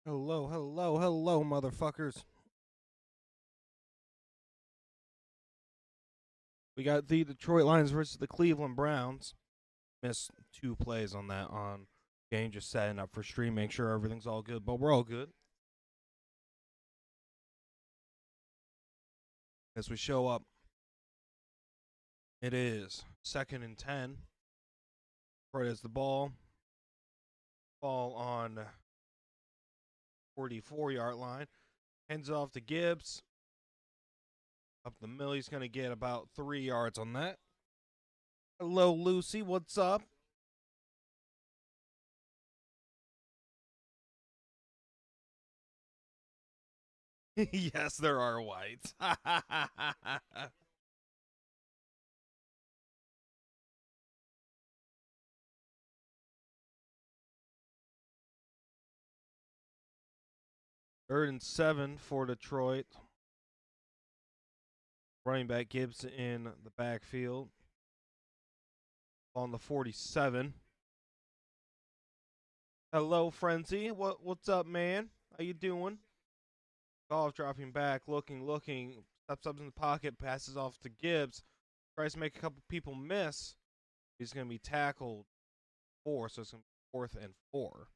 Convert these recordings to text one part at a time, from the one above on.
Hello, hello, hello, motherfuckers. We got the Detroit Lions versus the Cleveland Browns. Missed two plays on that on game, just setting up for stream, make sure everything's all good, but we're all good. As we show up, it is 2nd and 10. Detroit has the ball. Ball on 44-yard line. Hands off to Gibbs. Up the middle, he's going to get about 3 yards on that. Hello, Lucy, what's up? Yes, there are whites. 3rd and 7 for Detroit. Running back Gibbs in the backfield on the 47. Hello, Frenzy. What's up, man? How you doing? Golf dropping back, looking, steps up in the pocket, passes off to Gibbs, tries to make a couple people miss. He's going to be tackled 4, so it's going to be 4th and 4.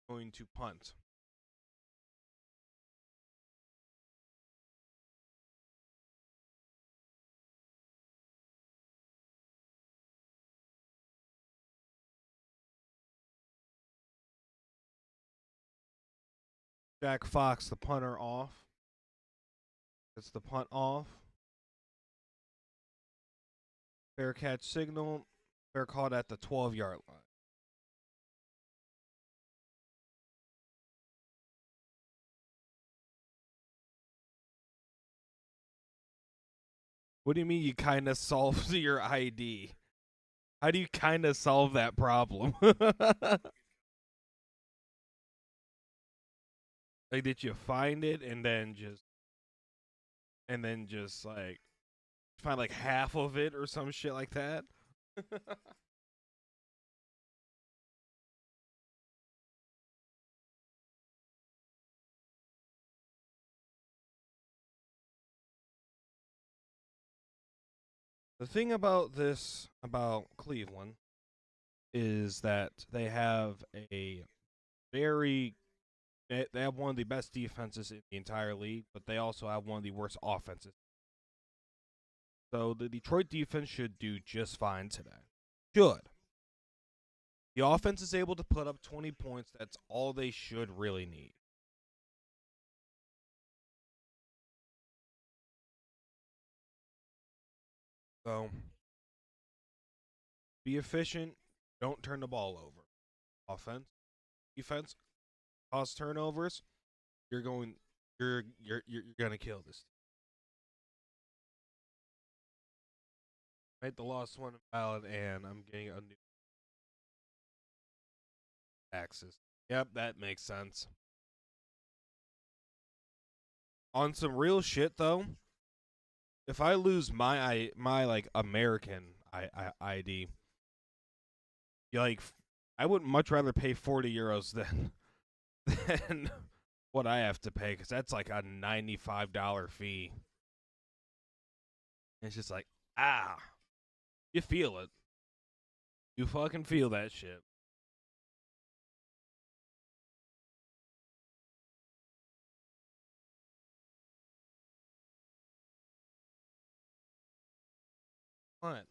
Going to punt. Jack Fox, the punter, off. Gets the punt off. Fair catch signal. Fair caught at the 12-yard line. What do you mean you kind of solved your ID? How do you kind of solve that problem? Like, did you find it and then just like find like half of it or some shit like that? The thing about this about Cleveland is that they have a very they have one of the best defenses in the entire league, but they also have one of the worst offenses. So the Detroit defense should do just fine today. Should. The offense is able to put up 20 points. That's all they should really need. So be efficient. Don't turn the ball over. Offense, defense, cause turnovers. You're going. You're gonna kill this. Made the lost one valid, and I'm getting a new axis. Yep, that makes sense. On some real shit though, if I lose my like American ID, like I would much rather pay 40 euros than what I have to pay because that's like a $95 fee. It's just like you feel it. You fucking feel that shit. What?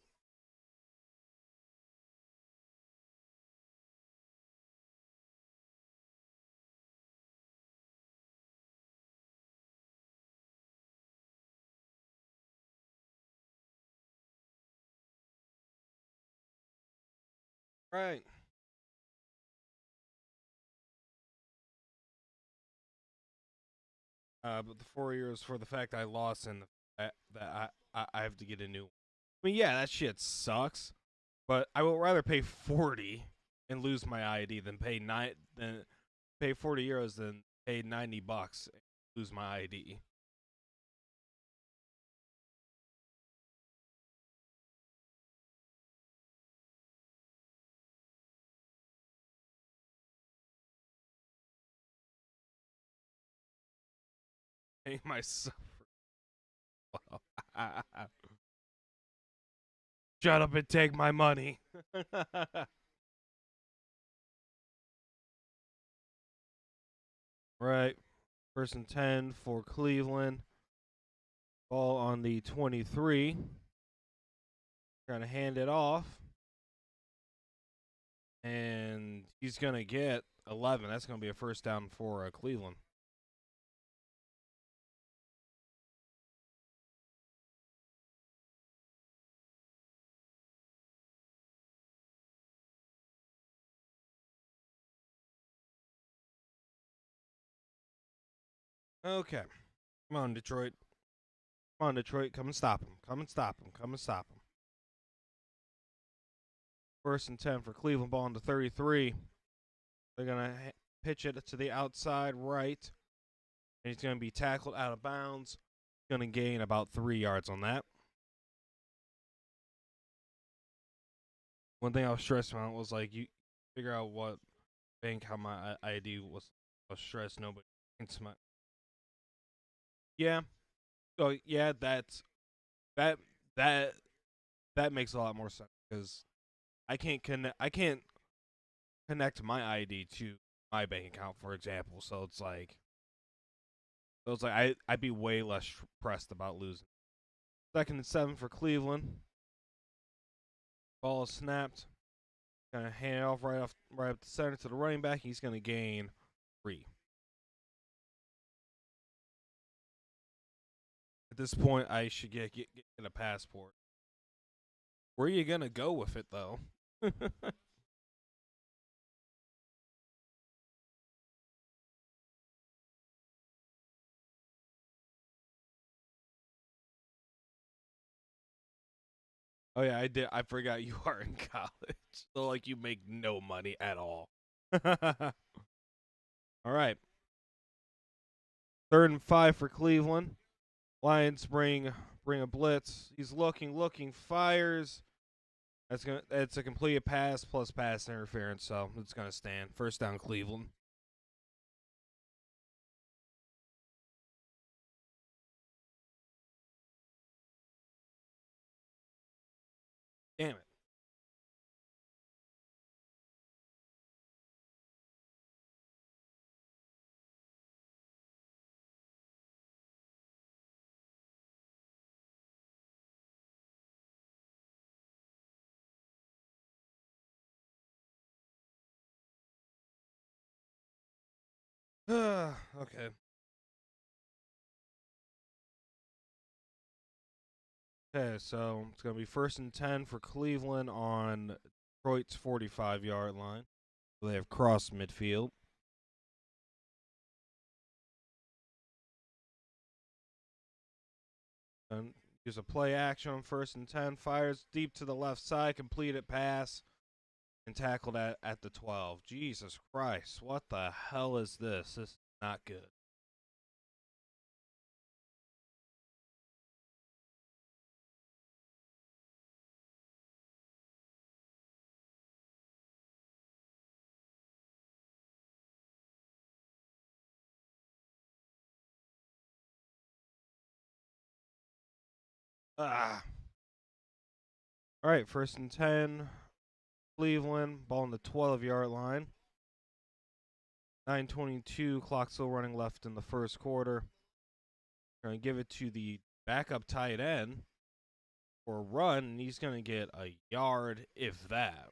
Right. But the 4 years for the fact I lost and that I have to get a new. I mean, yeah, that shit sucks. But I would rather pay 40 and lose my ID than pay 40 euros than pay $90 and lose my ID. paying myself. Shut up and take my money. Right. 1st and 10 for Cleveland. Ball on the 23. Trying to hand it off. And he's going to get 11. That's going to be a first down for Cleveland. Okay. Come on, Detroit. Come on, Detroit. Come and stop him. Come and stop him. Come and stop him. 1st and 10 for Cleveland. Ball on the 33. They're going to pitch it to the outside right. And he's going to be tackled out of bounds. Going to gain about 3 yards on that. One thing I was stressed about was like you figure out what bank how my ID was. I was stressed. Nobody into my. Yeah. Oh yeah. That that makes a lot more sense because I can't connect my ID to my bank account, for example. So I'd be way less pressed about losing. 2nd and 7 for Cleveland. Ball is snapped. Gonna hand it off right up the center to the running back. He's gonna gain 3. At this point, I should get a passport. Where are you gonna go with it though? Oh yeah, I did. I forgot you are in college, so like you make no money at all. All right, 3rd and 5 for Cleveland. Lions bring a blitz. He's looking, fires. It's a complete pass plus pass interference, so it's gonna stand. First down, Cleveland. Damn it. Okay. Okay, so it's going to be 1st and 10 for Cleveland on Detroit's 45-yard line. They have crossed midfield. And use a play action on 1st and 10. Fires deep to the left side. Completed pass. And tackled at the 12. Jesus Christ. What the hell is this? This is not good. Ah. All right, 1st and 10. Cleveland. Ball on the 12-yard line. 9:22. Clock still running left in the first quarter. Going to give it to the backup tight end for a run, and he's going to get a yard, if that.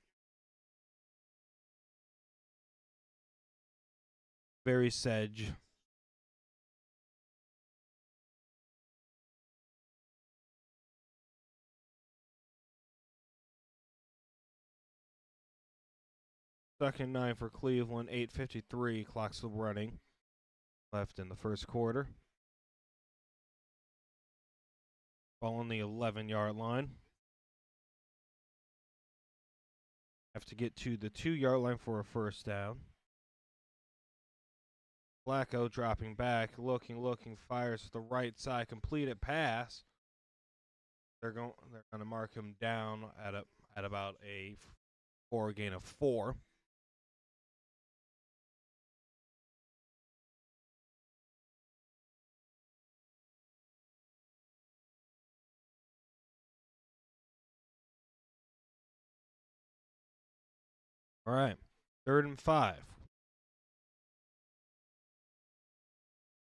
Very sedge. Second 9 for Cleveland. 8:53. Clock still running left in the first quarter. Ball on the 11-yard line. Have to get to the 2-yard line for a first down. Flacco dropping back, looking, fires to the right side, completed pass. They're going to mark him down at about a gain of 4. All right. 3rd and 5.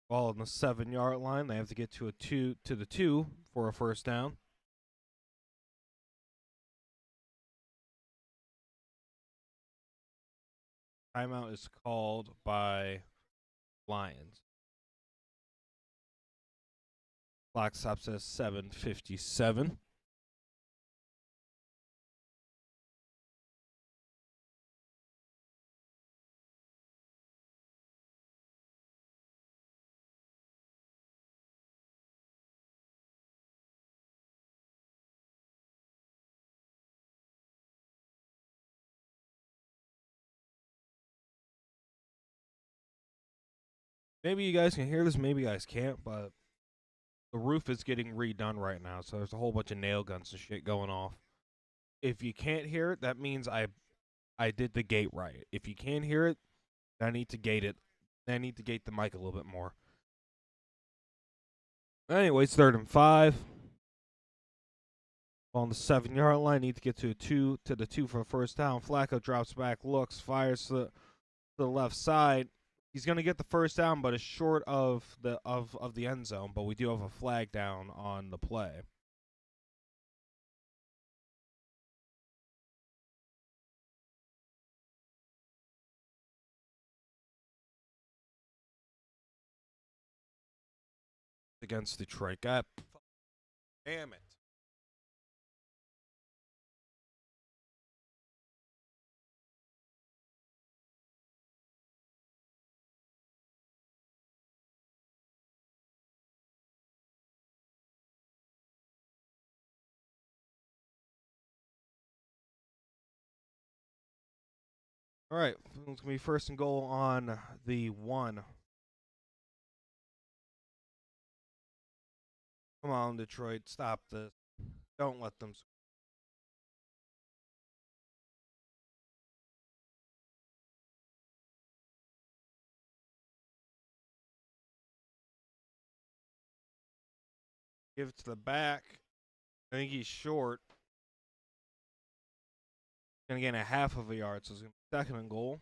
Ball on the 7-yard line. They have to get to the 2 for a first down. Timeout is called by Lions. Clock stops at 7:57. Maybe you guys can hear this, maybe you guys can't, but the roof is getting redone right now, so there's a whole bunch of nail guns and shit going off. If you can't hear it, that means I did the gate right. If you can't hear it, I need to gate it. I need to gate the mic a little bit more. Anyways, 3rd and 5. On the 7-yard line, need to get to the 2 for a first down. Flacco drops back, looks, fires to the left side. He's going to get the first down, but it's short of the end zone. But we do have a flag down on the play. Against Detroit. God damn it. All right, it's going to be 1st and goal on the 1. Come on, Detroit, stop this. Don't let them. Give it to the back. I think he's short. Going to gain a half of a yard, so it's going to be 2nd and goal.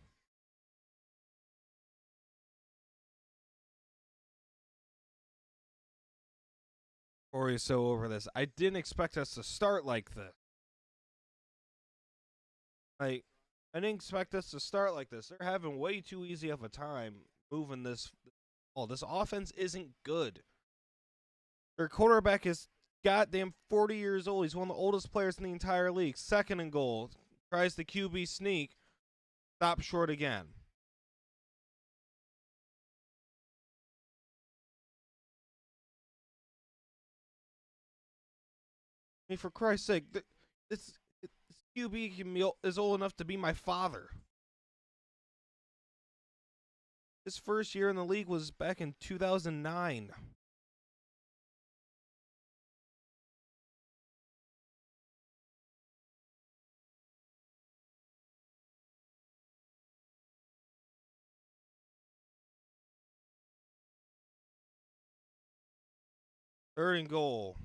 Corey is so over this. I didn't expect us to start like this. Like, I didn't expect us to start like this. They're having way too easy of a time moving this. Oh, this offense isn't good. Their quarterback is goddamn 40 years old. He's one of the oldest players in the entire league. 2nd and goal. Tries the QB sneak. Stop short again. I mean, for Christ's sake, this QB is old enough to be my father. His first year in the league was back in 2009. Third and goal.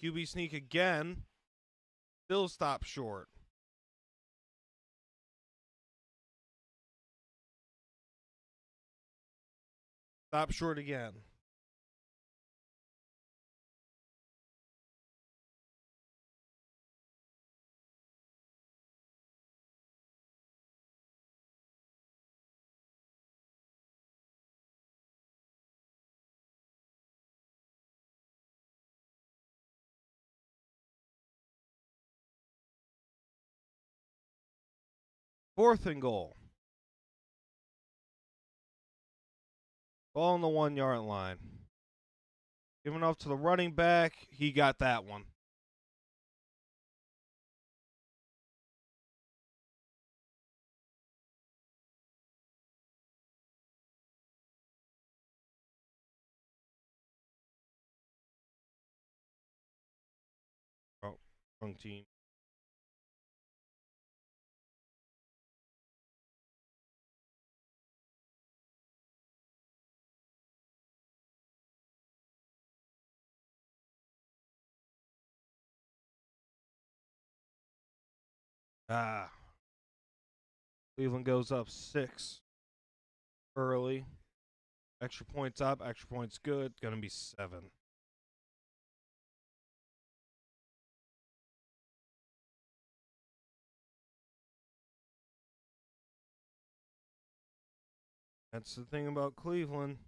QB sneak again. Still stop short. Stop short again. Fourth and goal. Ball on the 1-yard line. Giving off to the running back. He got that one. Oh, wrong team. Ah. Cleveland goes up 6 early. Extra points up, extra points good. Gonna be 7. That's the thing about Cleveland.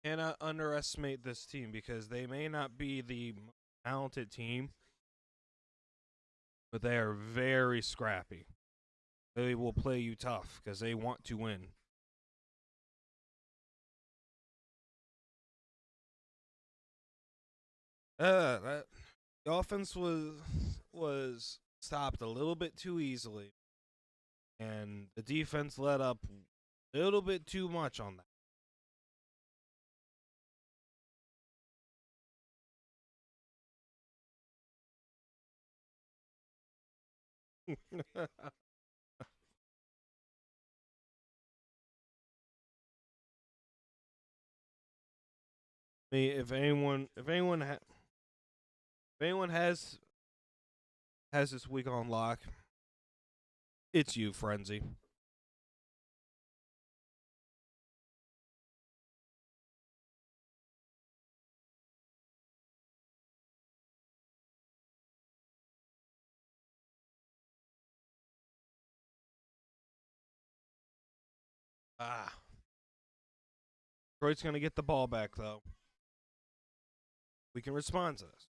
Cannot underestimate this team because they may not be the most talented team, but they are very scrappy. They will play you tough because they want to win. The offense was stopped a little bit too easily, and the defense let up a little bit too much on that. Me, if anyone has this week on lock, it's you, Frenzy. Ah, Detroit's gonna get the ball back though. We can respond to this.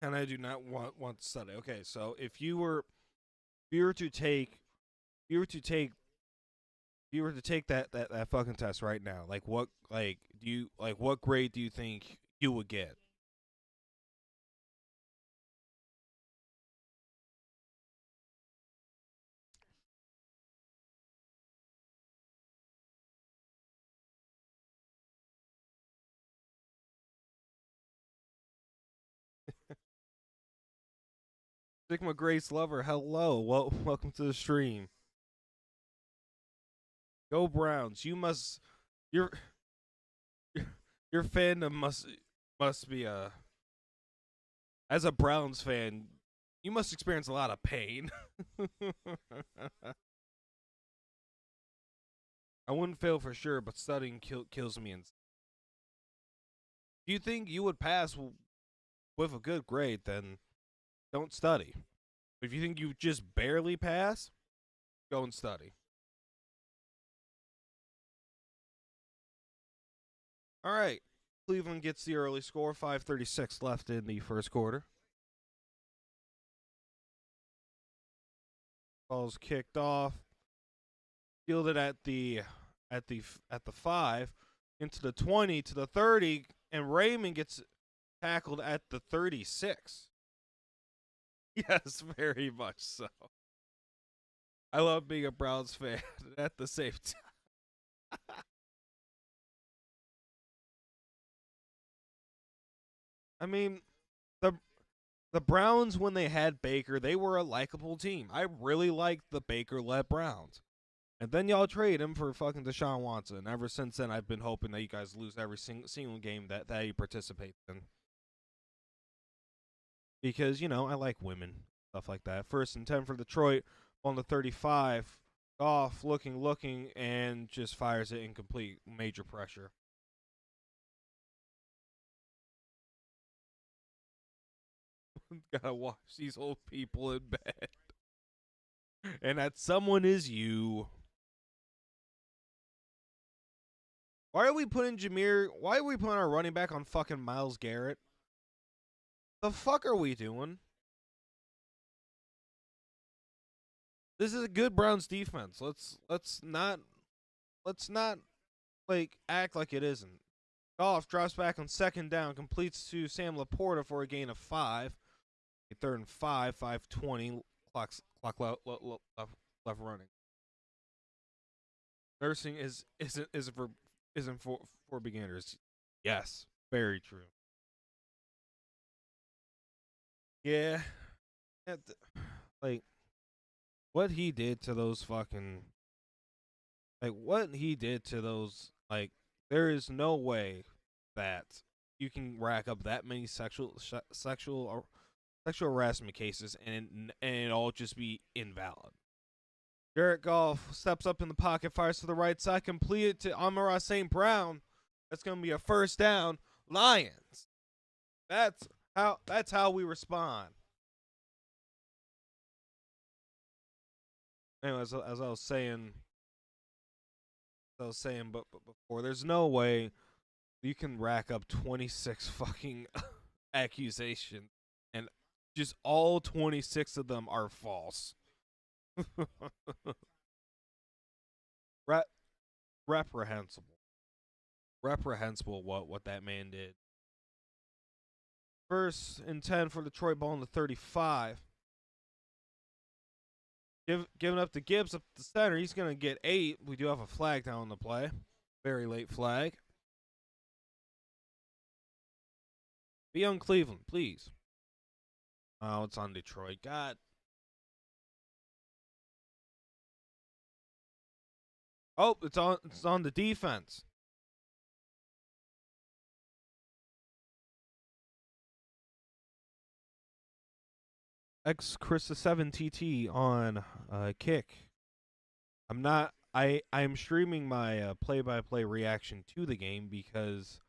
And I do not want to study. Okay, so if you were to take if you were to take if you were to take that fucking test right now, what grade do you think you would get? Sigma Grace Lover, hello. Welcome to the stream. Go Browns. Your your fandom must be as a Browns fan, you must experience a lot of pain. I wouldn't fail for sure, but studying kills me. If you think you would pass with a good grade, then don't study. If you think you just barely pass, go and study. All right. Cleveland gets the early score, 5:36 left in the first quarter. Ball's kicked off, fielded at the 5 into the 20 to the 30, and Raymond gets tackled at the 36. Yes, very much so. I love being a Browns fan at the same time. I mean, the the Browns when they had Baker, they were a likable team. I really liked the Baker-led Browns. And then y'all trade him for fucking Deshaun Watson. Ever since then, I've been hoping that you guys lose every single game that you participate in. Because, I like women, stuff like that. 1st and 10 for Detroit on the 35. Off, looking, and just fires it incomplete. Major pressure. Gotta watch these old people in bed. And that someone is you. Why are we putting our running back on fucking Myles Garrett? The fuck are we doing? This is a good Browns defense. Let's not like act like it isn't. Goff drops back on 2nd down, completes to Sam Laporta for a gain of 5. A 3rd and 5, 5:20. Clock left running. Nursing isn't for beginners. Yes, very true. Yeah, like what he did to those fucking what he did to those, like, there is no way that you can rack up that many sexual harassment cases and it all just be invalid. Jared Goff steps up in the pocket, fires to the right side, completed to Amon-Ra St. Brown. That's going to be a first down. Lions. That's how we respond. Anyway, as I was saying, but before, there's no way you can rack up 26 fucking accusations and just all 26 of them are false. Re- reprehensible. Reprehensible what that man did. First and 10 for Detroit, ball in the 35. Giving up to Gibbs up the center. He's going to get 8. We do have a flag down on the play. Very late flag. Be on Cleveland, please. Oh, it's on Detroit. God. Oh, it's on the defense. X Chris 7 TT on kick. I'm streaming my play-by-play reaction to the game because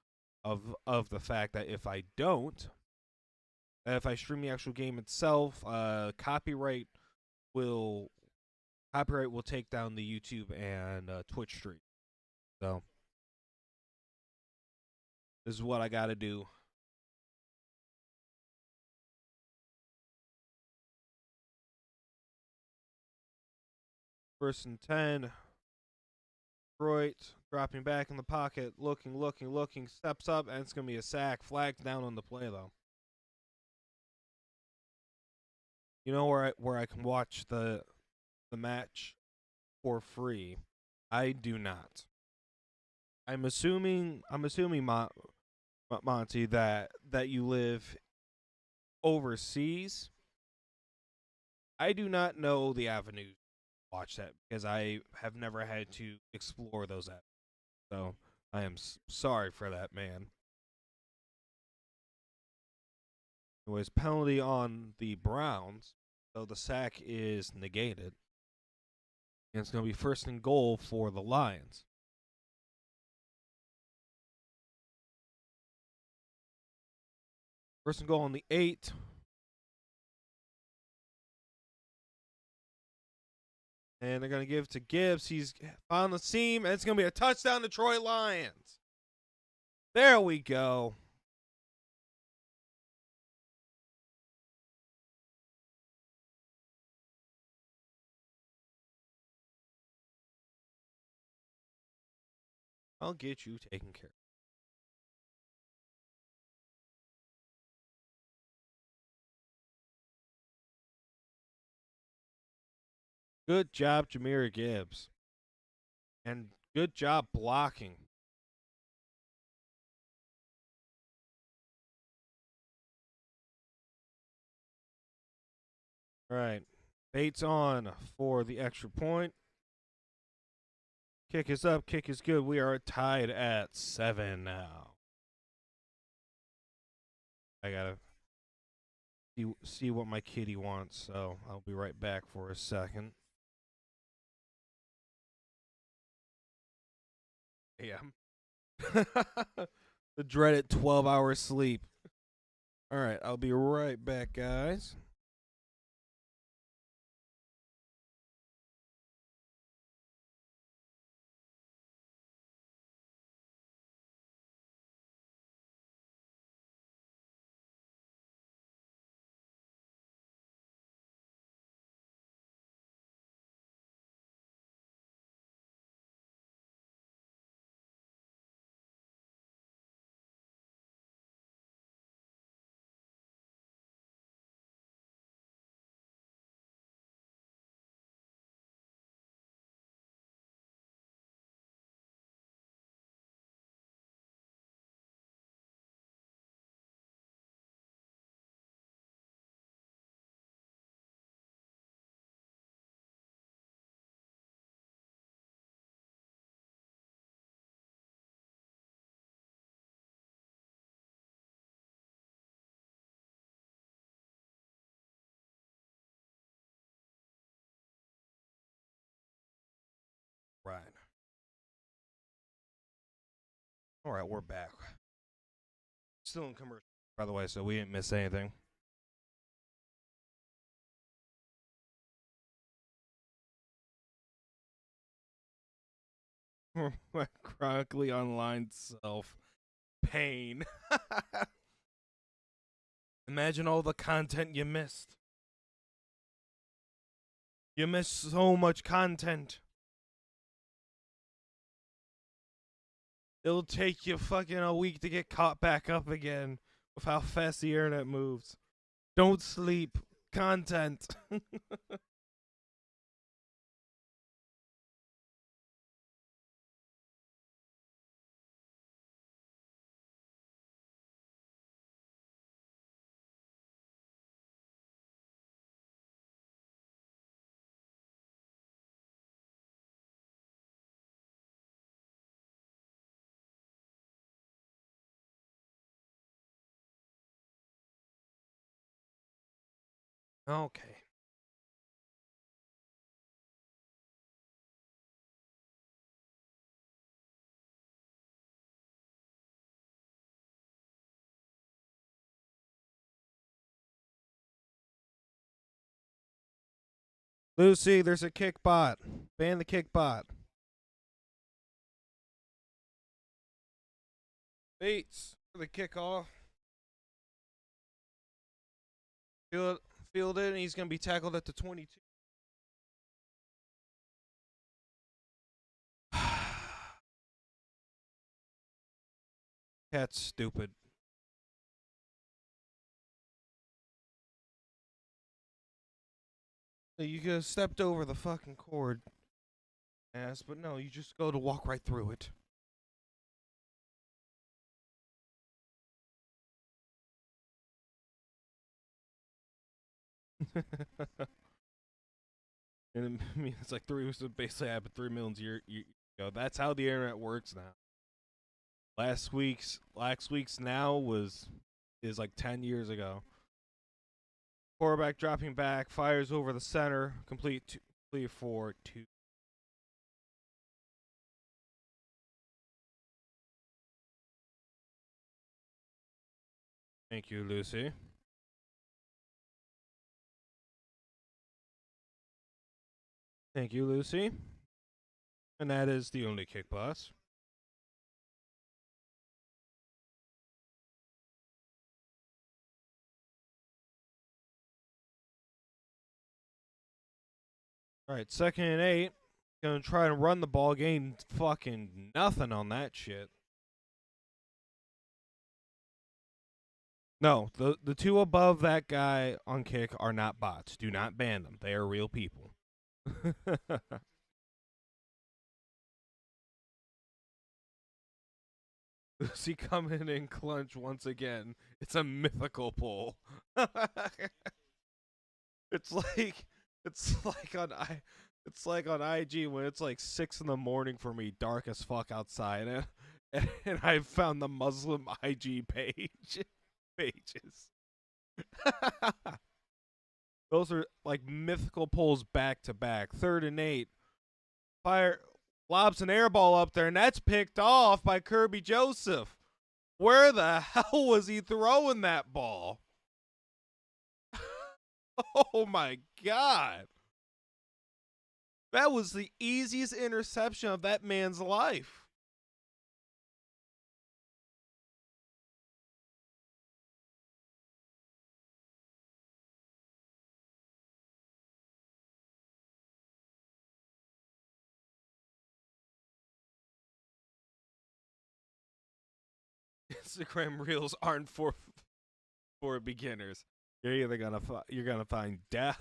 of the fact that if I stream the actual game itself, copyright will take down the YouTube and Twitch stream. So this is what I got to do. First and 10. Detroit dropping back in the pocket, looking, steps up, and it's going to be a sack. Flags down on the play, though. You know where I can watch the match for free? I do not. I'm assuming Monty, that you live overseas. I do not know the avenues to watch that because I have never had to explore those avenues. So I am sorry for that, man. Anyways, penalty on the Browns, so the sack is negated. And it's going to be first and goal for the Lions. First and goal on the 8. And they're going to give it to Gibbs. He's on the seam, and it's going to be a touchdown, Detroit Lions. There we go. I'll get you taken care of. Good job, Jahmyr Gibbs. And good job blocking. All right. Bates on for the extra point. Kick is up. Kick is good. We are tied at 7 now. I got to see what my kitty wants, so I'll be right back for a second. Yeah. The dreaded 12-hour sleep. All right, I'll be right back, guys. All right, we're back. Still in commercial, by the way, so we didn't miss anything. My chronically online self. Pain. Imagine all the content you missed. You missed so much content. It'll take you fucking a week to get caught back up again with how fast the internet moves. Don't sleep. Content. Okay. Lucy, there's a kick bot. Ban the kick bot. Bates for the kickoff. Field it, and he's going to be tackled at the 22. That's stupid. You could have stepped over the fucking cord, ass, but no, you just go to walk right through it. And I mean, it's like basically happened 3 million years ago. That's how the internet works now. Last week's now is like 10 years ago. Quarterback dropping back, fires over the center, complete for 2. Thank you, Lucy. Thank you, Lucy. And that is the only kick pass. All right, 2nd and 8. Gonna try to run the ball, gain fucking nothing on that shit. No, the two above that guy on kick are not bots. Do not ban them. They are real people. Lucy coming in clutch once again. It's a mythical pull. it's like it's like on IG when it's like 6 in the morning for me, dark as fuck outside, and I found the Muslim IG pages. Those are like mythical pulls back to back. 3rd and 8. Fire lobs an air ball up there, and that's picked off by Kirby Joseph. Where the hell was he throwing that ball? Oh my god. That was the easiest interception of that man's life. Instagram reels aren't for beginners. You're either gonna find death,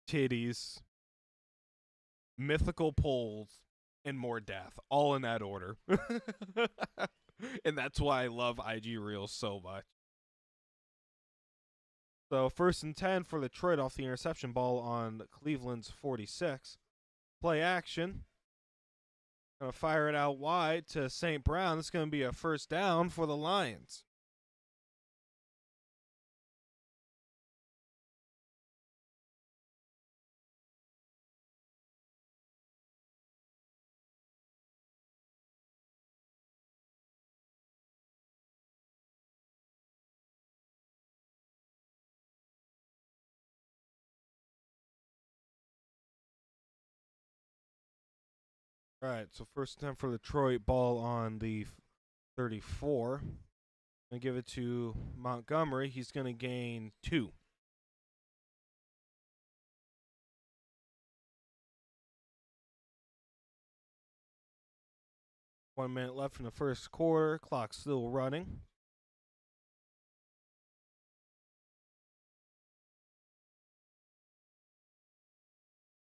titties, mythical poles, and more death, all in that order. And that's why I love IG reels so much. So 1st and 10 for Detroit off the interception ball on Cleveland's 46. Play action. Gonna fire it out wide to St. Brown. It's gonna be a 1st down for the Lions. All right, so first attempt for Detroit, ball on the 34. Gonna give it to Montgomery. He's gonna gain 2. 1 minute left in the first quarter. Clock still running.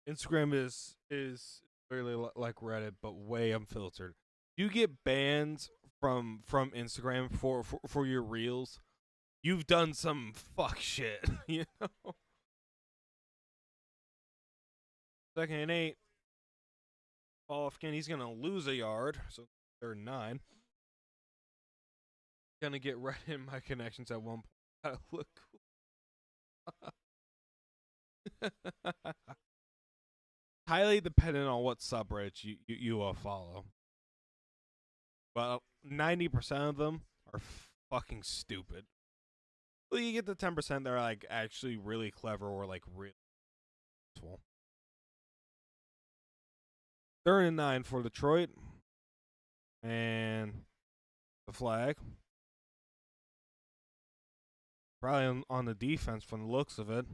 Instagram is really like Reddit, but way unfiltered. You get banned from Instagram for your reels. You've done some fuck shit, you know. Second and 8. Ball again. He's gonna lose a yard, so 3rd and 9. Gonna get right in my connections at one point. Look. Highly dependent on what subreddits you follow. But 90% of them are fucking stupid. Well, you get the 10% that are like actually really clever or like really useful. 3rd and 9 for Detroit. And the flag. Probably on the defense from the looks of it.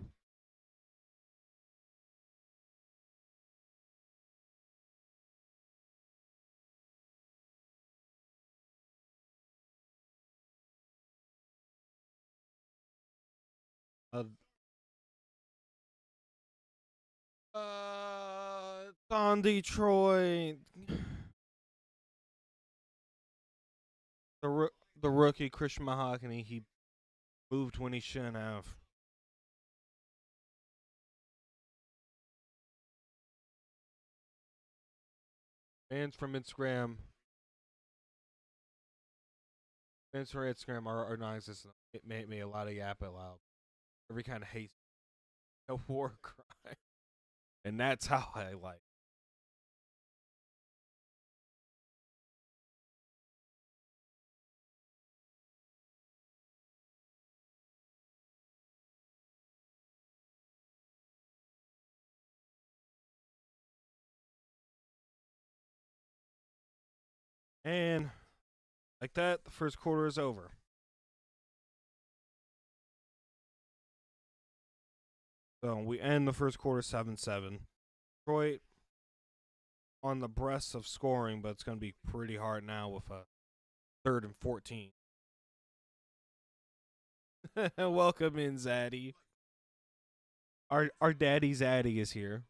It's on Detroit. The rookie Christian Mahogany, he moved when he shouldn't have. Fans from Instagram. Fans from Instagram are non-existent. It made me a lot of yap out loud. Every kind of hate, a war cry, and that's how I like. And like that, the first quarter is over. So we end the first quarter 7-7. Detroit on the breast of scoring, but it's going to be pretty hard now with a 3rd and 14. Welcome in, Zaddy. Our daddy Zaddy is here,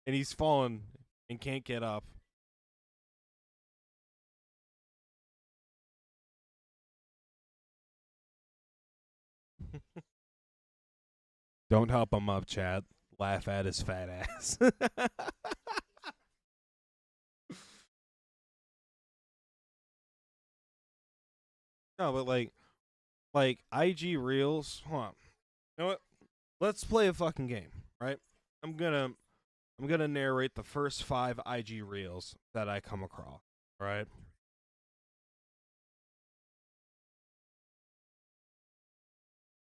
and he's fallen and can't get up. Don't help him up, Chad. Laugh at his fat ass. No, but like IG Reels. Hold on. You know what? Let's play a fucking game, right? I'm gonna narrate the first 5 IG Reels that I come across. All right.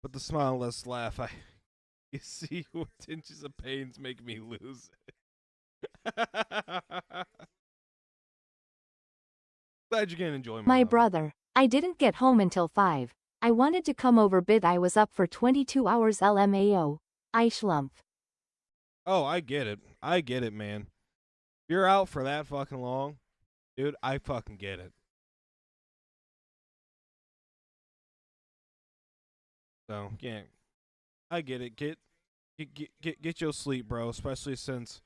But the smile, let's laugh. You see what tinges of pains make me lose it. Glad you can enjoy my brother. I didn't get home until 5. I wanted to come over but I was up for 22 hours LMAO. I schlumpf. Oh, I get it. I get it, man. You're out for that fucking long, dude. I fucking get it. So yeah, I get it. Get your sleep, bro. Especially since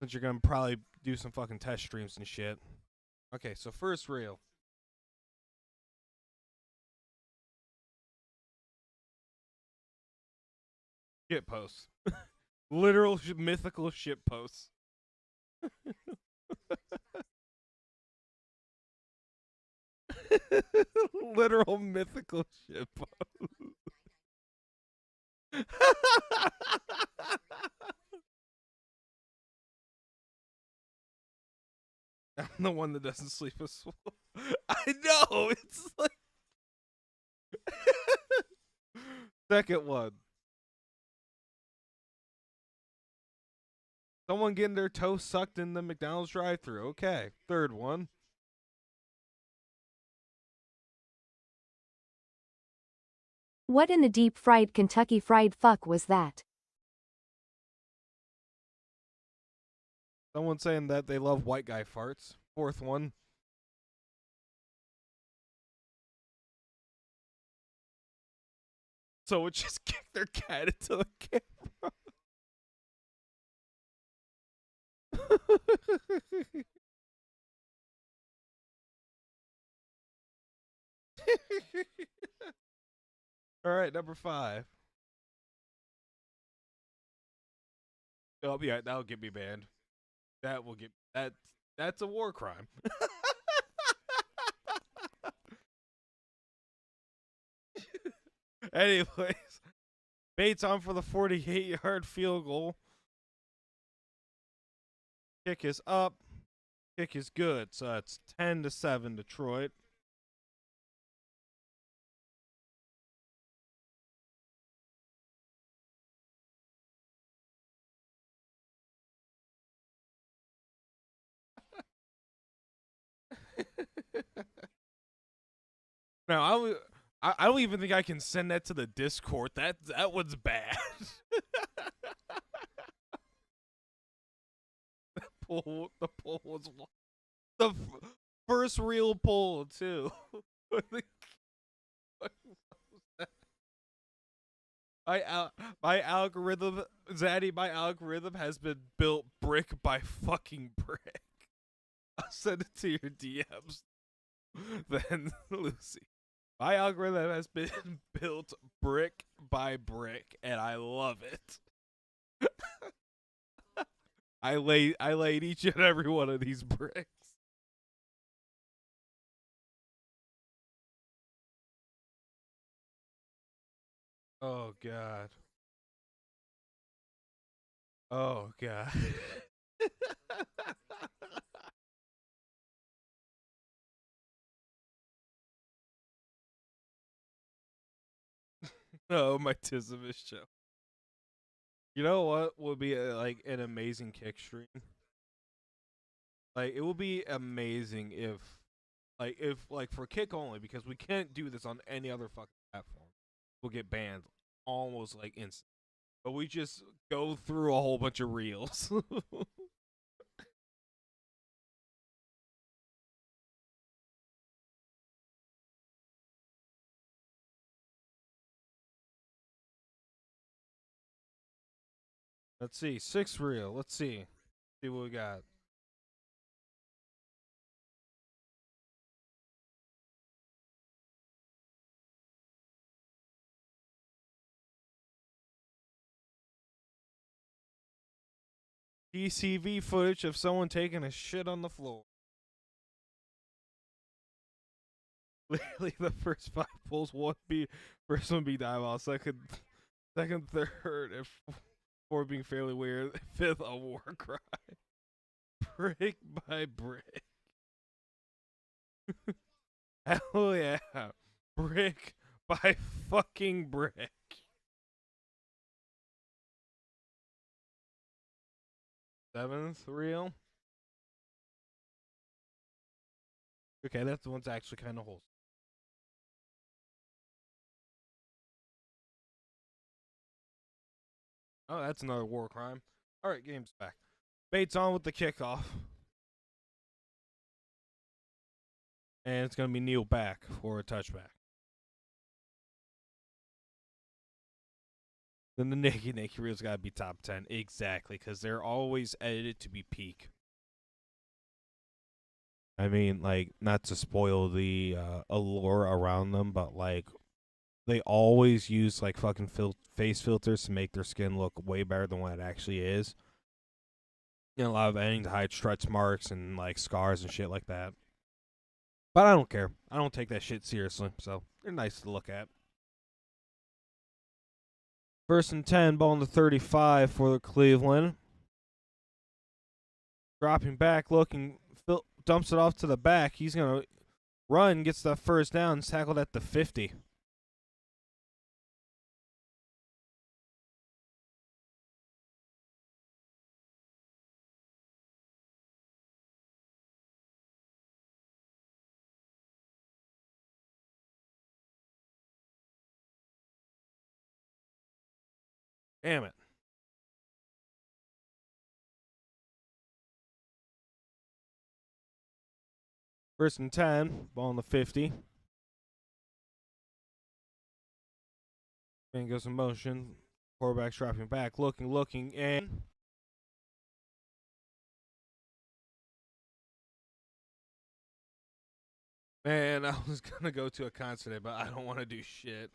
you're gonna probably do some fucking test streams and shit. Okay, so first reel. Shit posts. Literal mythical shit posts. Literal mythical shit posts. I'm the one that doesn't sleep as well. I know. It's like second one. Someone getting their toe sucked in the McDonald's drive-thru. Okay. Third one. What in the deep fried Kentucky fried fuck was that? Someone saying that they love white guy farts. Fourth one. Someone just kicked their cat into the camera. All right, number 5. Oh yeah, that'll get me banned. That will get that's a war crime. Anyways, Bates on for the 48-yard field goal. Kick is up. Kick is good. So it's 10-7 Detroit. Now I don't even think I can send that to the Discord. That one's bad. The poll was the first real poll too. My algorithm, Zaddy, my algorithm has been built brick by fucking brick. I'll send it to your DMs. Then, Lucy. My algorithm has been built brick by brick, and I love it. I laid each and every one of these bricks. Oh god. Oh god. Oh, my Tism show. You know what would be like an amazing kick stream? Like it would be amazing if for kick only, because we can't do this on any other fucking platform. We'll get banned almost like instant. But we just go through a whole bunch of reels. Let's see, 6 reel. Let's see. See what we got. DCV footage of someone taking a shit on the floor. Literally, the first 5 pulls first one be dive, second, third, and fourth being fairly weird. Fifth, a war cry. Brick by brick. Hell yeah, brick by fucking brick. Seventh reel. Okay, that's the one's actually kind of wholesome. Oh, that's another war crime. All right, game's back. Bates on with the kickoff. And it's going to be Neil back for a touchback. Then the Naked Reel's got to be top 10. Exactly, because they're always edited to be peak. I mean, like, not to spoil the allure around them, but, like, they always use, like, fucking face filters to make their skin look way better than what it actually is. You know, a lot of editing to hide stretch marks and, like, scars and shit like that. But I don't care. I don't take that shit seriously, so they're nice to look at. 1st and 10, ball in the 35 for Cleveland. Dropping back, looking, dumps it off to the back. He's going to run, gets that first down, tackled at the 50. Damn it. First and 10, ball on the 50. Man goes in motion. Quarterback's dropping back, looking, and man, I was gonna go to a concert, but I don't want to do shit.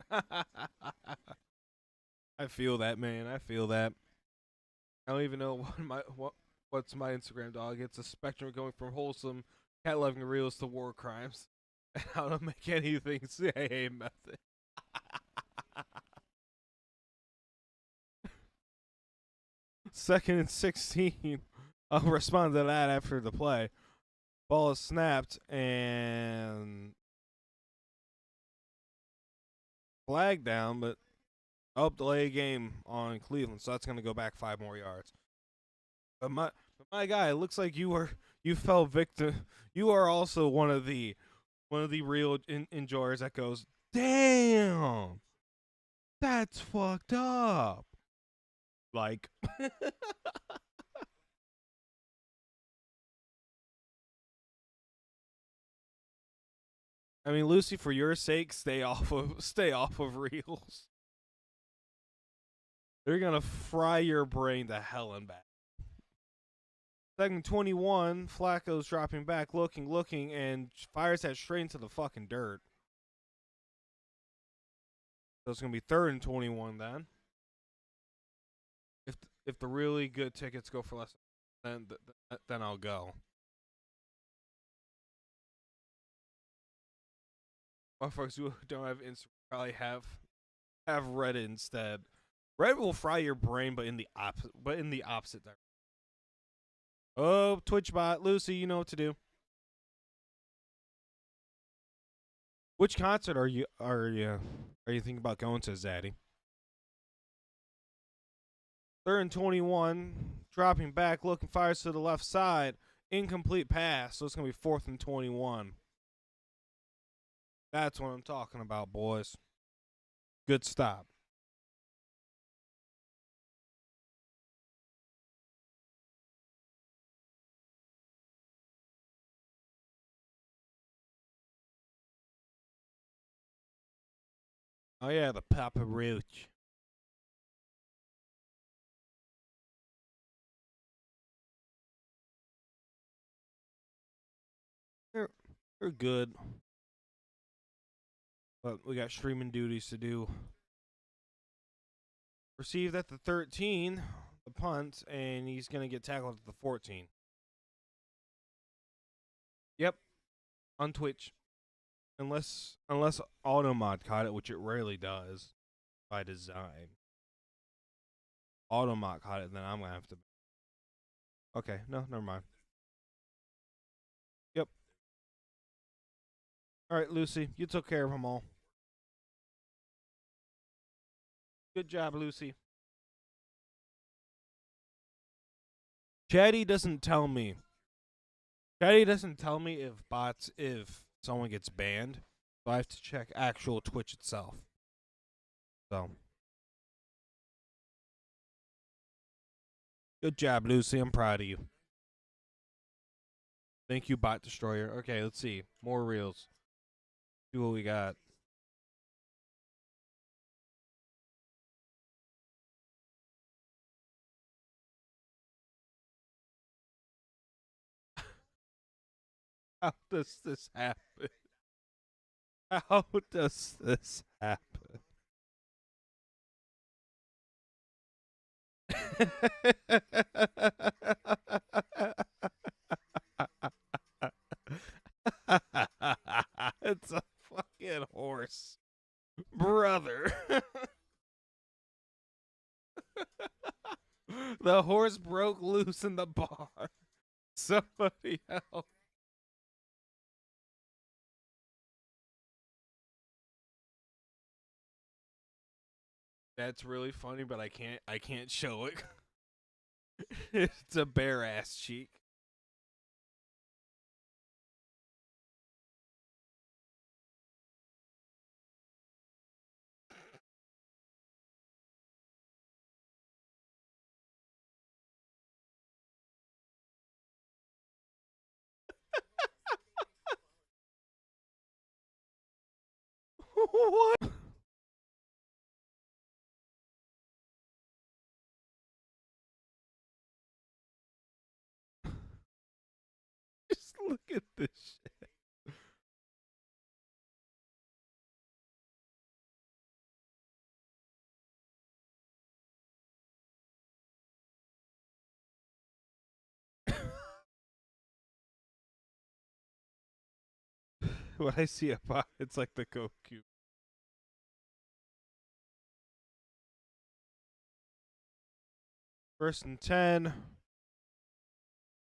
I feel that, man. I feel that. I don't even know what's my Instagram dog. It's a spectrum going from wholesome cat loving reels to war crimes. And I don't make anything CIA method. Second and 16. I'll respond to that after the play. Ball is snapped and flag down, but delay game on Cleveland, so that's going to go back 5 more yards. But my guy, it looks like you fell victim. You are also one of the real enjoyers that goes, damn, that's fucked up. Like, I mean, Lucy, for your sake, stay off of reels. They're gonna fry your brain to hell and back. Second 21, Flacco's dropping back, looking, and fires that straight into the fucking dirt. So it's gonna be third and 21 then. If the really good tickets go for less, then I'll go. Motherfuckers who don't have Instagram probably have Reddit instead. Reddit will fry your brain, but in the opposite direction. Oh, Twitch bot, Lucy, you know what to do. Which concert are you thinking about going to, Zaddy? Third and 21, dropping back, looking, fires to the left side, incomplete pass. So it's gonna be 4th and 21. That's what I'm talking about, boys. Good stop. Oh yeah, the Papa Roach. They're good, but we got streaming duties to do. Received at the 13, the punt, and he's gonna get tackled at the 14. Yep, on Twitch, unless Automod caught it, which it rarely does by design. Automod caught it, then I'm gonna have to. Okay, no, never mind. Yep. All right, Lucy, you took care of them all. Good job, Lucy. Chatty doesn't tell me. Chatty doesn't tell me if someone gets banned. So I have to check actual Twitch itself. So good job, Lucy. I'm proud of you. Thank you, Bot Destroyer. Okay, let's see. More reels. See what we got. How does this happen? How does this happen? It's a fucking horse. Brother. The horse broke loose in the bar. Somebody help. That's really funny, but I can't show it. It's a bare ass cheek. What? Just look at this shit. When I see a bot, it's like the Coke cube. First and 10.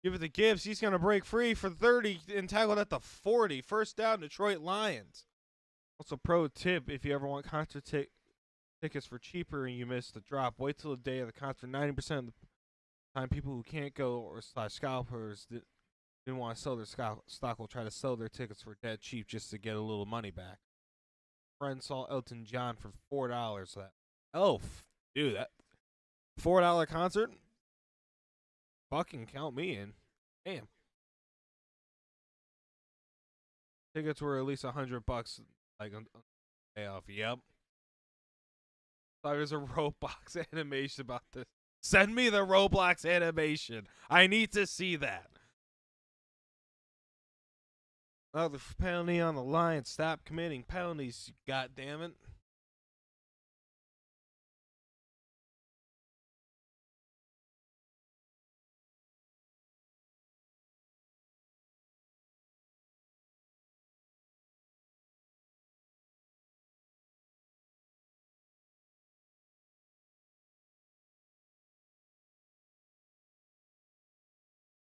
Give it to Gibbs. He's going to break free for 30 and tackled at the 40. First down, Detroit Lions. Also, pro tip, if you ever want concert tickets for cheaper and you miss the drop, wait till the day of the concert. 90% of the time, people who can't go or / scalpers didn't want to sell their stock will try to sell their tickets for dead cheap just to get a little money back. Friend saw Elton John for $4. Dude, that $4 concert? Fucking count me in. Damn. Tickets were at least $100, like on day off. Yep. Thought there's a Roblox animation about this. Send me the Roblox animation. I need to see that. Another penalty on the line. Stop committing penalties, God damn it.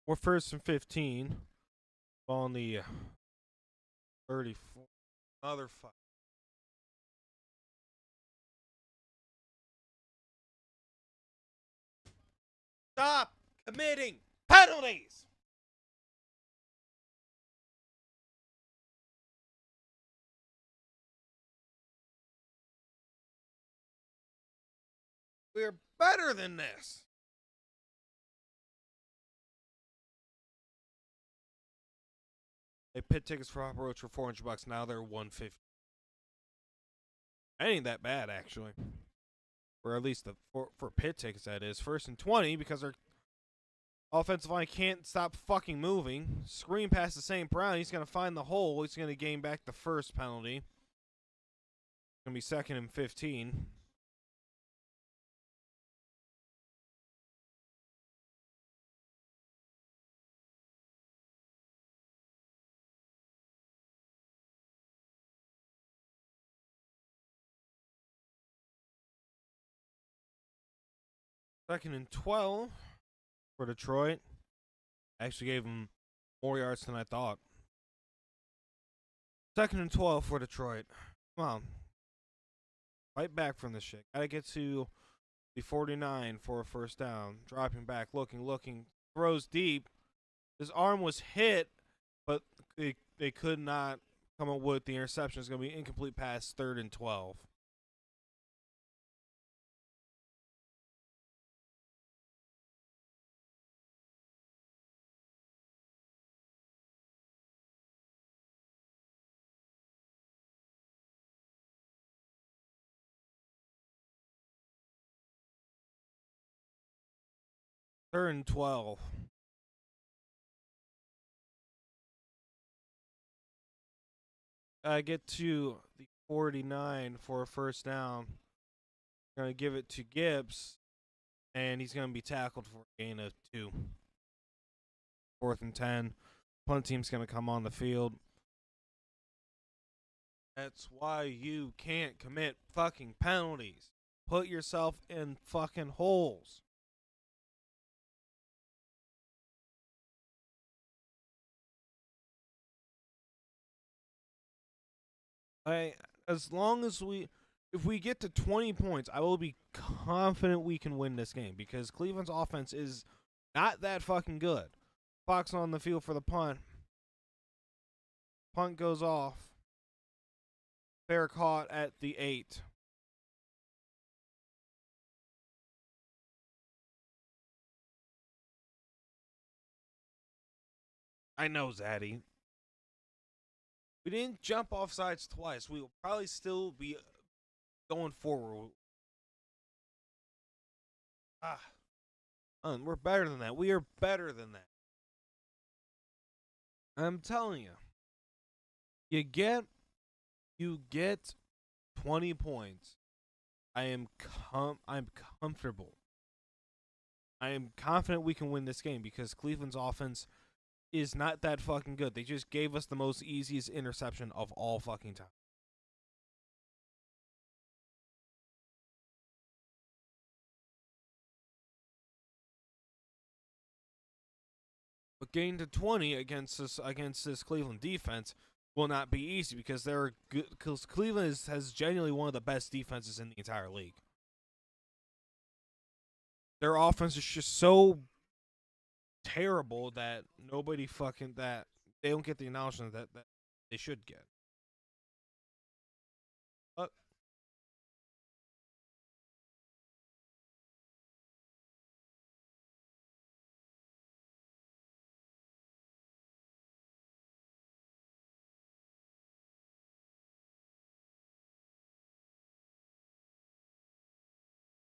We're first and 15. Ball on the 34. Another fuck. Stop committing penalties. We're better than this. They pit tickets for Hopper Roach for $400. Now they're $150. That ain't that bad, actually. Or at least for pit tickets, that is. First and 20 because their offensive line can't stop fucking moving. Screen past the St. Brown. He's going to find the hole. He's going to gain back the first penalty. It's going to be second and 15. Second and 12 for Detroit. Actually gave him more yards than I thought. Second and 12 for Detroit. Come on. Fight back from this shit. Gotta get to the 49 for a first down. Dropping back, looking. Throws deep. His arm was hit, but they could not come up with the interception. It's going to be incomplete pass, third and 12. Third and 12. Get to the 49 for a first down. Going to give it to Gibbs, and he's going to be tackled for a gain of 2. Fourth and 10. Punt team's going to come on the field. That's why you can't commit fucking penalties. Put yourself in fucking holes. As long as if we get to 20 points, I will be confident we can win this game because Cleveland's offense is not that fucking good. Fox on the field for the punt. Punt goes off. Fair caught at the 8. I know, Zaddy. We didn't jump off sides twice. We will probably still be going forward. Ah, we're better than that. We are better than that. I'm telling you. You get 20 points. I'm comfortable. I am confident we can win this game because Cleveland's offense is not that fucking good. They just gave us the most easiest interception of all fucking time. But getting to 20 against this Cleveland defense will not be easy because they're good. Because Cleveland has genuinely one of the best defenses in the entire league. Their offense is just so terrible that nobody fucking that they don't get the acknowledgement that they should get.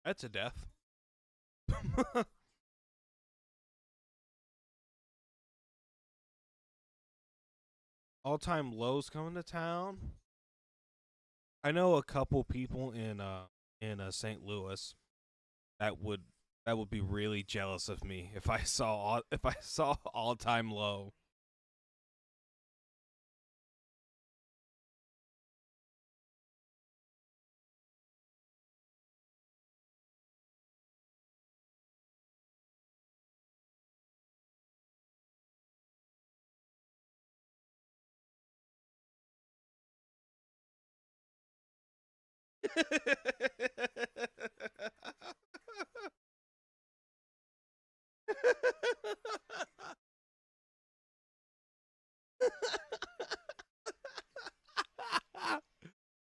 That's a death. All-time lows coming to town. I know a couple people in St. Louis that would be really jealous of me if I saw all-time low.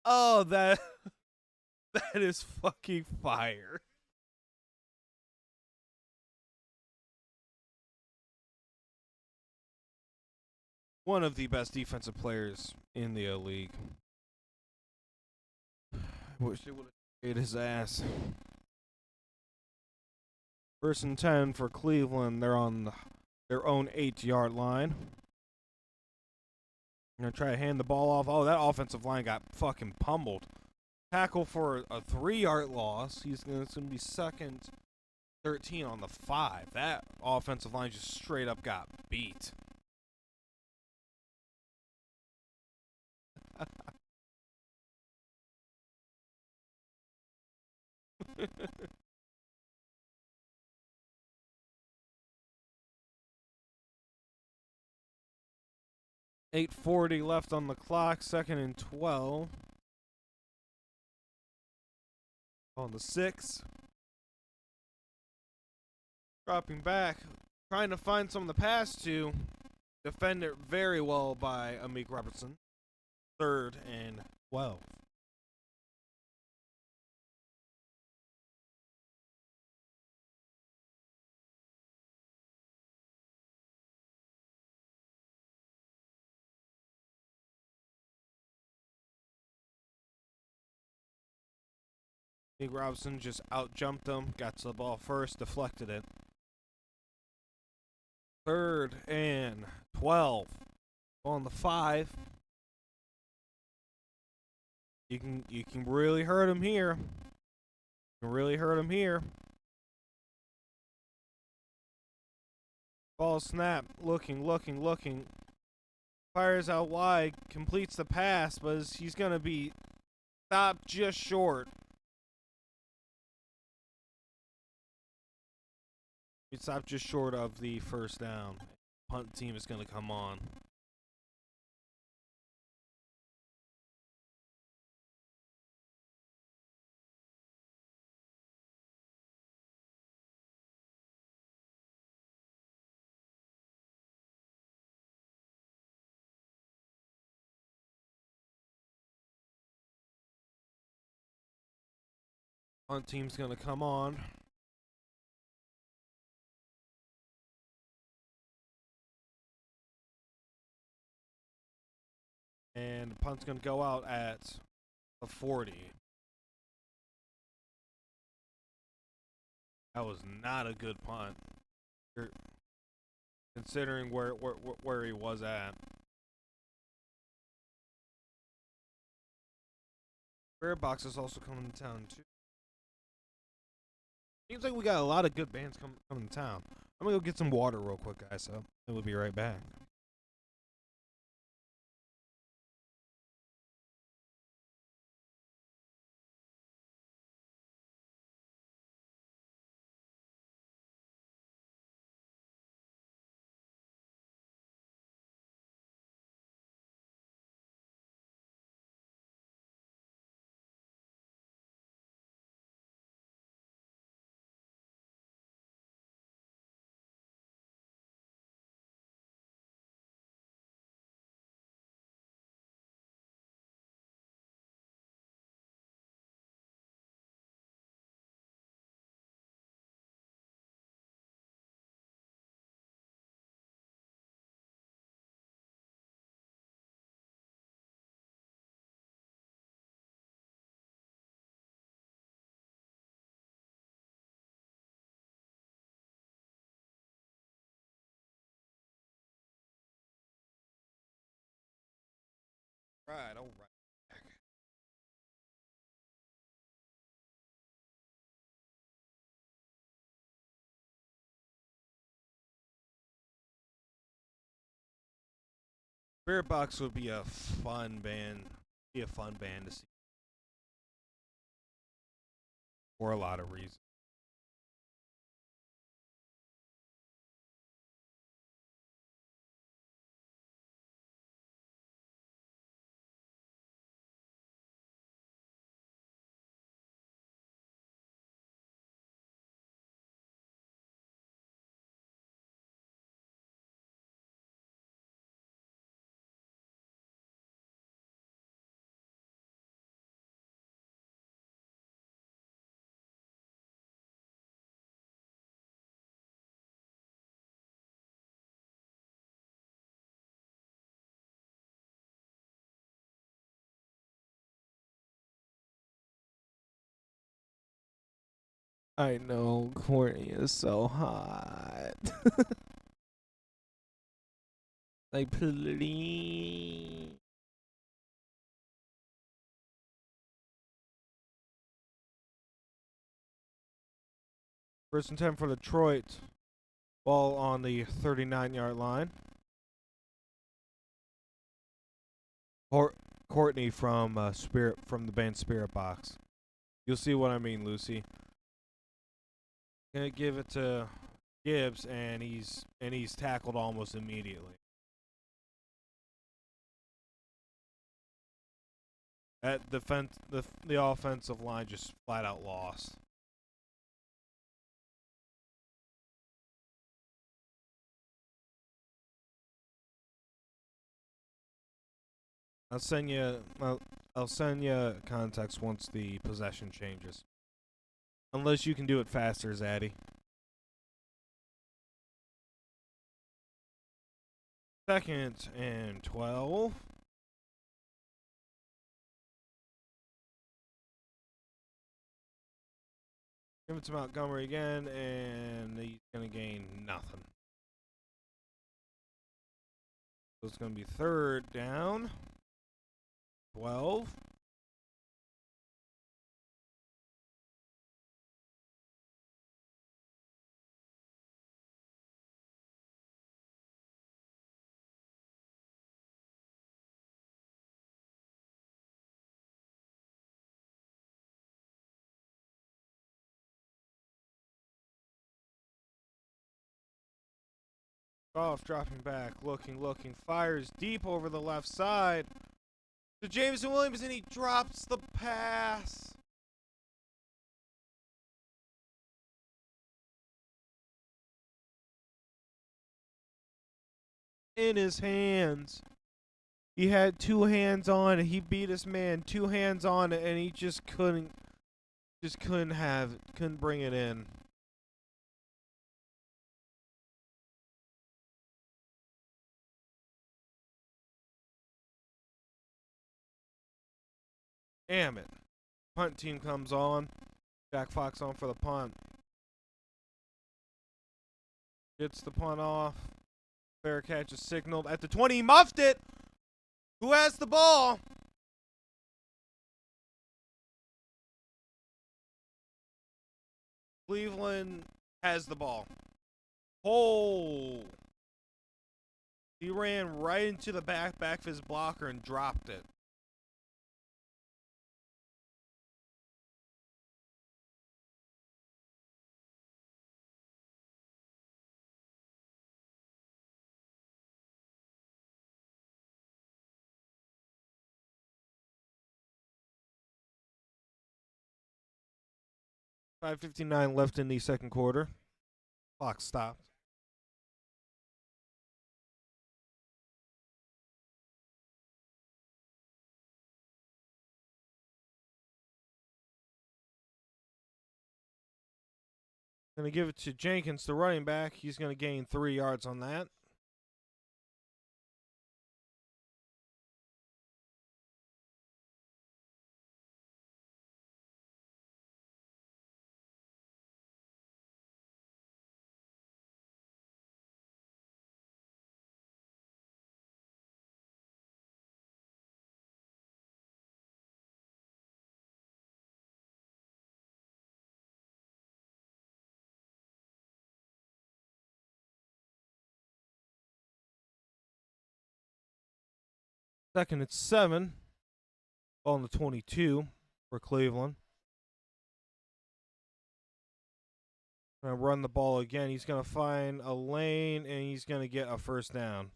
Oh, that is fucking fire. One of the best defensive players in the league. I wish they would have ate his ass. 1st and 10 for Cleveland. They're on their own 8-yard line. Gonna try to hand the ball off. Oh, that offensive line got fucking pummeled. Tackle for a 3-yard loss. It's gonna be 2nd 13 on the 5. That offensive line just straight up got beat. 8:40 left on the clock. 2nd and 12. On the 6. Dropping back. Trying to find someone to pass to. Defended very well by Amik Robertson. 3rd and 12. Amik Robertson just out-jumped him. Got to the ball first. Deflected it. 3rd and 12. On the 5. You can really hurt him here. You can really hurt him here. Ball snap. Looking. Fires out wide. Completes the pass, but he's going to be stopped just short. He stopped just short of the 1st down. Punt team is going to come on. Punt team's going to come on. And the punt's going to go out at a 40. That was not a good punt, considering where he was at. Spirit Box is also coming to town too. Seems like we got a lot of good bands coming to town. I'm gonna go get some water real quick, guys. So we'll be right back. Right, all right. Spirit Box would be a fun band. Be a fun band to see for a lot of reasons. I know Courtney is so hot. Like, please. First and 10 for Detroit. Ball on the 39-yard line. Courtney from the band Spirit Box. You'll see what I mean, Lucy. Gonna give it to Gibbs, and he's tackled almost immediately. That the offensive line just flat out lost. I'll send you context once the possession changes. Unless you can do it faster, Zaddy. Second and 12. Give it to Montgomery again, and he's going to gain nothing. So it's going to be third down. 12. Goff dropping back, looking, fires deep over the left side to Jameson Williams, and he drops the pass. In his hands. He had two hands on it. He beat his man, two hands on it, and he just couldn't bring it in. Damn it. Punt team comes on. Jack Fox on for the punt. Gets the punt off. Fair catch is signaled at the 20. He muffed it. Who has the ball? Cleveland has the ball. Oh. He ran right into the back of his blocker and dropped it. .5:59 left in the second quarter. Clock stopped. Going to give it to Jenkins, the running back. He's going to gain 3 yards on that. Second and 7. Ball on the 22 for Cleveland. Going to run the ball again. He's going to find a lane, and he's going to get a first down.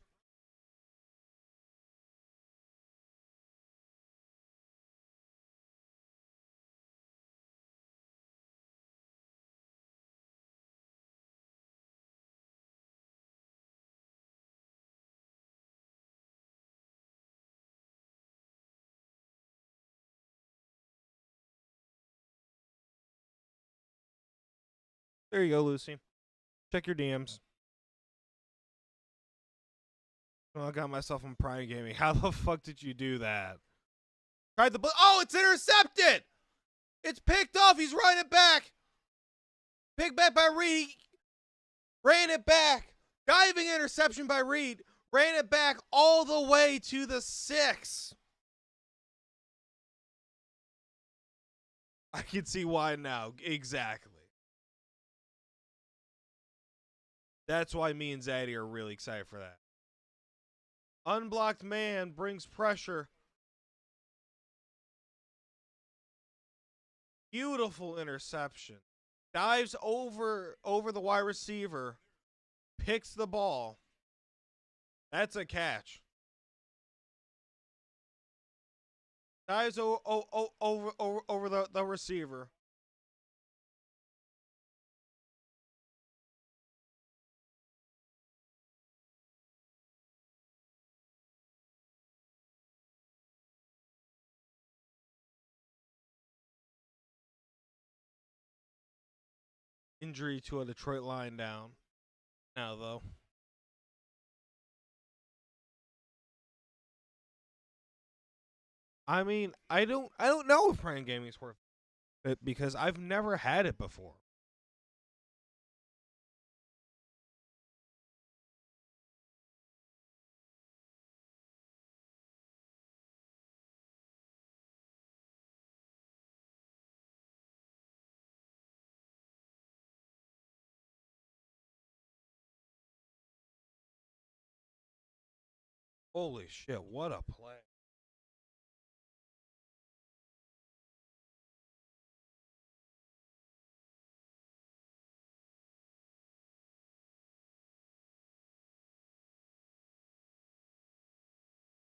There you go, Lucy. Check your DMs. Oh, I got myself on Prime Gaming. How the fuck did you do that? Tried the oh, it's intercepted! It's picked off. He's running it back. Picked back by Reed. Ran it back. Diving interception by Reed. Ran it back all the way to the 6. I can see why now. Exactly. That's why me and Zaddy are really excited for that. Unblocked man brings pressure. Beautiful interception. Dives over the wide receiver. Picks the ball. That's a catch. Dives over the receiver. Injury to a Detroit line down. Now though. I mean, I don't know if Prime Gaming is worth it because I've never had it before. Holy shit, what a play.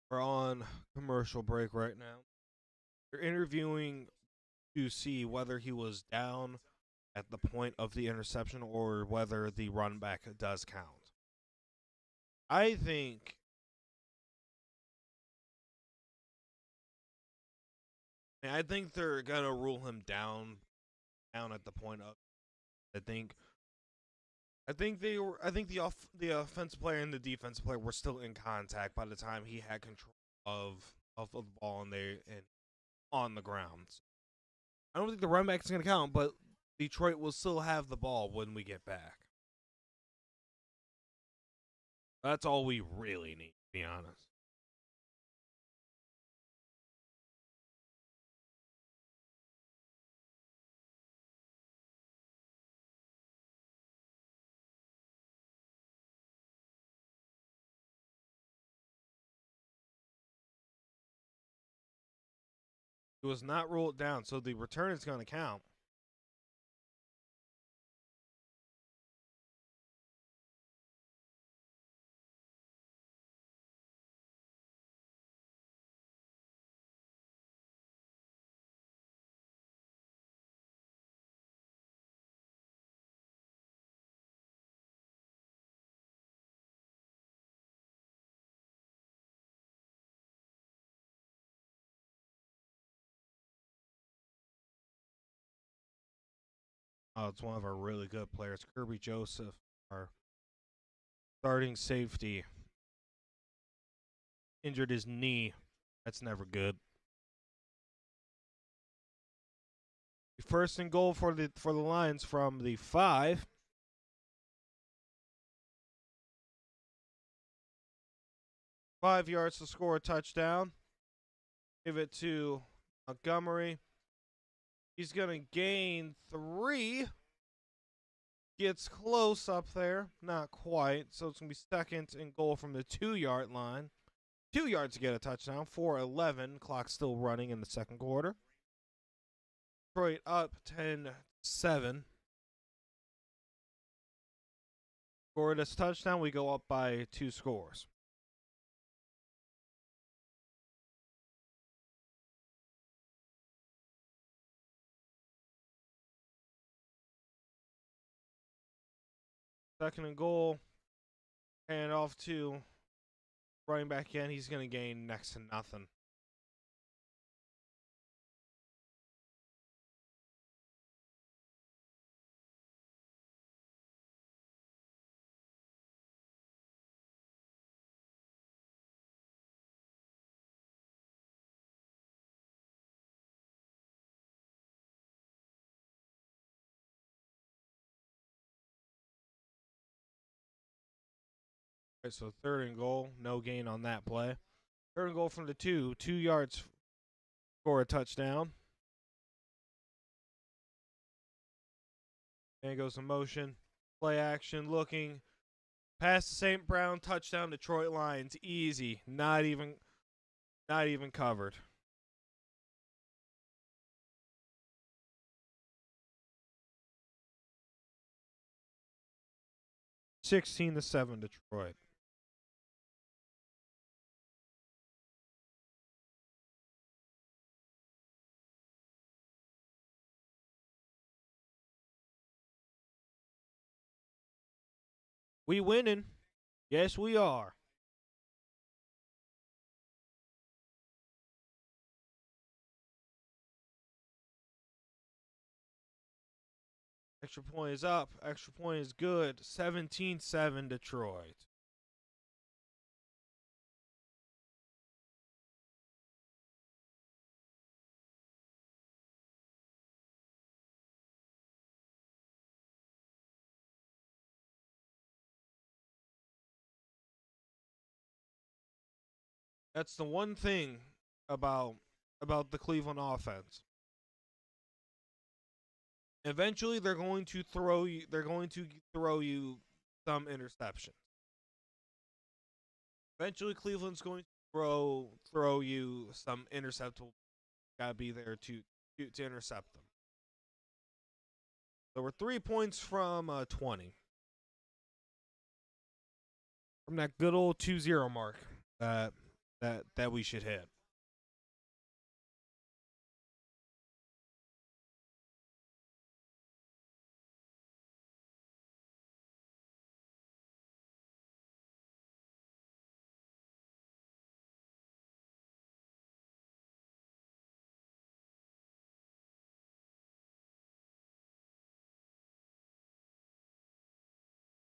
We're on commercial break right now. They're interviewing to see whether he was down at the point of the interception or whether the run back does count. I think they're gonna rule him down at the point of. I think the offensive player and the defensive player were still in contact by the time he had control of the ball and on the ground. I don't think the run back is going to count, but Detroit will still have the ball when we get back. That's all we really need, to be honest. It was not ruled down, so the return is going to count. Oh, it's one of our really good players, Kirby Joseph, our starting safety. Injured his knee. That's never good. First and goal for the Lions from the 5. Five yards to score a touchdown. Give it to Montgomery. He's going to gain 3. Gets close up there. Not quite. So it's going to be second and goal from the 2-yard line. 2 yards to get a touchdown. 4:11. Clock still running in the second quarter. Detroit up 10-7. Score this touchdown. We go up by 2 scores. Second and goal. And off to running back again. He's going to gain next to nothing. Right, so third and goal. No gain on that play. Third and goal from the 2. 2 yards. Score a touchdown. And goes in motion. Play action. Looking. Pass to St. Brown. Touchdown. Detroit Lions. Easy. Not even covered. – 16-7 Detroit. We winning. Yes, we are. Extra point is up. Extra point is good. 17-7 Detroit. That's the one thing about the Cleveland offense. Eventually, they're going to throw you. They're going to throw you some interception. Eventually, Cleveland's going to throw you some interceptable. Gotta be there to intercept them. So we're 3 points from 20 from that good old 2-0 mark that we should hit.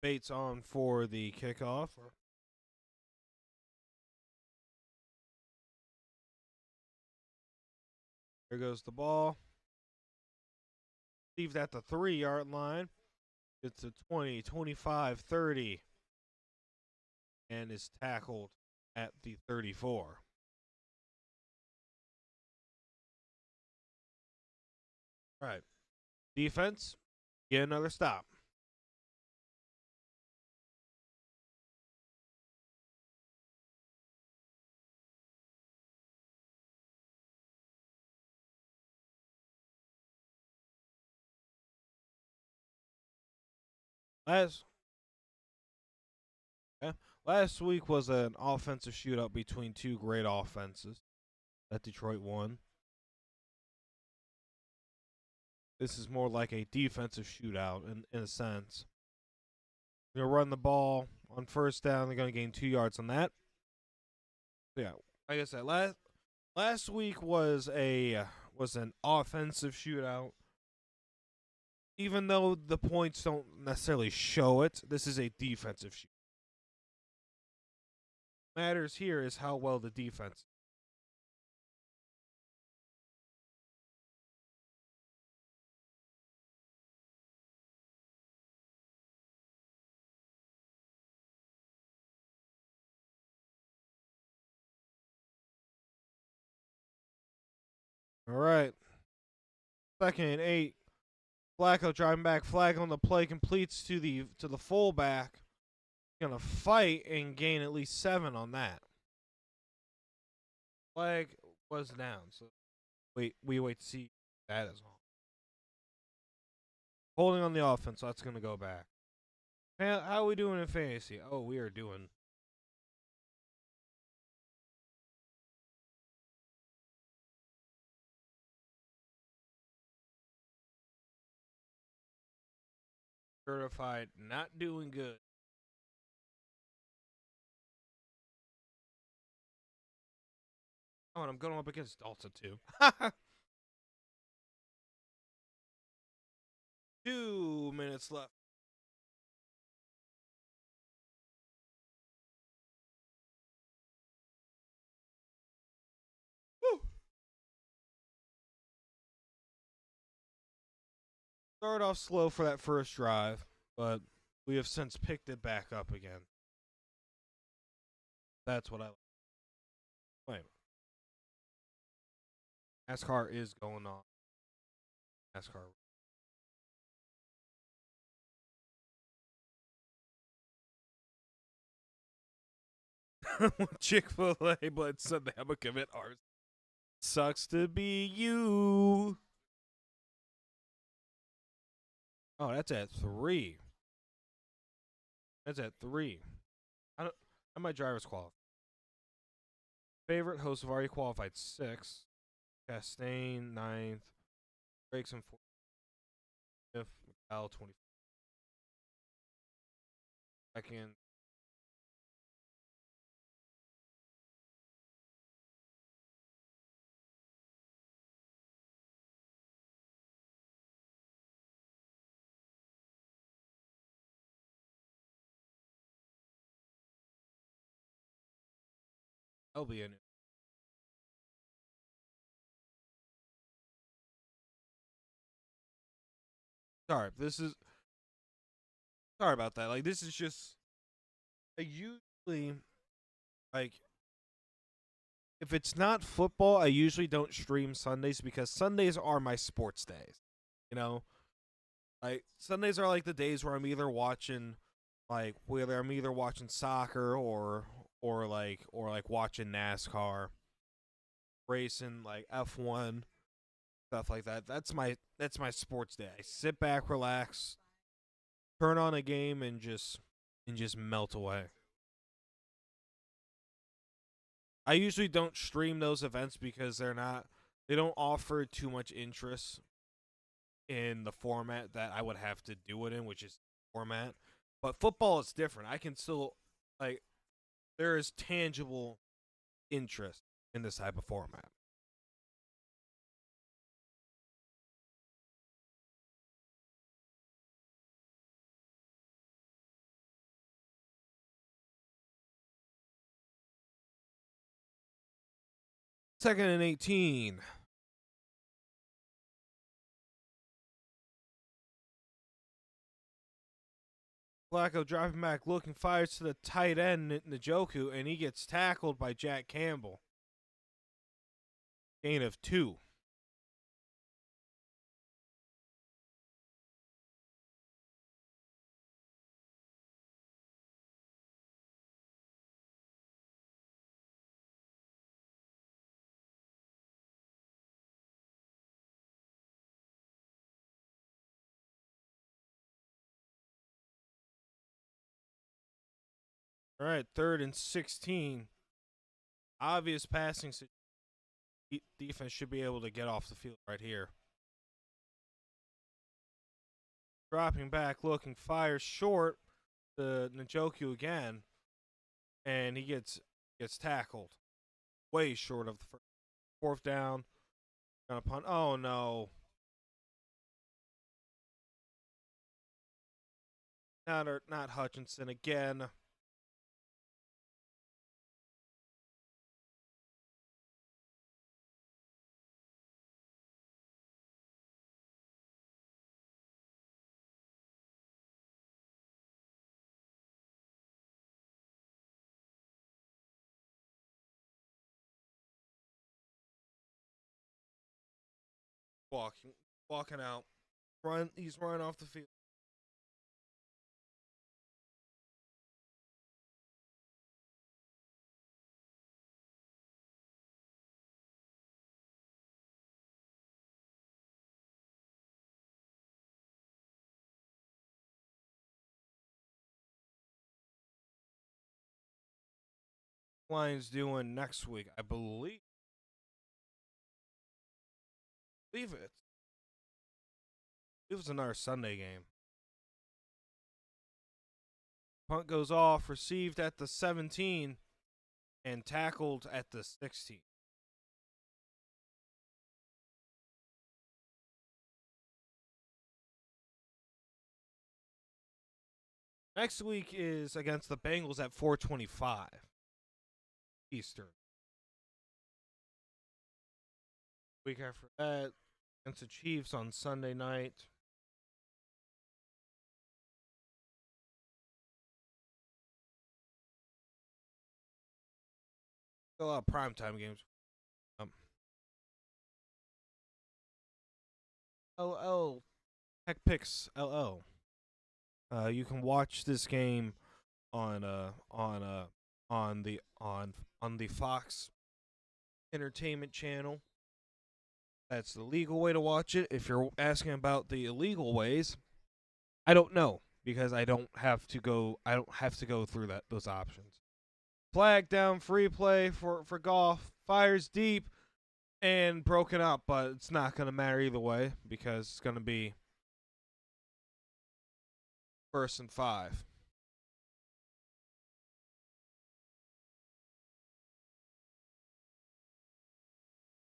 Bates on for the kickoff. There goes the ball. Received at the 3-yard line. It's a 20, 25, 30. And is tackled at the 34. All right. Defense, get another stop. Last Last week was an offensive shootout between two great offenses that Detroit won. This is more like a defensive shootout in a sense. They're going to run the ball on first down. They're going to gain 2 yards on that. So yeah, like I said, last week was an offensive shootout. Even though the points don't necessarily show it, this is a defensive shootout. Matters here is how well the defense. All right. 2nd and 8. Flacco driving back. Flag on the play completes to the fullback. Gonna fight and gain at least 7 on that. Flag was down, so we wait to see that is all. Holding on the offense, so that's gonna go back. Man, how are we doing in fantasy? Oh, we are doing. Certified not doing good. Oh, and I'm going up against Delta too. 2 minutes left. Woo. Started off slow for that first drive, but we have since picked it back up again. That's what I like. Wait. NASCAR is going on. NASCAR. Chick-fil-A, but said they have a commit ours. Sucks to be you. Oh, that's at 3. That's at 3. I might driver's qualified. Favorite host have already qualified 6. Chastain 9th. Gregson 4th. Macau 22nd. I'll be in it. Sorry, sorry about that. Like, this is just usually, like, if it's not football, I usually don't stream Sundays because Sundays are my sports days. You know, like Sundays are like the days where I'm either watching, like whether I'm either watching soccer or watching NASCAR, racing like F1, stuff like that. That's my sports day. I sit back, relax, turn on a game, and just melt away. I usually don't stream those events because they don't offer too much interest in the format that I would have to do it in, which is format. But football is different. I can still like there is tangible interest in this type of format. 2nd and 18. Flacco dropping back, looking, fires to the tight end, Njoku, and he gets tackled by Jack Campbell. Gain of 2. All right, 3rd and 16. Obvious passing defense should be able to get off the field right here. Dropping back, looking, fires short to Njoku again, and he gets tackled. Way short of the first. 4th down. Gonna punt. Oh no. Not Hutchinson again. Walking out. He's running off the field. Lions doing next week, I believe. It's another Sunday game. Punt goes off, received at the 17, and tackled at the 16. Next week is against the Bengals at 4:25 Eastern. Week after that, against the Chiefs on Sunday night. A lot of primetime games. LL Tech Picks LL. You can watch this game on the Fox Entertainment channel. That's the legal way to watch it. If you're asking about the illegal ways, I don't know because I don't have to go through those options. Flag down, free play for Goff, fires deep and broken up, but it's not going to matter either way because it's going to be 1st and 5.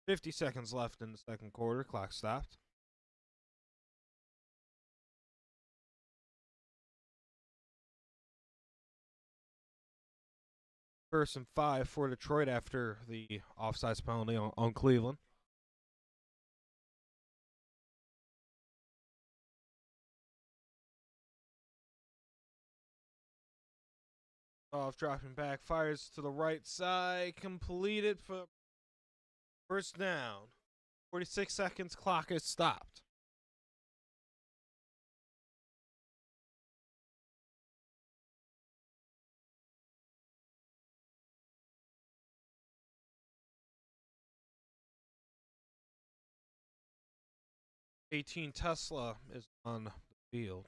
$50 left in the second quarter. Clock stopped. First and 5 for Detroit after the offsides penalty on Cleveland. Off dropping back, fires to the right side, completed for 1st down. 46 seconds, clock is stopped. Tesla is on the field.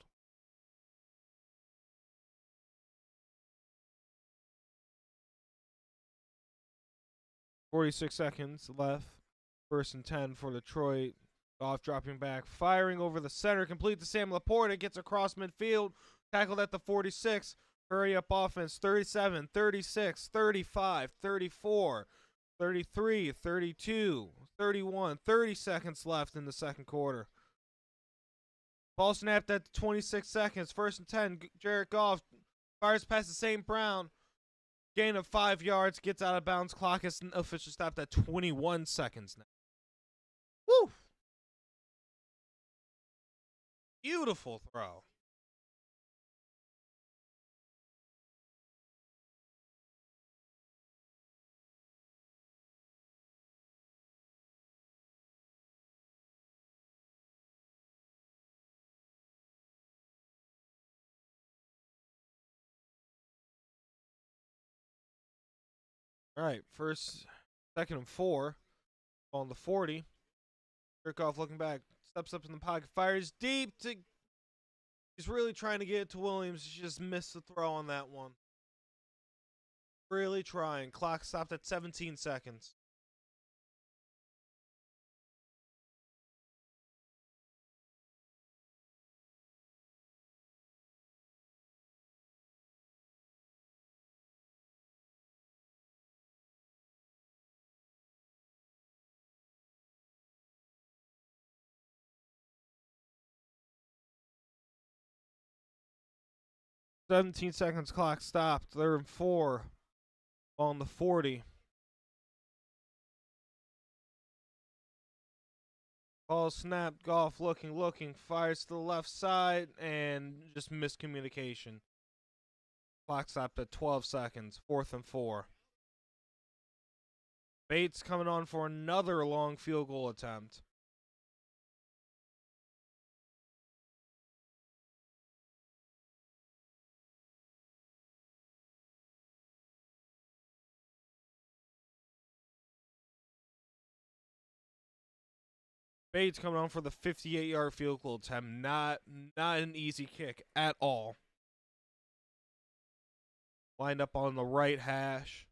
$46 seconds left. 1st and 10 for Detroit. Goff dropping back, firing over the center, complete to Sam Laporta, gets across midfield, tackled at the 46. Hurry up offense, 37, 36, 35, 34, 33, 32, 31, 30 seconds left in the second quarter. Ball snapped at 26 seconds, 1st and 10, Jared Goff fires past the St. Brown. Gain of 5 yards, gets out of bounds. Clock is officially stopped at 21 seconds now. Woo! Beautiful throw. All right, first, second and 4 on the 40. Kirchhoff looking back, steps up in the pocket, fires deep to. He's really trying to get it to Williams. He just missed the throw on that one. Really trying. Clock stopped at 17 seconds. Seventeen seconds. Clock stopped. Third and 4 on the 40. Ball snapped. Goff looking, fires to the left side, and just miscommunication. Clock stopped at 12 seconds. Fourth and 4. Bates coming on for another long field goal attempt. Bates coming on for the 58-yard field goal attempt. Not an easy kick at all. Lined up on the right hash.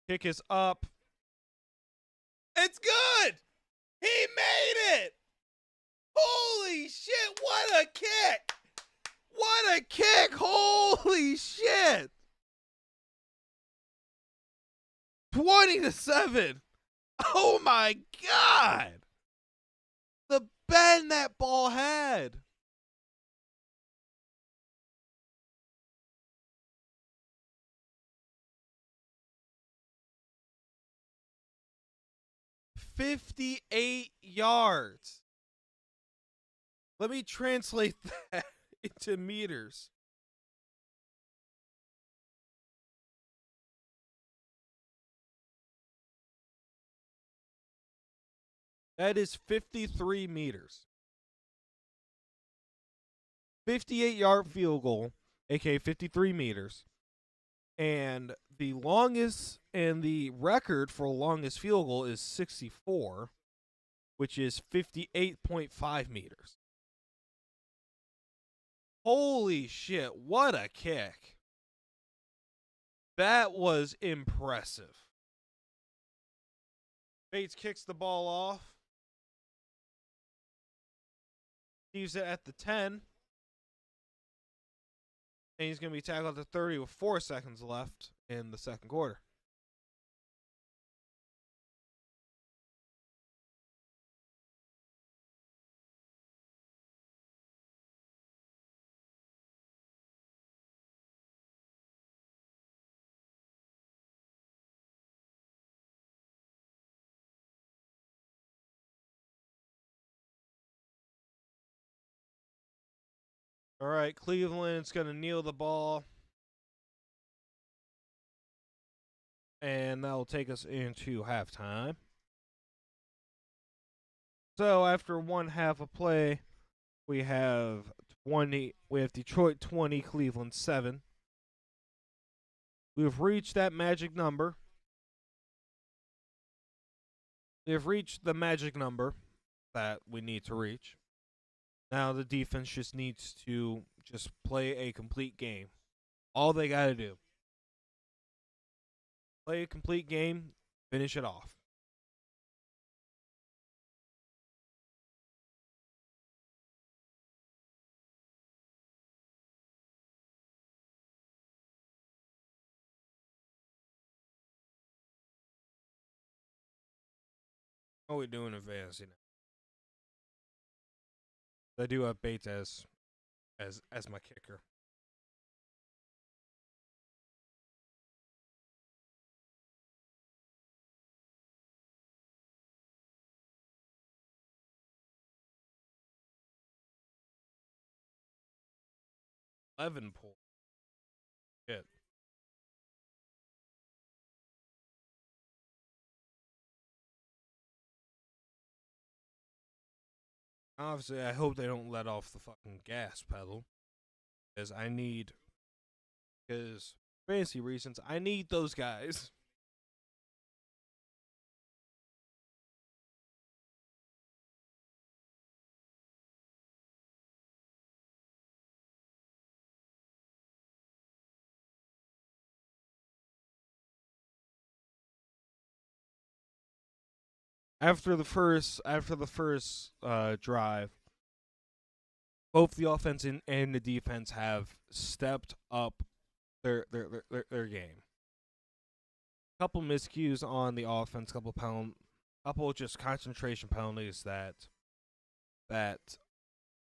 Kick is up. It's good! He made it! Holy shit, what a kick! What a kick! Holy shit! 20-7. Oh my god! The bend that ball had. "58 yards." Let me translate that into meters. That is 53 meters. 58-yard field goal, aka 53 meters. And the longest and the record for longest field goal is 64, which is 58.5 meters. Holy shit, what a kick. That was impressive. Bates kicks the ball off. Leaves it at the 10. And he's going to be tackled at the 30 with 4 seconds left in the second quarter. All right, Cleveland's going to kneel the ball. And that will take us into halftime. So after one half of play, we have Detroit 20, Cleveland 7. We've reached that magic number. We've reached the magic number that we need to reach. Now the defense just needs to just play a complete game. All they got to do. Play a complete game, finish it off. What are we doing in fantasy now? I do have Bates as my kicker. Levenpool. Shit. Obviously, I hope they don't let off the fucking gas pedal. Because fantasy reasons, I need those guys. after the first drive, both the offense and the defense have stepped up their game. Couple miscues on the offense, couple just concentration penalties that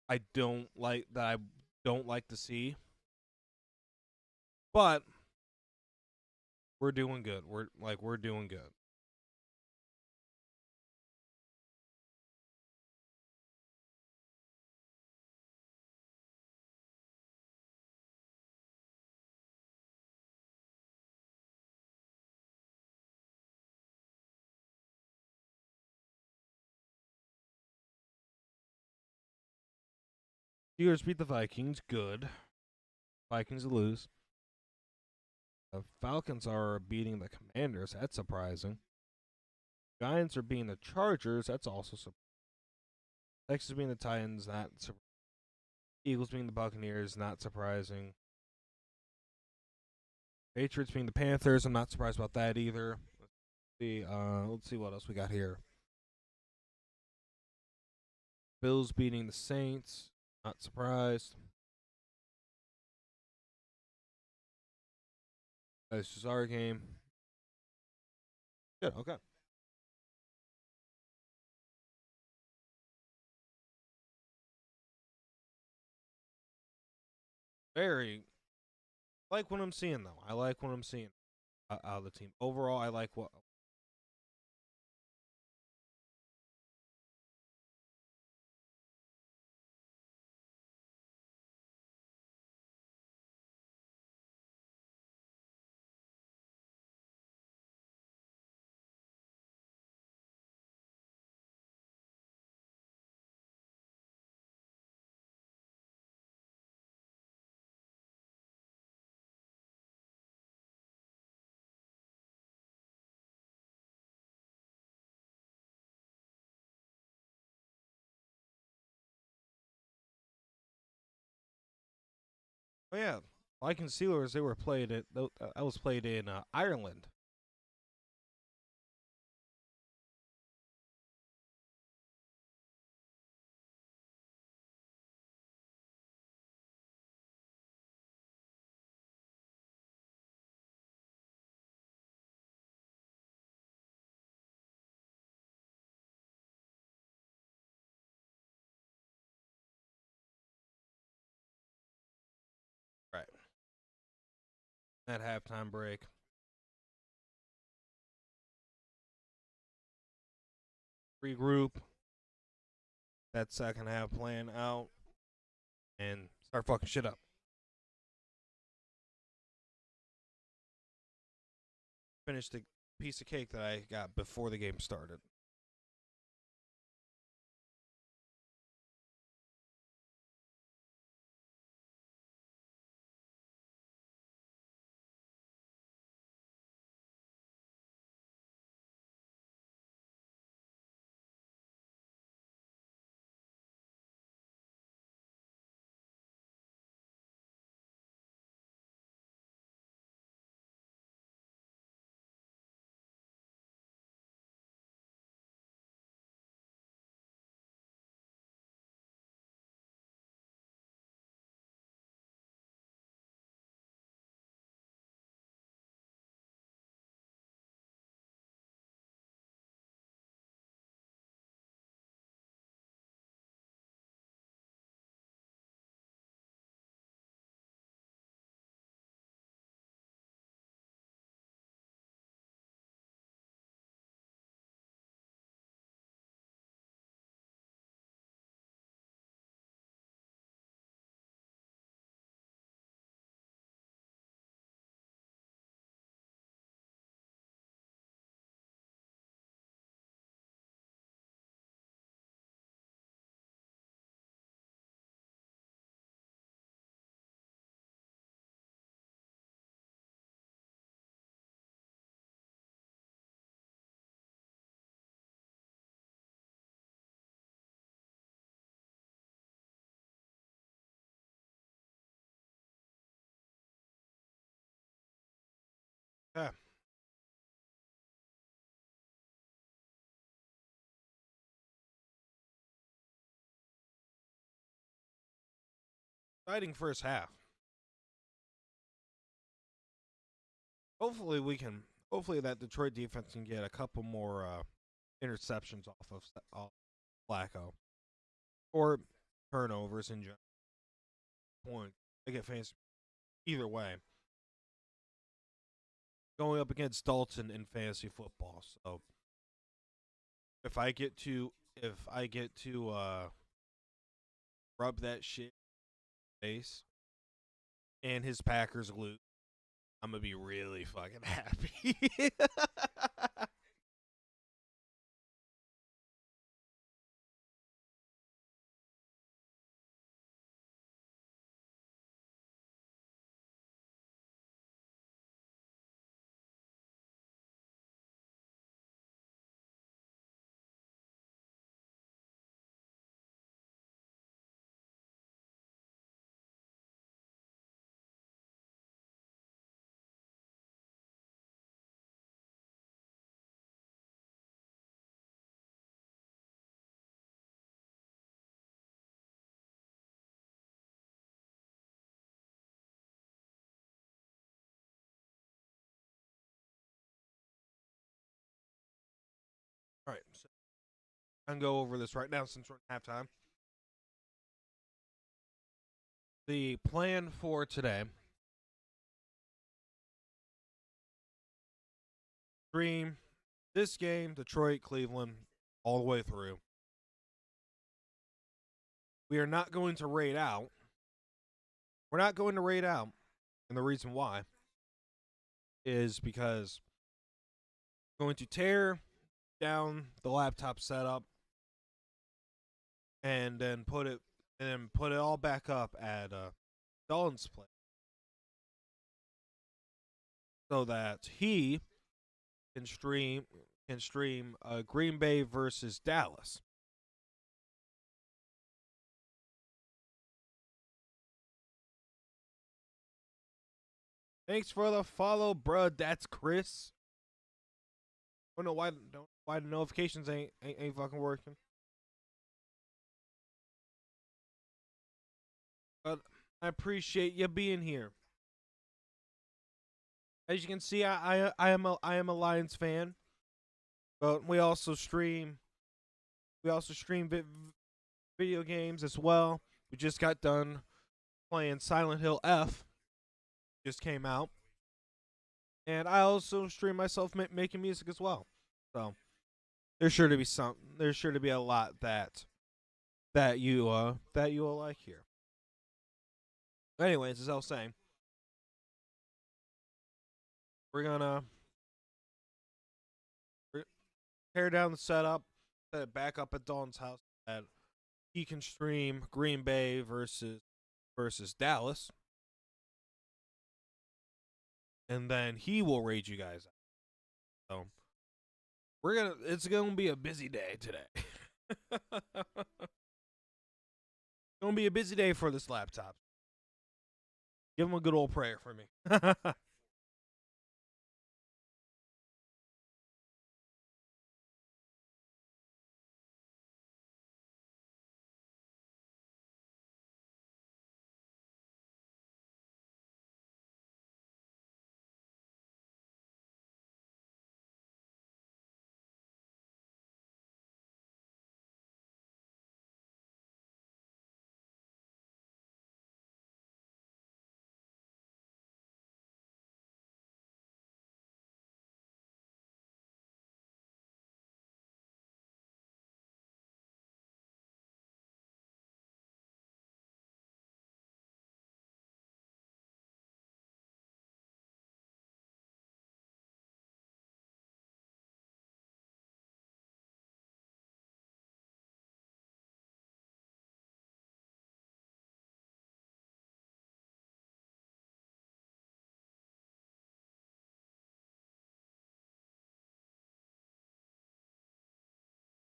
I don't like to see. But we're doing good. We're doing good. Steelers beat the Vikings. Good. Vikings lose. The Falcons are beating the Commanders. That's surprising. Giants are beating the Chargers. That's also surprising. Texas beating the Titans. Not surprising. Eagles beating the Buccaneers. Not surprising. Patriots beating the Panthers. I'm not surprised about that either. Let's see what else we got here. Bills beating the Saints. Not surprised. This is our game. Good. Okay. Very like what I'm seeing though. I like what I'm seeing out of the team overall. I like what. Oh yeah, Vikings Steelers. They were played at. That was played in Ireland. Right. That halftime break. Regroup. That second half plan out and start fucking shit up. Finish the piece of cake that I got before the game started. Yeah. exciting first half. Hopefully we can. Hopefully that Detroit defense can get a couple more interceptions off Flacco or turnovers in general. Point. I get fancy either way. Going up against Dalton in fantasy football, so if I get to rub that shit in his face and his Packers lose, I'm gonna be really fucking happy. All right, so I'm gonna go over this right now since we're at halftime. The plan for today: stream this game, Detroit, Cleveland, all the way through. We are not going to raid out. We're not going to raid out, and the reason why is because I'm going to tear down the laptop setup and then put it all back up at Dalton's place so that he can stream Green Bay versus Dallas. Thanks for the follow, bruh. That's Chris. I don't know why the notifications ain't fucking working. But I appreciate you being here. As you can see, I am a Lions fan, but we also stream video games as well. We just got done playing Silent Hill F. Just came out, and I also stream myself making music as well. So there's sure to be there's sure to be a lot that you will like here. Anyways, as I was saying, we're gonna tear down the setup, set it back up at Dawn's house, and he can stream Green Bay versus Dallas, and then he will raid you guys out. So it's gonna be a busy day today. Gonna be a busy day for this laptop. Give him a good old prayer for me.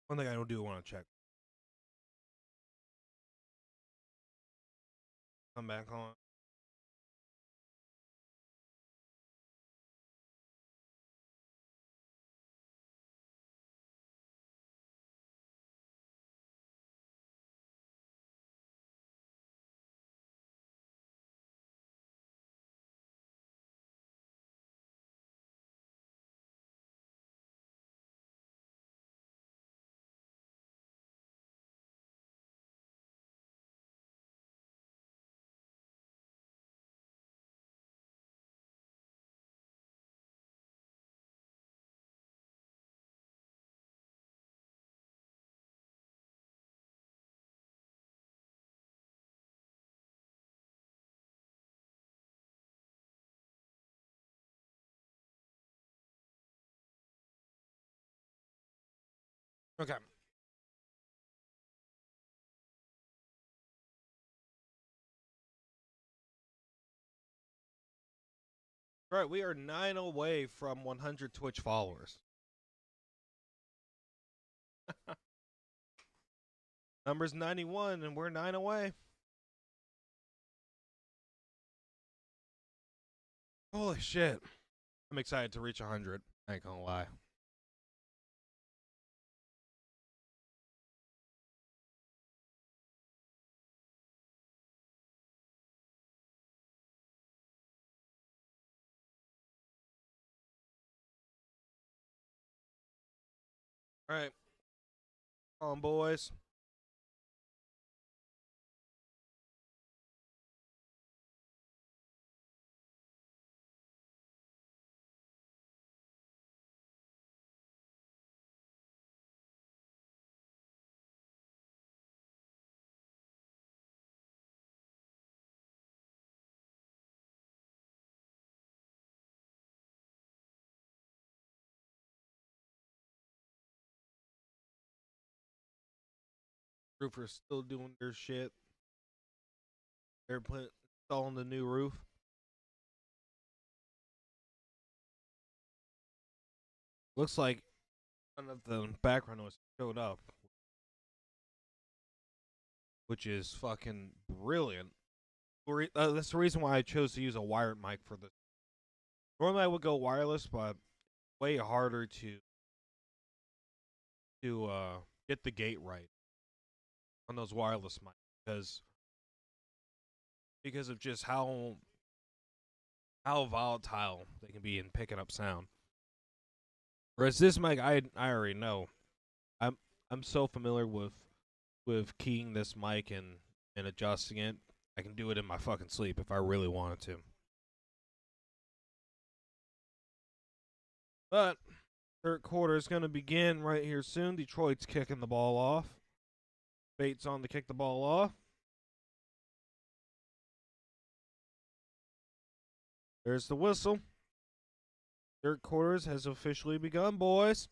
One thing I don't do want to check. Come back on. Okay. Right, we are 9 away from 100 Twitch followers. Number's 91, and we're 9 away. Holy shit. I'm excited to reach 100. I ain't gonna lie. All right. Come on, boys. Roofers still doing their shit. They're installing the new roof. Looks like none of the background noise showed up, which is fucking brilliant. That's the reason why I chose to use a wired mic for this. Normally I would go wireless, but way harder to get the gate right on those wireless mics because of just how volatile they can be in picking up sound. Whereas this mic, I already know. I'm so familiar with keying this mic and adjusting it. I can do it in my fucking sleep if I really wanted to. But third quarter is going to begin right here soon. Detroit's kicking the ball off. Bates on to kick the ball off. There's the whistle. Third quarters has officially begun, boys.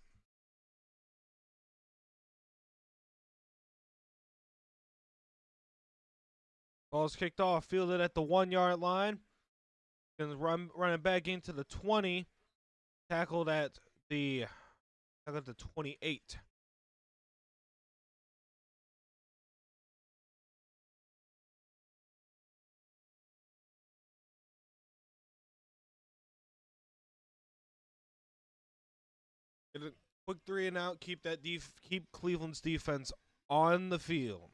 Ball's kicked off, fielded at the 1 yard line. Gonna run it back into the 20. Tackled at the 28. Get a quick 3 and out. Keep Cleveland's defense on the field.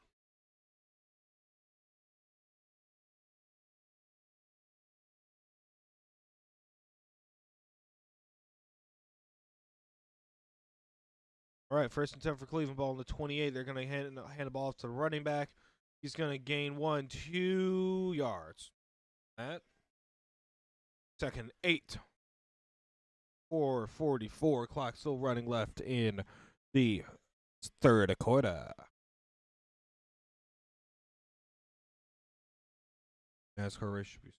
All right, first and 10 for Cleveland. Ball on the 28. They're going to hand the ball off to the running back. He's going to gain 2 yards. That. Second 8. 4:44. Clock still running left in the third quarter. NASCAR race should be.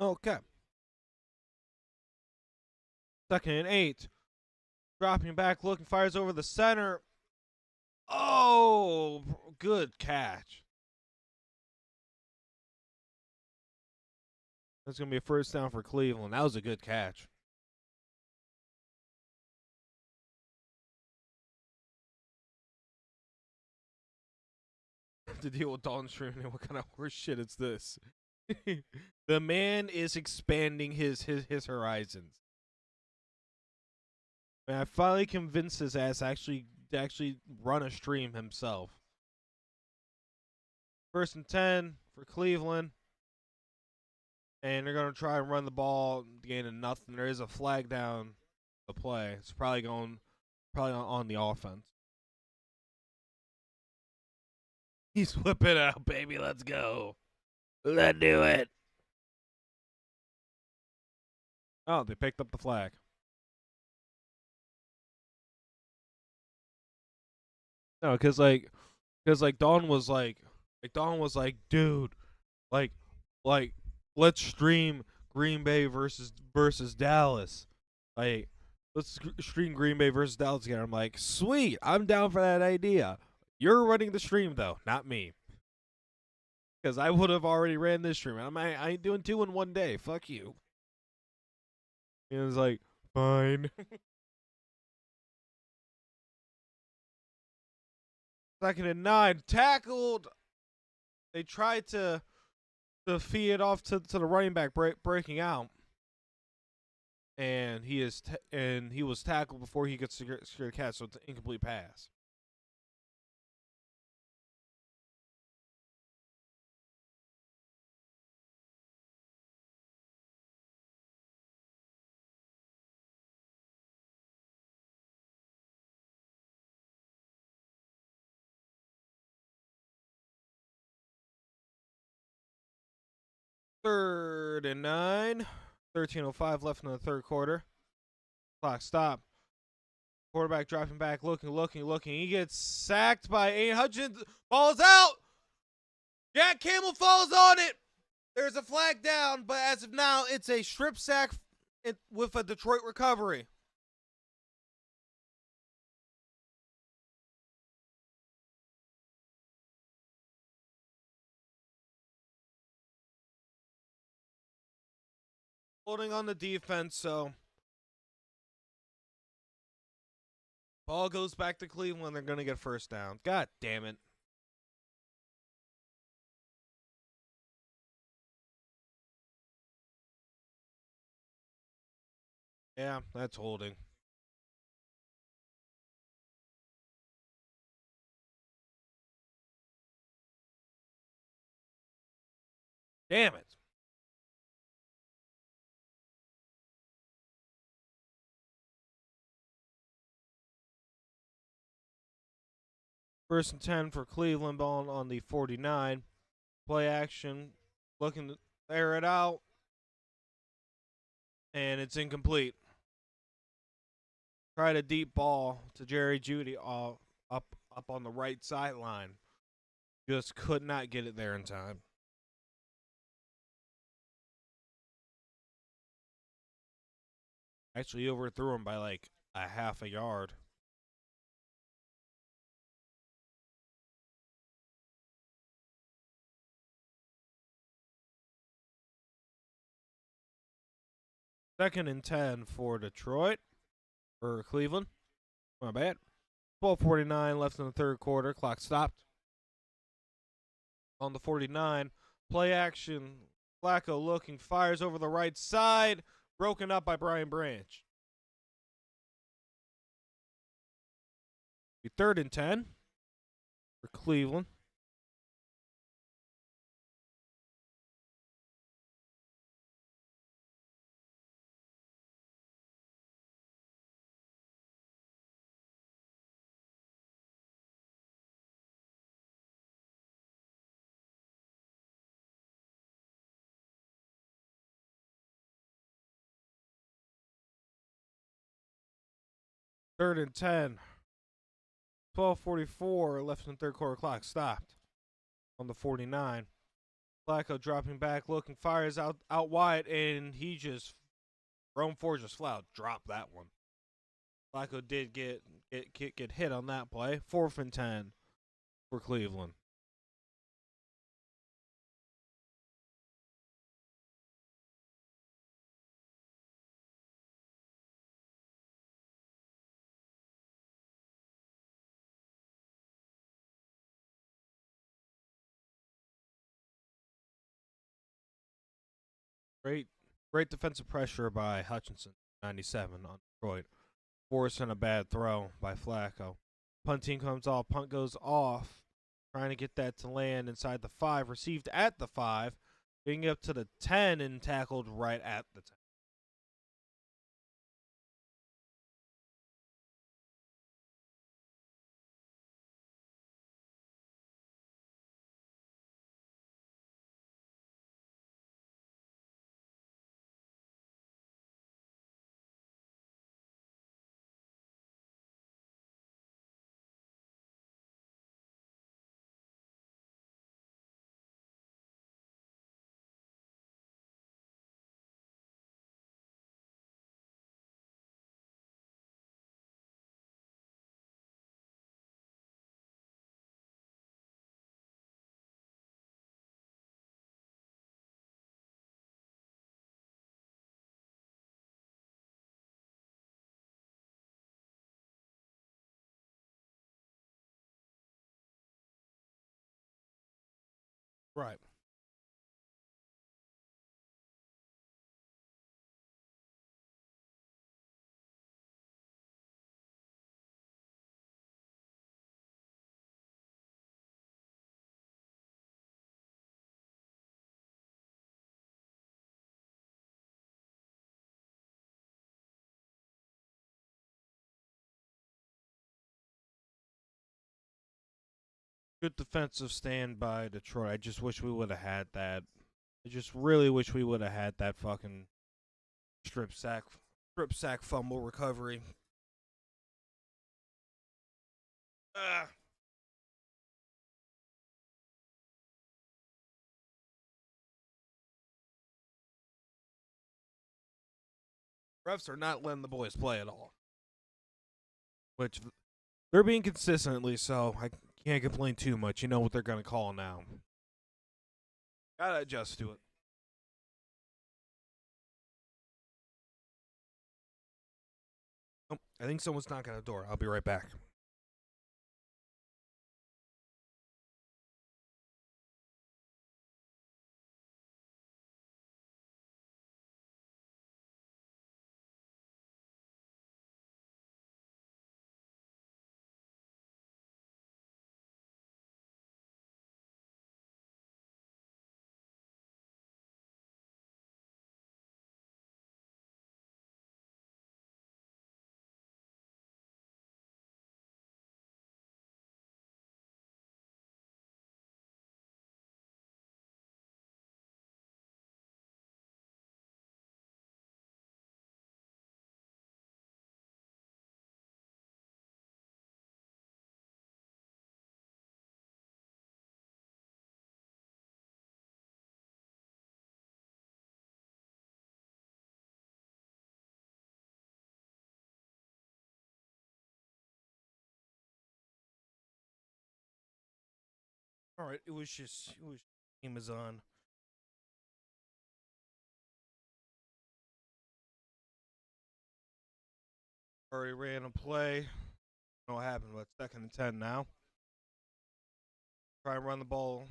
Okay. Second and 8. Dropping back, looking, fires over the center. Oh, good catch. That's going to be a first down for Cleveland. That was a good catch. To deal with Dalton Schroeder, what kind of horse shit is this? The man is expanding his horizons. And I finally convinced his ass to actually run a stream himself. First and 10 for Cleveland. And they're going to try and run the ball, gaining nothing. There is a flag down the play. It's probably on the offense. He's whipping out, baby. Let's go. Let's do it. Oh, they picked up the flag. No, because Dawn was like, Like Don was like, dude, like, like, let's stream Green Bay versus Dallas. Like, let's stream Green Bay versus Dallas together. I'm like, sweet, I'm down for that idea. You're running the stream though, not me, because I would have already ran this stream. I ain't doing two in one day. Fuck you. And it was like, fine. Second and 9, tackled. They tried to fee it off to the running back breaking out, and he was tackled before he could secure the catch, so it's an incomplete pass. Third and 9, 13:05 left in the third quarter. Clock stop. Quarterback dropping back, looking. He gets sacked by Aiden Hutchins. Ball's out. Jack Campbell falls on it. There's a flag down, but as of now, it's a strip sack with a Detroit recovery. Holding on the defense, so ball goes back to Cleveland. They're going to get first down. God damn it. Yeah, that's holding. Damn it. First and 10 for Cleveland, ball on the 49. Play action, looking to air it out, and it's incomplete. Tried a deep ball to Jerry Jeudy up on the right sideline. Just could not get it there in time. Actually overthrew him by like a half a yard. Second and 10 for Detroit. Or Cleveland. My bad. 12:49 left in the third quarter. Clock stopped. On the 49. Play action. Flacco looking. Fires over the right side. Broken up by Brian Branch. Third and 10 for Cleveland. Third and 10. 12:44 left in the third quarter. Clock stopped. On the 49. Flacco dropping back, looking, fires out wide, and he just Rome Ford just flat out dropped that one. Flacco did get hit on that play. 4th and 10 for Cleveland. Great defensive pressure by Hutchinson, 97 on Detroit, forcing a bad throw by Flacco. Punt team comes off, punt goes off, trying to get that to land inside the 5, received at the 5, getting up to the 10 and tackled right at the 10. Right. Good defensive stand by Detroit. I just wish we would have had that. I just really wish we would have had that fucking strip sack, fumble recovery. Ah. Refs are not letting the boys play at all, which they're being consistently so. I can't complain too much. You know what they're going to call now. Gotta adjust to it. Oh, I think someone's knocking on the door. I'll be right back. All right, it was Amazon. Already ran a play. Know what happened, but 2nd and 10 now. Try and run the ball.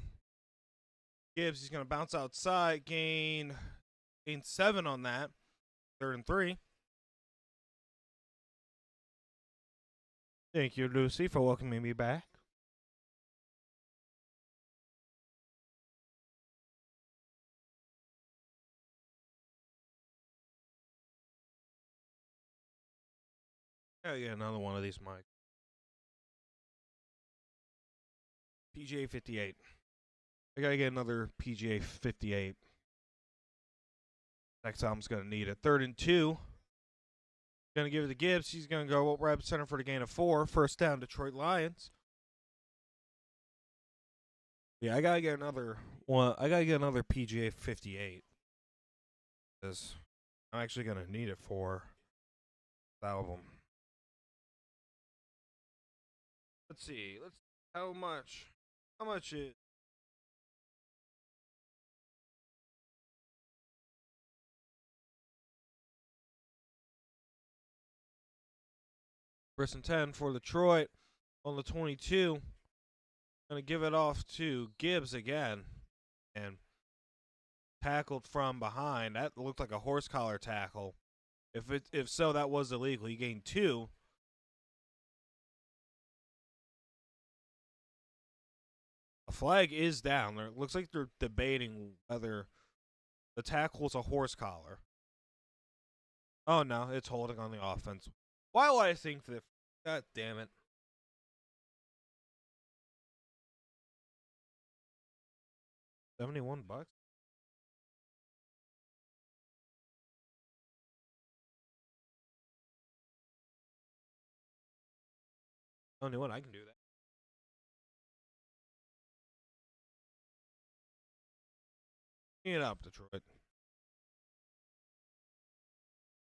Gibbs, he's gonna bounce outside, gain 7 on that. 3rd and 3. Thank you, Lucy, for welcoming me back. Gotta get another one of these mics. PGA 58. I gotta get another PGA 58. Next time I'm gonna need it. 3rd and 2. Gonna give it to Gibbs. He's gonna go right center for the gain of 4. First down, Detroit Lions. Yeah, I gotta get another one. I gotta get another PGA 58 because I'm actually gonna need it for the album. Let's see. How much? How much is? First and 10 for Detroit on the 22. Gonna give it off to Gibbs again, and tackled from behind. That looked like a horse collar tackle. If so, that was illegal. He gained 2. A flag is down. It looks like they're debating whether the tackle is a horse collar. Oh no, it's holding on the offense. Why would I think that? God damn it. $71? 71, I can do that. Clean it up, Detroit.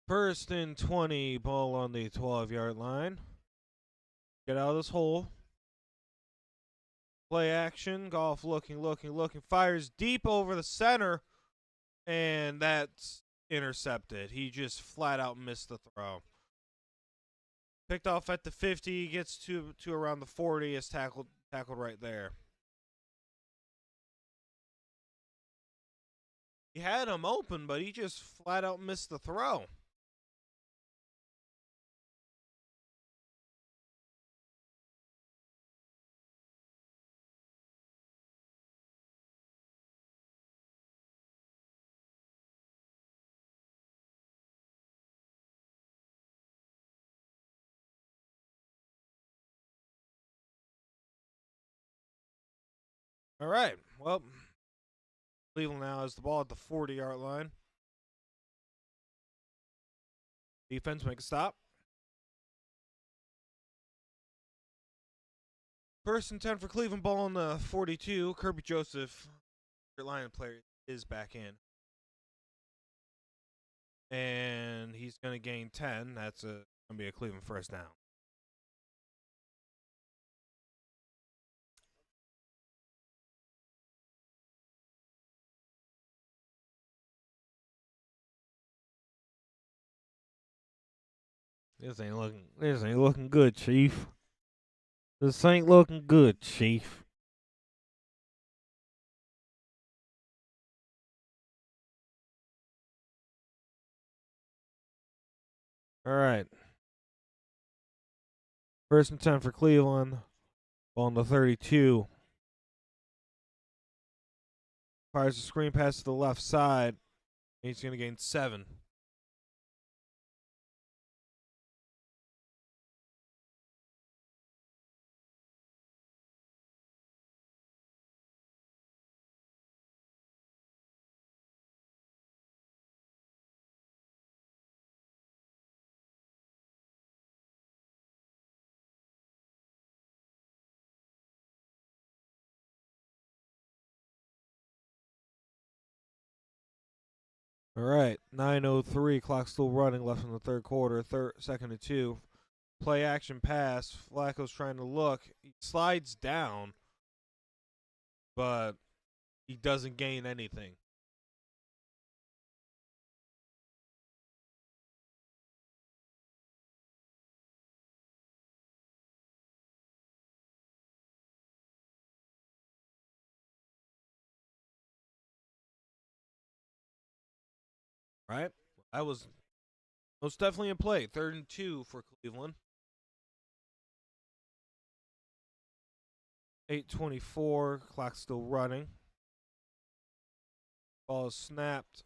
1st and 20, ball on the 12-yard line. Get out of this hole. Play action. Goff looking. Fires deep over the center, and that's intercepted. He just flat out missed the throw. Picked off at the 50, gets to around the 40, is tackled right there. He had him open, but he just flat out missed the throw. All right. Well, Cleveland now has the ball at the 40-yard line. Defense make a stop. 1st and 10 for Cleveland, ball on the 42. Kirby Joseph, your Lion player, is back in. And he's going to gain 10. That's going to be a Cleveland first down. This ain't looking good, Chief. This ain't looking good, Chief. All right. 1st and 10 for Cleveland. Ball on the 32. Fires a screen pass to the left side. He's going to gain 7. All right, 9:03. Clock still running. Left in the third quarter. 2nd and 2. Play action pass. Flacco's trying to look. He slides down, but he doesn't gain anything. Right? That was most definitely a play. 3rd and 2 for Cleveland. 8:24. Clock still running. Ball is snapped.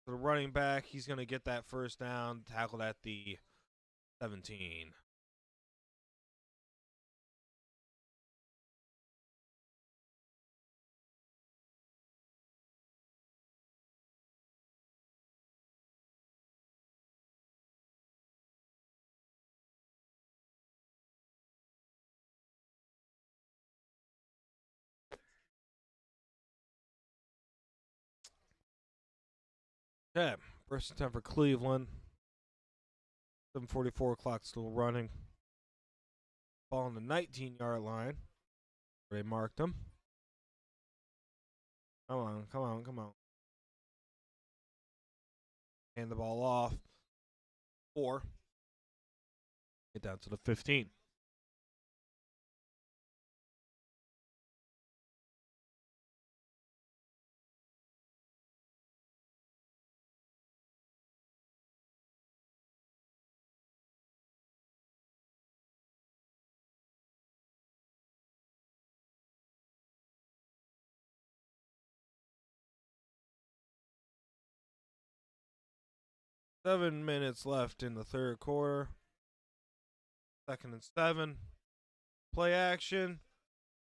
The running back, he's going to get that first down, tackled at the 17. Okay, 1st and 10 for Cleveland. 7:44. Clock still running. Ball on the 19-yard line. They marked him. Come on. Hand the ball off. 4. Get down to the 15. Seven minutes left in the third quarter. 2nd and 7. Play action.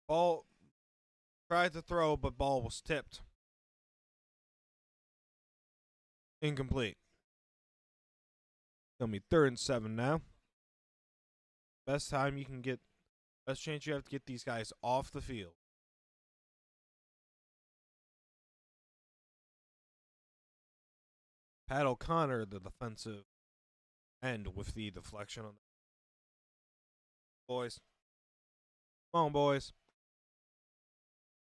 Ball tried to throw, but ball was tipped. Incomplete. Gonna be 3rd and 7 now. Best chance you have to get these guys off the field. Pat O'Connor, the defensive end, with the deflection on the boys. Come on, boys.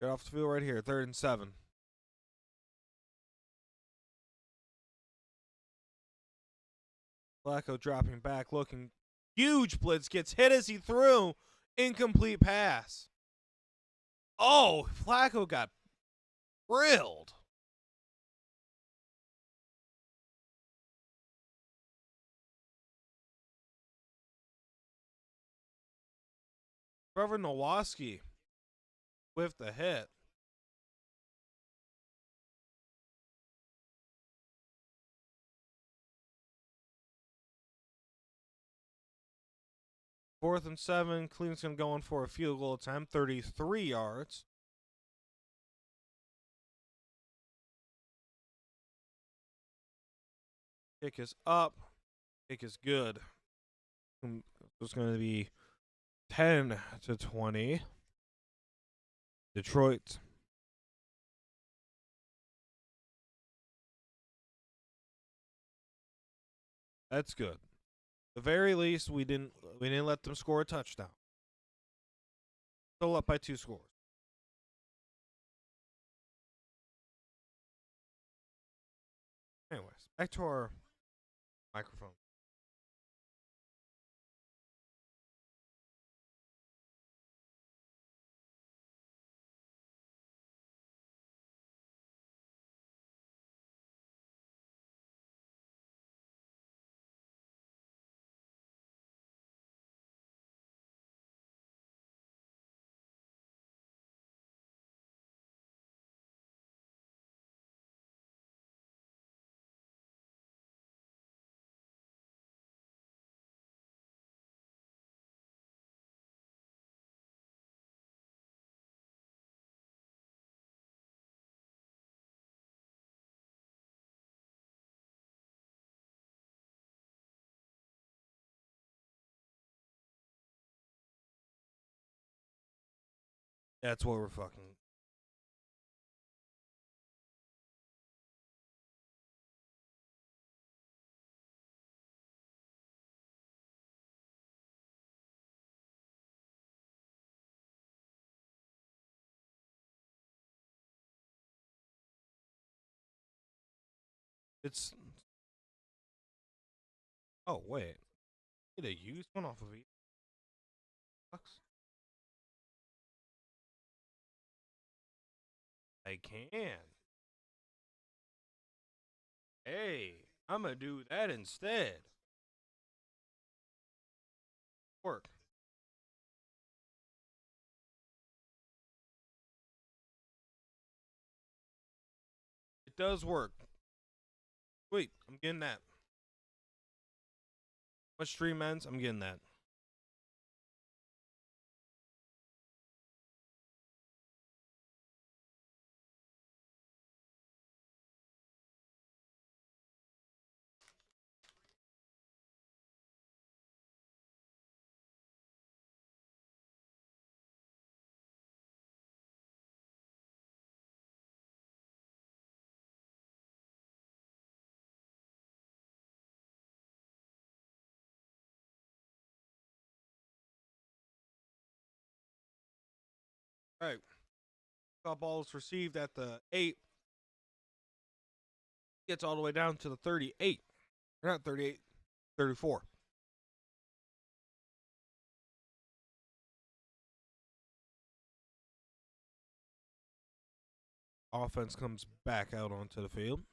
Get off the field right here. 3rd and 7. Flacco dropping back, looking. Huge blitz, gets hit as he threw. Incomplete pass. Oh, Flacco got grilled. Trevor Nowaski with the hit. Fourth and 7. Cleveland's going to go in for a field goal attempt, 33 yards. Kick is up. Kick is good. It's going to be 10-20. Detroit. That's good. At the very least, we didn't let them score a touchdown. Still up by 2 scores. Anyways, back to our microphone. That's what we're fucking. It's. Oh, wait. Get a used one off of each. I can. Hey, I'm gonna do that instead. Work. It does work. Sweet, I'm getting that. What stream ends? I'm getting that. All right. Ball is received at the 8. Gets all the way down to the 38. Not 38, 34. Offense comes back out onto the field.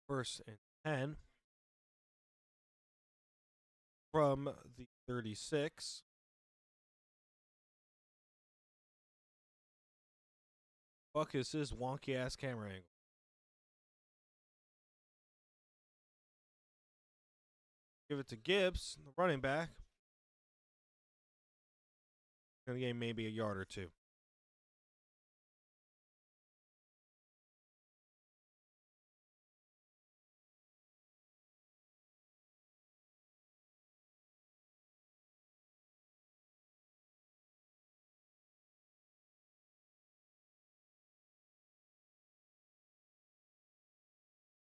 First and 10 from the 36. Fuck is this wonky ass camera angle? Give it to Gibbs, the running back. Gonna gain maybe a yard or 2.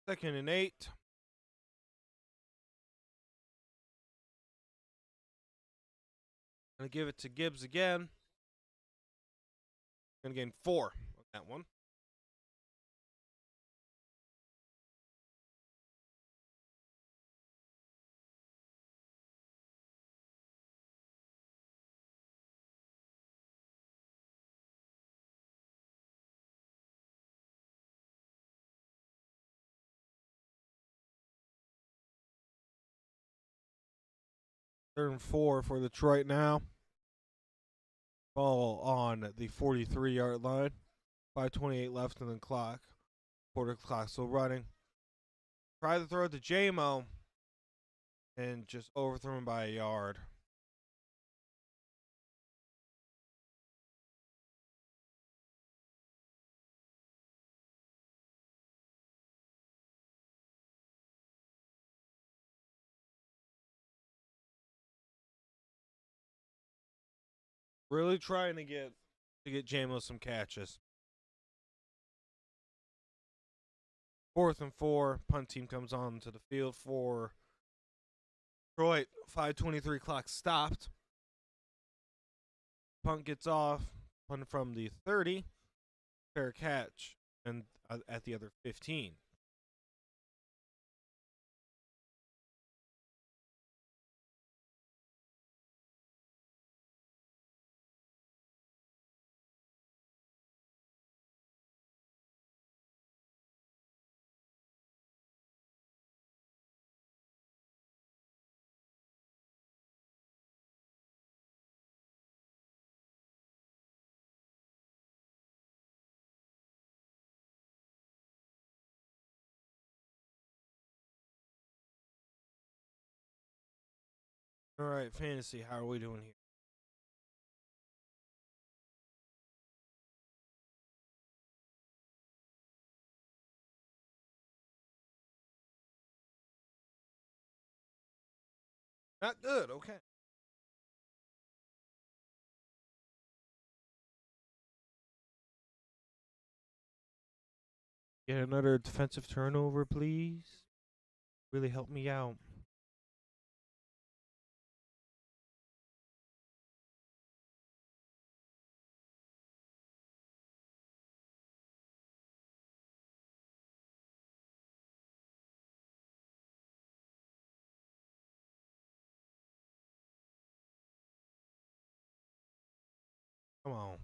Second and 8. Gonna give it to Gibbs again. Gonna gain 4 on that one. Third and 4 for Detroit now. Ball on the 43-yard line. 5:28 left in the clock. Quarter clock still running. Try to throw it to JMO and just overthrown by a yard. Really trying to get JMO some catches. 4th and 4. Punt team comes on to the field for Detroit. 5:23 clock stopped. Punt gets off. Punt from the 30. Fair catch. And at the other 15. All right, fantasy. How are we doing here? Not good. Okay. Get another defensive turnover, please. Really help me out. Come on.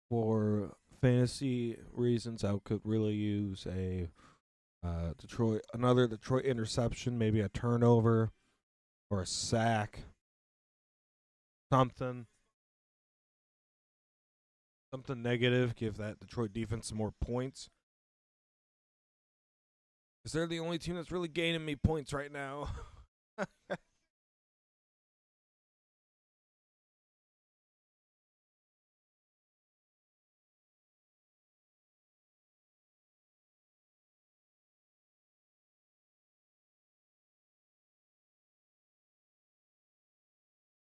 For fantasy reasons, I could really use a another Detroit interception, maybe a turnover or a sack, something, something negative. Give that Detroit defense some more points. Because they're the only team that's really gaining me points right now.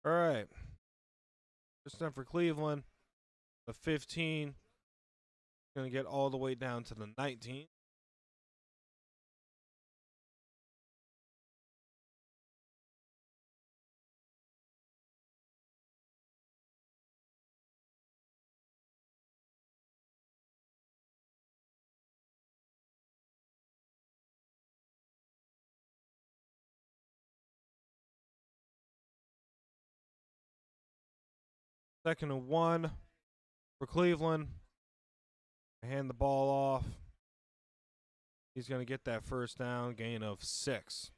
All right. First time for Cleveland. The 15. Going to get all the way down to the 19. Second and 1 for Cleveland. Hand the ball off. He's going to get that first down, gain of 6.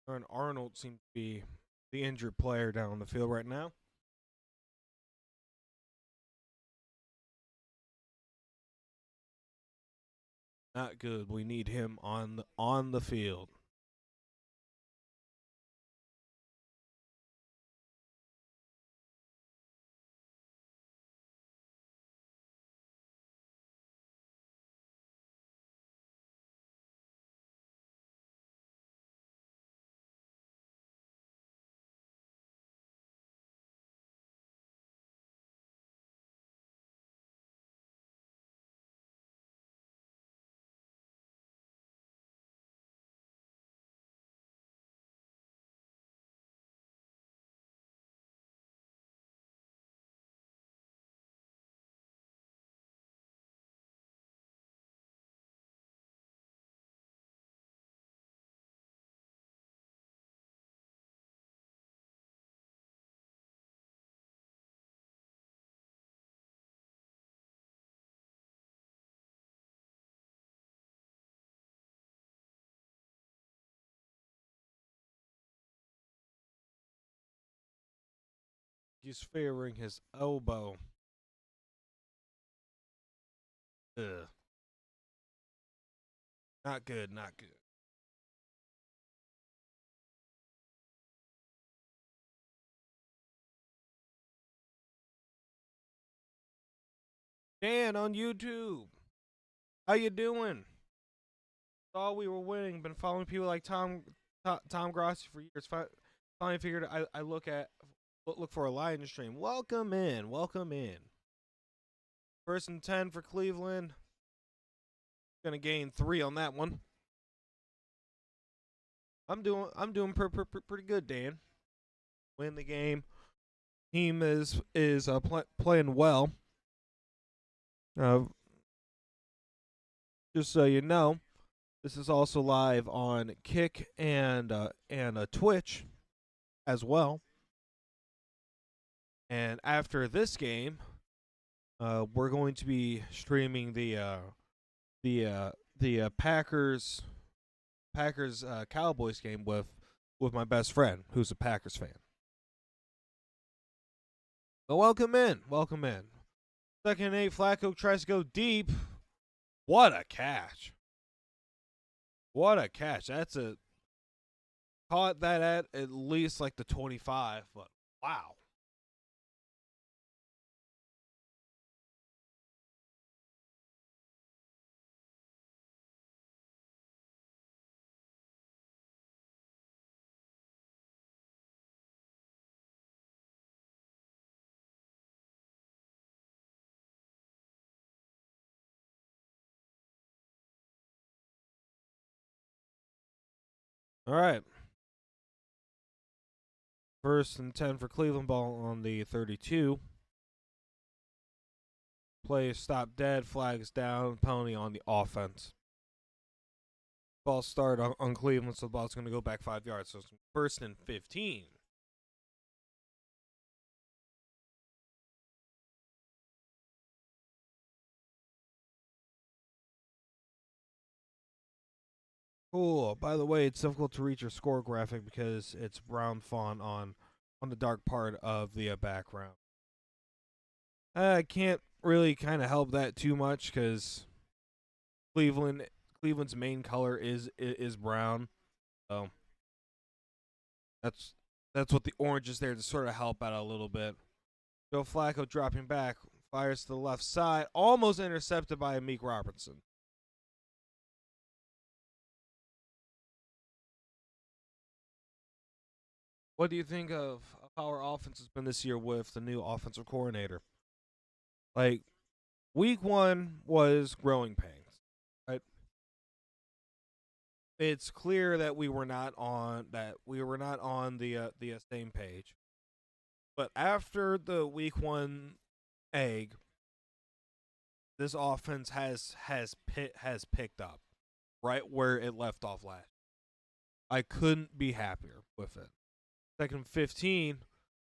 Aaron Arnold seems to be the injured player down the field right now. Not good. We need him on the field. He's favoring his elbow. Ugh. Not good, not good. Dan on YouTube. How you doing? Thought we were winning. Been following people like Tom Grossi for years. Finally figured I look for a Lions stream. Welcome in. Welcome in. 1st and 10 for Cleveland. Gonna gain 3 on that one. I'm doing pretty good, Dan. Win the game. Team is playing well. Just so you know, this is also live on Kick and Twitch as well. And after this game, we're going to be streaming the Packers Cowboys game with my best friend, who's a Packers fan. So welcome in. 2nd and 8, Flacco tries to go deep. What a catch. That's caught that at least like the 25, but wow. All right. 1st and 10 for Cleveland, ball on the 32. Play stop dead, flags down, penalty on the offense. Ball start on Cleveland, so the ball's going to go back 5 yards. So it's 1st and 15. Cool. By the way, it's difficult to read your score graphic because it's brown font on the dark part of the background. I can't really kind of help that too much because Cleveland's main color is brown, so that's what the orange is there to sort of help out a little bit. Joe Flacco dropping back, fires to the left side, almost intercepted by Amik Robertson. What do you think of how our offense has been this year with the new offensive coordinator? Like, week 1 was growing pains, right? It's clear that we were not on the same page. But after the week 1 egg, this offense has picked up right where it left off last. I couldn't be happier with it. 2nd and 15,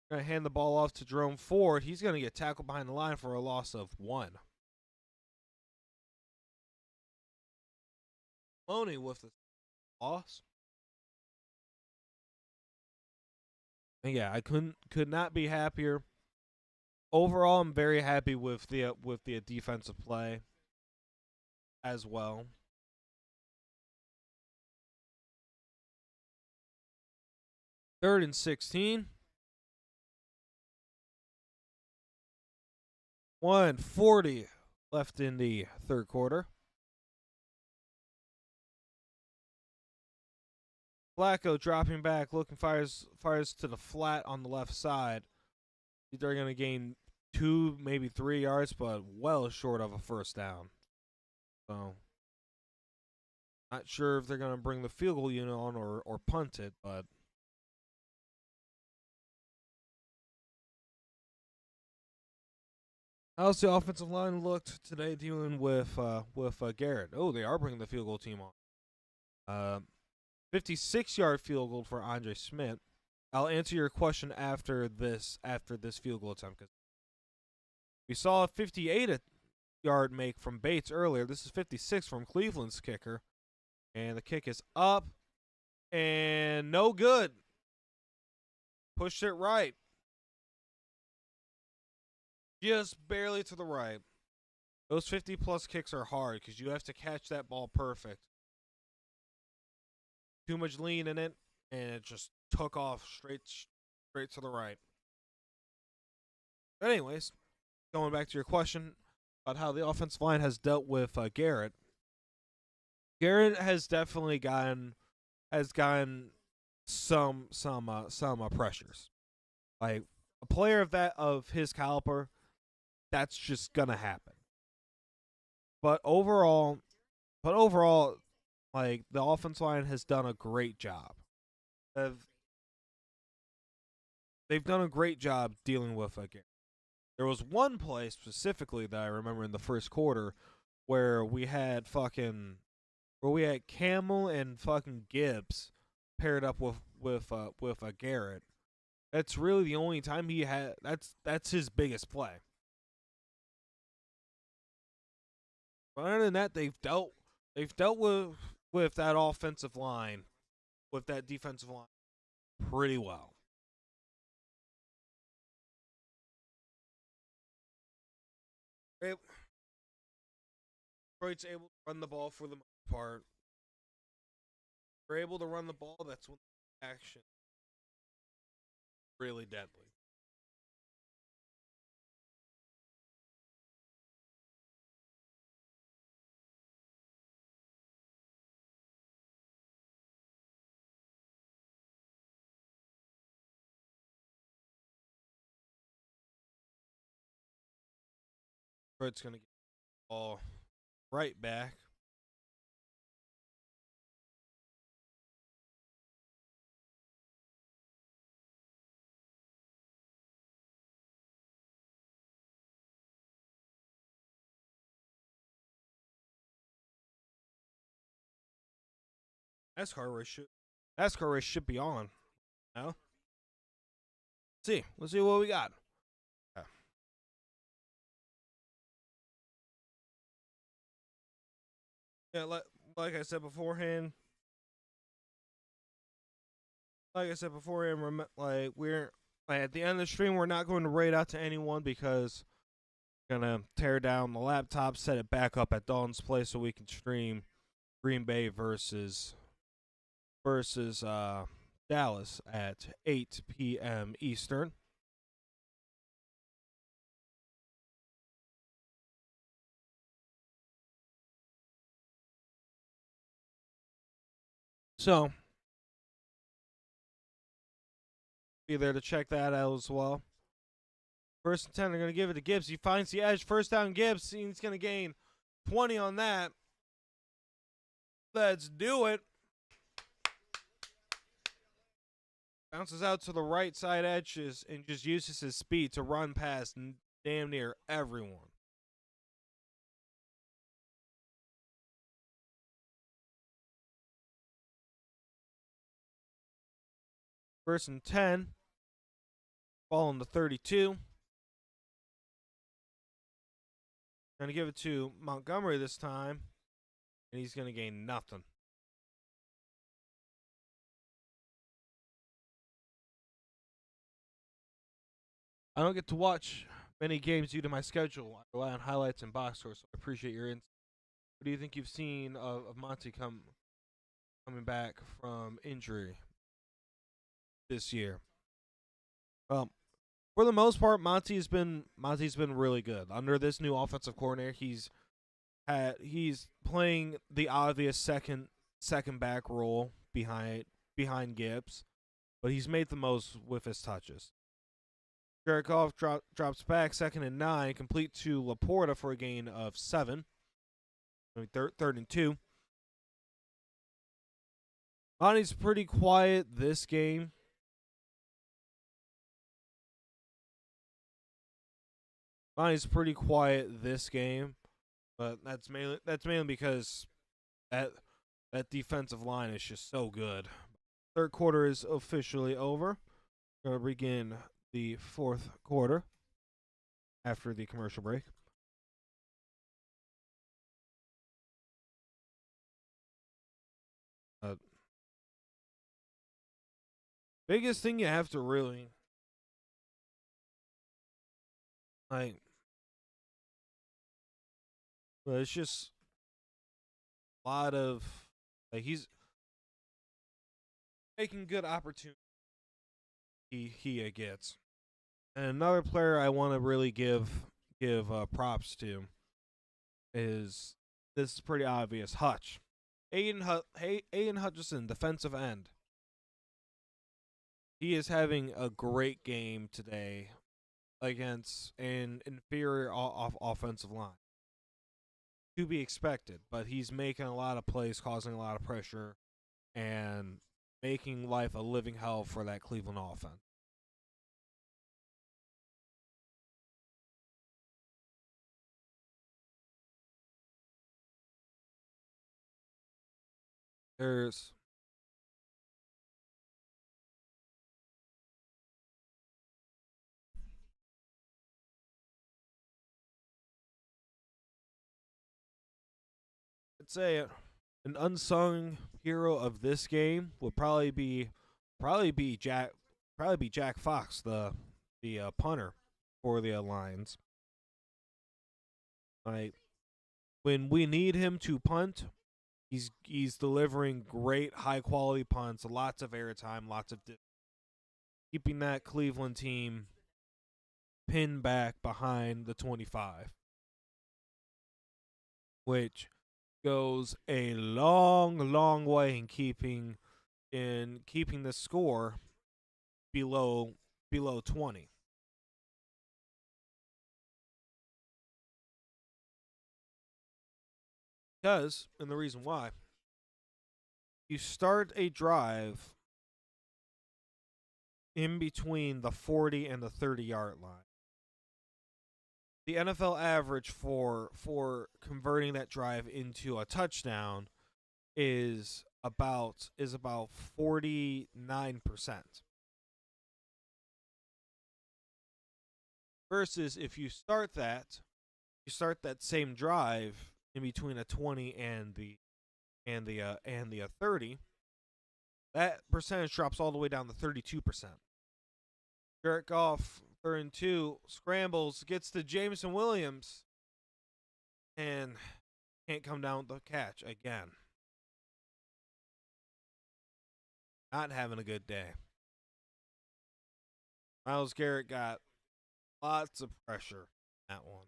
gonna hand the ball off to Jerome Ford. He's gonna get tackled behind the line for a loss of 1. Maloney with the loss. And yeah, I could not be happier. Overall, I'm very happy with the defensive play as well. 3rd and 16. 1:40 left in the 3rd quarter. Flacco dropping back, looking fires to the flat on the left side. They're going to gain 2, maybe 3 yards, but well short of a 1st down. So, not sure if they're going to bring the field goal unit on or punt it, but how's the offensive line looked today dealing with Garrett? Oh, they are bringing the field goal team on. 56-yard field goal for Andre Smith. I'll answer your question after this field goal attempt, because we saw a 58-yard make from Bates earlier. This is 56 from Cleveland's kicker, and the kick is up and no good. Pushed it right. just barely to the right. Those 50-plus kicks are hard because you have to catch that ball perfect. Too much lean in it, and it just took off straight to the right. But anyways, going back to your question about how the offensive line has dealt with Garrett. Garrett has definitely gotten some pressures. Like a player of his caliber, that's just gonna happen. But overall, like the offensive line has done a great job. They've, they've done a great job dealing with Garrett. There was one play specifically that I remember in the first quarter where we had Camel and fucking Gibbs paired up with a Garrett. That's really the only time he had. That's his biggest play. But other than that, they've dealt with that offensive line, with that defensive line, pretty well. Detroit's able to run the ball for the most part. They're able to run the ball. That's when the action really deadly. Detroit's gonna get the ball right back. NASCAR race should be on. No, see, let's see what we got. Yeah. Yeah, like I said beforehand, like we're like, at the end of the stream, we're not going to raid out to anyone because we're gonna tear down the laptop, set it back up at Dawn's place so we can stream Green Bay versus Dallas at 8 p.m. Eastern. So be there to check that out as well. First and 10, they're going to give it to Gibbs. He finds the edge. First down, Gibbs. He's going to gain 20 on that. Let's do it. Bounces out to the right side edges and just uses his speed to run past damn near everyone. First and 10. Ball on the 32. Going to give it to Montgomery this time. And he's going to gain nothing. I don't get to watch many games due to my schedule. I rely on highlights and box scores, so I appreciate your insight. What do you think you've seen of Monty coming back from injury this year? Well, for the most part, Monty's been really good. Under this new offensive coordinator, he's playing the obvious second back role behind Gibbs, but he's made the most with his touches. Jared Goff drops back, 2nd and 9, complete to Laporta for a gain of 7. Third and 2. Monty's pretty quiet this game. Monty's pretty quiet this game, but that's mainly because that defensive line is just so good. Third quarter is officially over. We're gonna begin the fourth quarter after the commercial break. Biggest thing you have to really like But it's just a lot of he's making good opportunity he gets. And another player I want to really give props to is, this is pretty obvious, Hutch. Aiden Hutchinson, defensive end. He is having a great game today against an inferior offensive line. To be expected, but he's making a lot of plays, causing a lot of pressure, and making life a living hell for that Cleveland offense. There's I'd say an unsung hero of this game would probably be Jack Fox, the punter for the Lions. Like, when we need him to punt, he's delivering great high quality punts, lots of airtime, keeping that Cleveland team pinned back behind the 25, which goes a long way in keeping the score below 20. Because, and the reason why, you start a drive in between the 40 and the 30-yard line. The NFL average for converting that drive into a touchdown is about 49%. Versus if you start that same drive in between a 20 and the 30, that percentage drops all the way down to 32%. Jared Goff, 3rd and 2, scrambles, gets to Jameson Williams, and can't come down with the catch again. Not having a good day. Myles Garrett got lots of pressure on that one.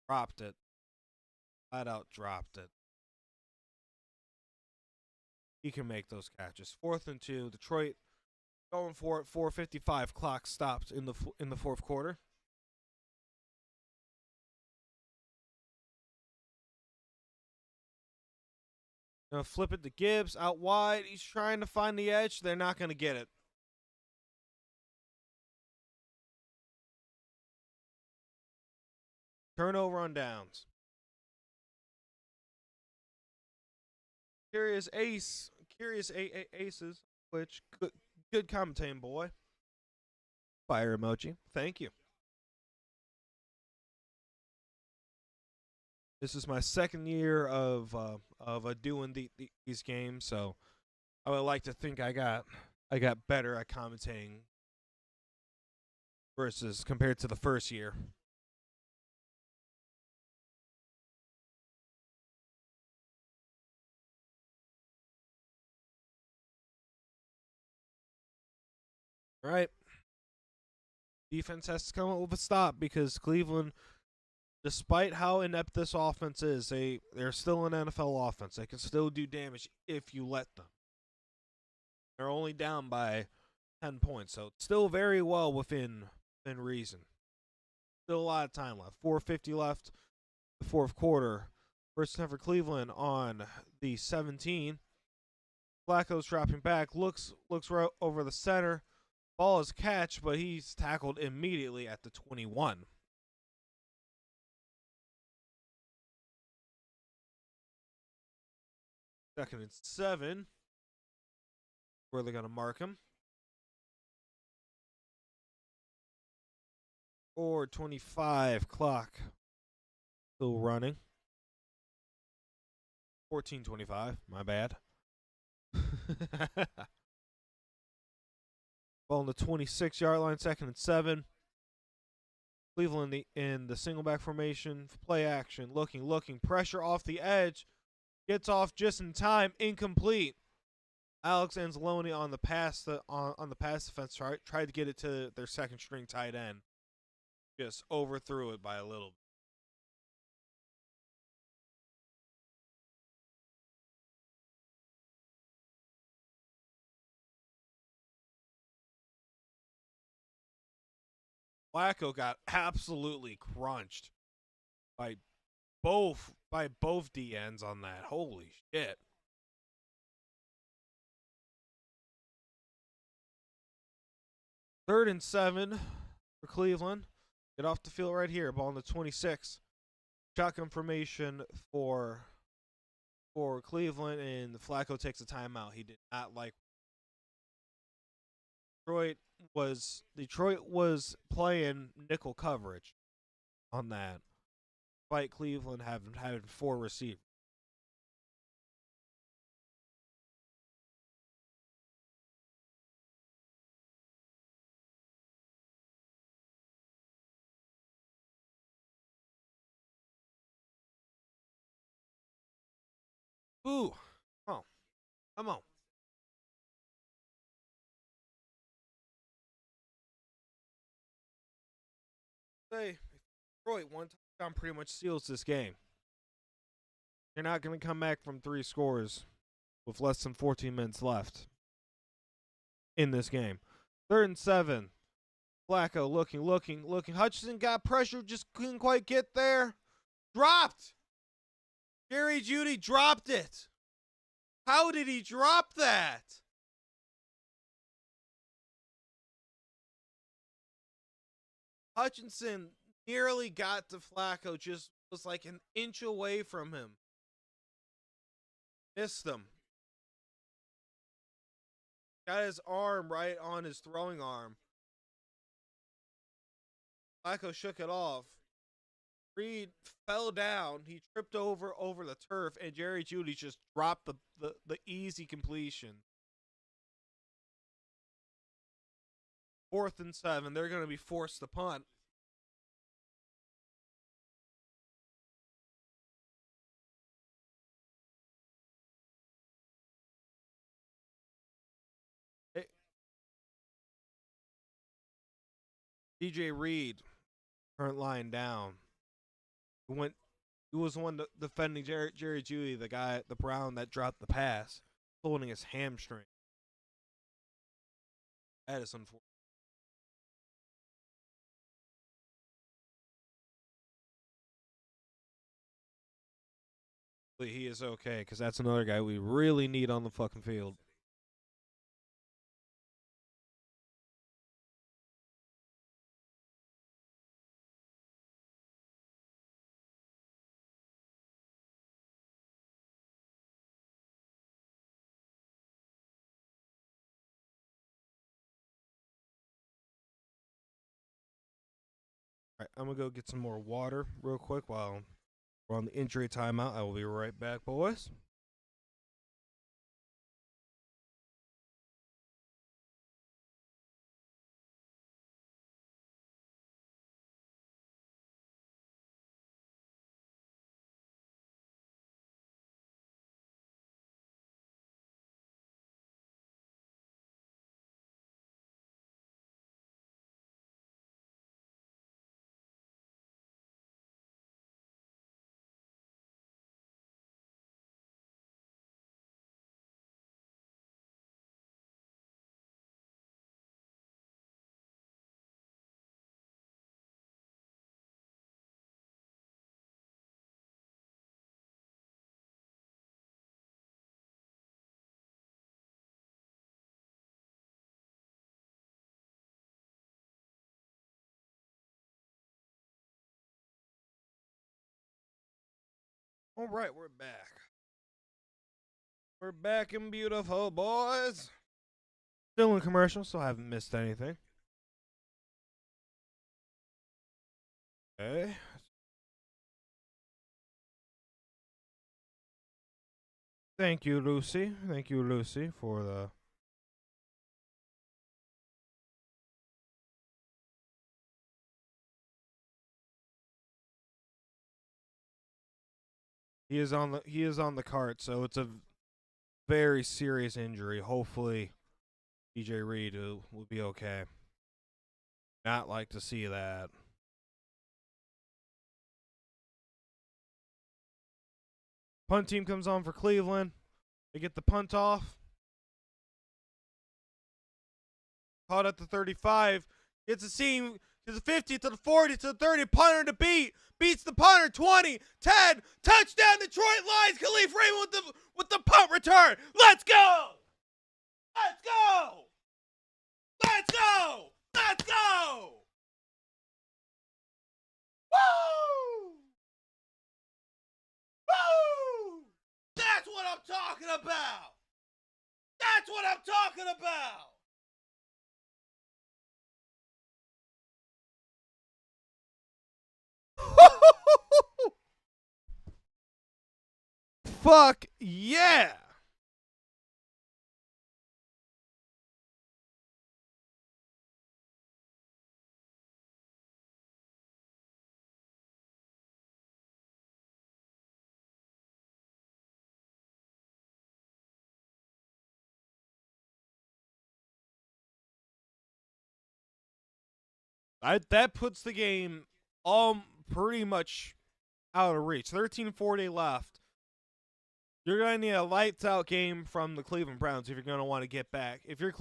Dropped it. Flat out dropped it. He can make those catches. 4th and 2. Detroit going for it. 4:55. Clock stopped in the fourth quarter. Gonna flip it to Gibbs out wide. He's trying to find the edge. They're not gonna get it. Turnover on downs. Curious aces, which good commentating, boy. Fire emoji. Thank you. This is my second year of doing these games, so I would like to think I got better at commentating versus compared to the first year. All right. Defense has to come up with a stop because Cleveland, despite how inept this offense is, they're still an NFL offense. They can still do damage if you let them. They're only down by 10 points, so still very well within reason. Still a lot of time left. 4:50 left, the fourth quarter. First time for Cleveland on the 17. Flacco's dropping back, looks right over the center. Ball is catch, but he's tackled immediately at the 21. Second and 7. Where they're going to mark him. Or 25 clock. Still running. 14:25. My bad. Ball on the 26-yard line, second and 7. Cleveland in the single back formation, play action, looking, pressure off the edge, gets off just in time, incomplete. Alex Anzalone on the pass on the pass defense tried to get it to their second string tight end, just overthrew it by a little. Flacco got absolutely crunched by both DNs on that. Holy shit. Third and 7 for Cleveland. Get off the field right here. Ball on the 26. Shotgun formation for Cleveland, and Flacco takes a timeout. He did not like. Detroit was playing nickel coverage on that, despite Cleveland having 4 receivers. Ooh, oh, come on. Say, Detroit one touchdown pretty much seals this game. You're not going to come back from 3 scores with less than 14 minutes left in this game. 3rd and 7. Flacco looking. Hutchinson got pressure, just couldn't quite get there. Dropped. Jerry Jeudy dropped it. How did he drop that? Hutchinson nearly got to Flacco, just was like an inch away from him. Missed him. Got his arm right on his throwing arm. Flacco shook it off. Reed fell down. He tripped over the turf, and Jerry Jeudy just dropped the easy completion. 4th and 7. They're going to be forced to punt. DJ Reed, current line down. He was the one defending Jerry Jeudy, the Brown that dropped the pass, holding his hamstring. That is unfortunate. He is okay, because that's another guy we really need on the fucking field. All right, I'm going to go get some more water real quick while we're on the injury timeout. I will be right back, boys. All right, we're back. We're back and beautiful, boys. Still in commercial, so I haven't missed anything. Okay. Thank you, Lucy. Thank you, Lucy, for the he is on the cart, so it's a very serious injury. Hopefully, DJ Reed will be okay. Not like to see that. Punt team comes on for Cleveland. They get the punt off. Caught at the 35. Gets a seam. To the 50, to the 40, to the 30. Punter to beat. Beats the punter. 20, 10. Touchdown Detroit Lions. Khalif Raymond with the punt return. Let's go. Let's go. Let's go. Let's go. Woo! Woo! That's what I'm talking about. That's what I'm talking about. Fuck yeah. That puts the game pretty much out of reach. 13:40 left. You're gonna need a lights out game from the Cleveland Browns if you're gonna want to get back. If you're a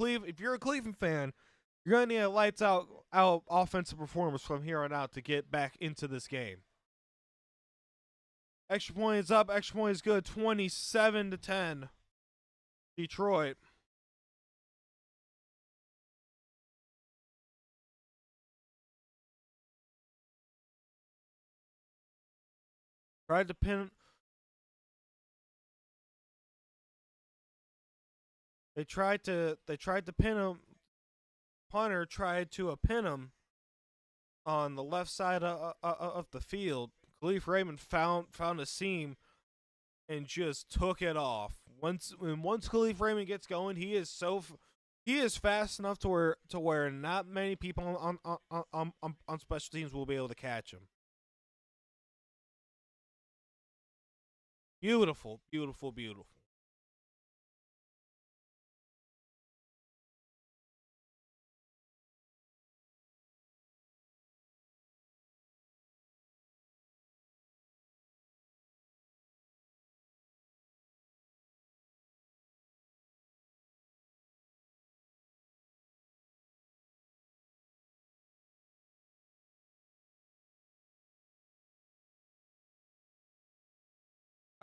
Cleveland fan, you're gonna need a lights out offensive performance from here on out to get back into this game. Extra point is up. Extra point is good. 27-10. Detroit. Tried to pin. They tried to pin him. Punter tried to pin him on the left side of the field. Khalif Raymond found a seam and just took it off. Once Khalif Raymond gets going, he is fast enough to where not many people on special teams will be able to catch him. Beautiful, beautiful, beautiful.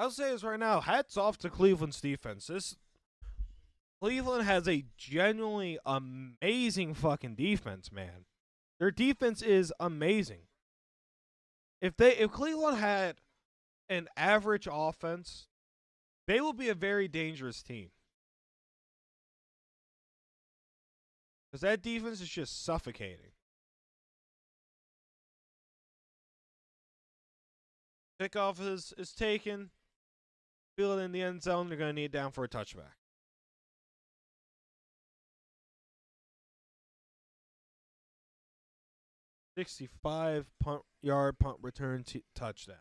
I'll say this right now. Hats off to Cleveland's defense. Cleveland has a genuinely amazing fucking defense, man. Their defense is amazing. If Cleveland had an average offense, they will be a very dangerous team. Because that defense is just suffocating. Kickoff is taken. Field it in the end zone. They're going to need it down for a touchback. .65 yard punt return touchdown.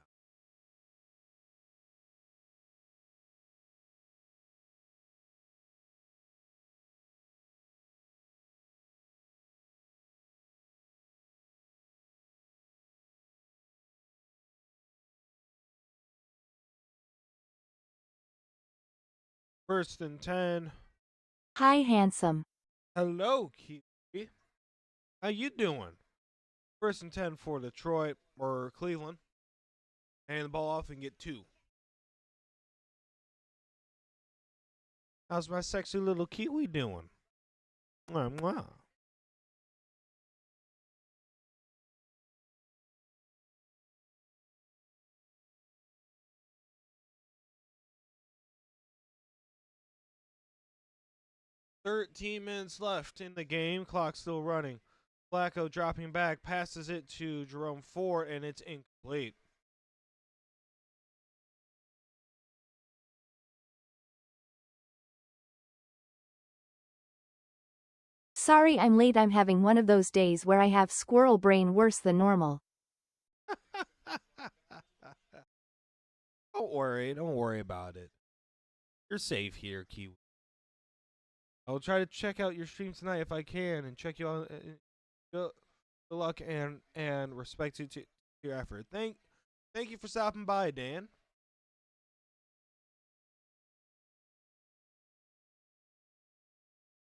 First and 10. Hi, handsome. Hello, Kiwi. How you doing? First and 10 for Detroit or Cleveland. Hand the ball off and get 2. How's my sexy little Kiwi doing? Mwah, mwah. .13 left in the game. Clock still running. Flacco dropping back, passes it to Jerome Ford, and it's incomplete. Sorry I'm late. I'm having one of those days where I have squirrel brain worse than normal. Don't worry about it. You're safe here, Kiwi. I'll try to check out your stream tonight if I can, and check you out. Good, good luck and respect to your effort. Thank you for stopping by, Dan.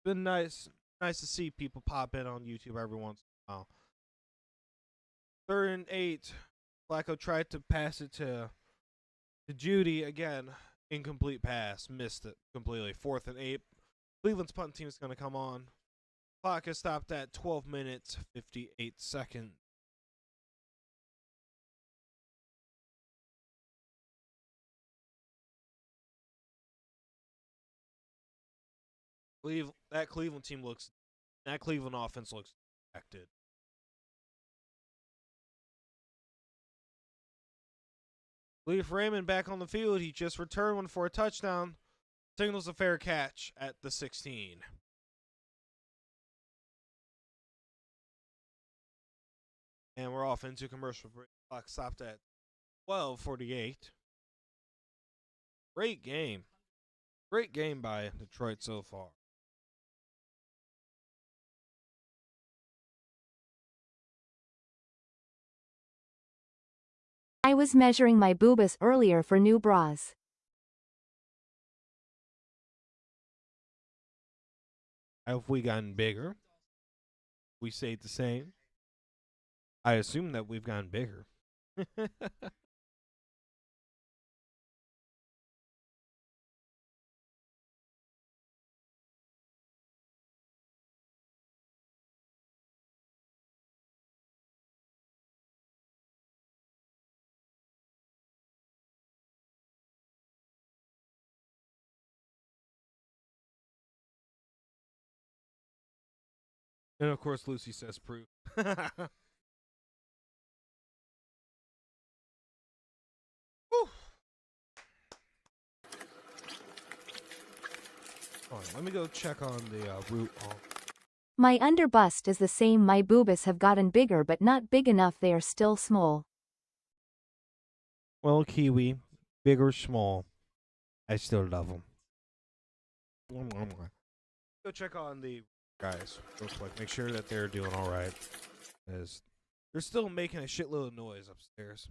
Been nice to see people pop in on YouTube every once in a while. 3rd and 8. Flacco tried to pass it to Judy again. Incomplete pass, missed it completely. 4th and 8. Cleveland's punt team is going to come on. Clock is stopped at 12 minutes 58 seconds. That Cleveland offense looks affected. Leaf Raymond back on the field. He just returned one for a touchdown. Signals a fair catch at the 16. And we're off into commercial break. Clock stopped at 12:48. Great game. Great game by Detroit so far. I was measuring my boobas earlier for new bras. Have we gotten bigger? We stayed the same. I assume that we've gotten bigger. And of course, Lucy says proof. Let me go check on the root. My underbust is the same. My boobas have gotten bigger but not big enough. They are still small. Well, Kiwi, big or small, I still love them. Go check on the guys real quick. Make sure that they're doing all right. As they're still making a shitload of noise upstairs.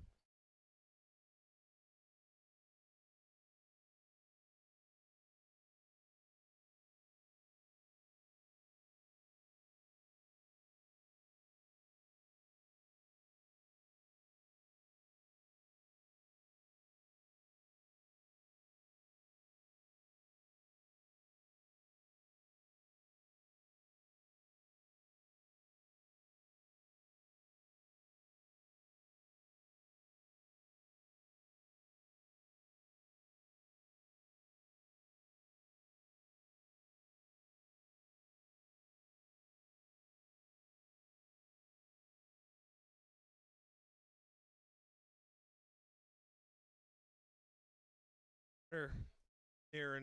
Here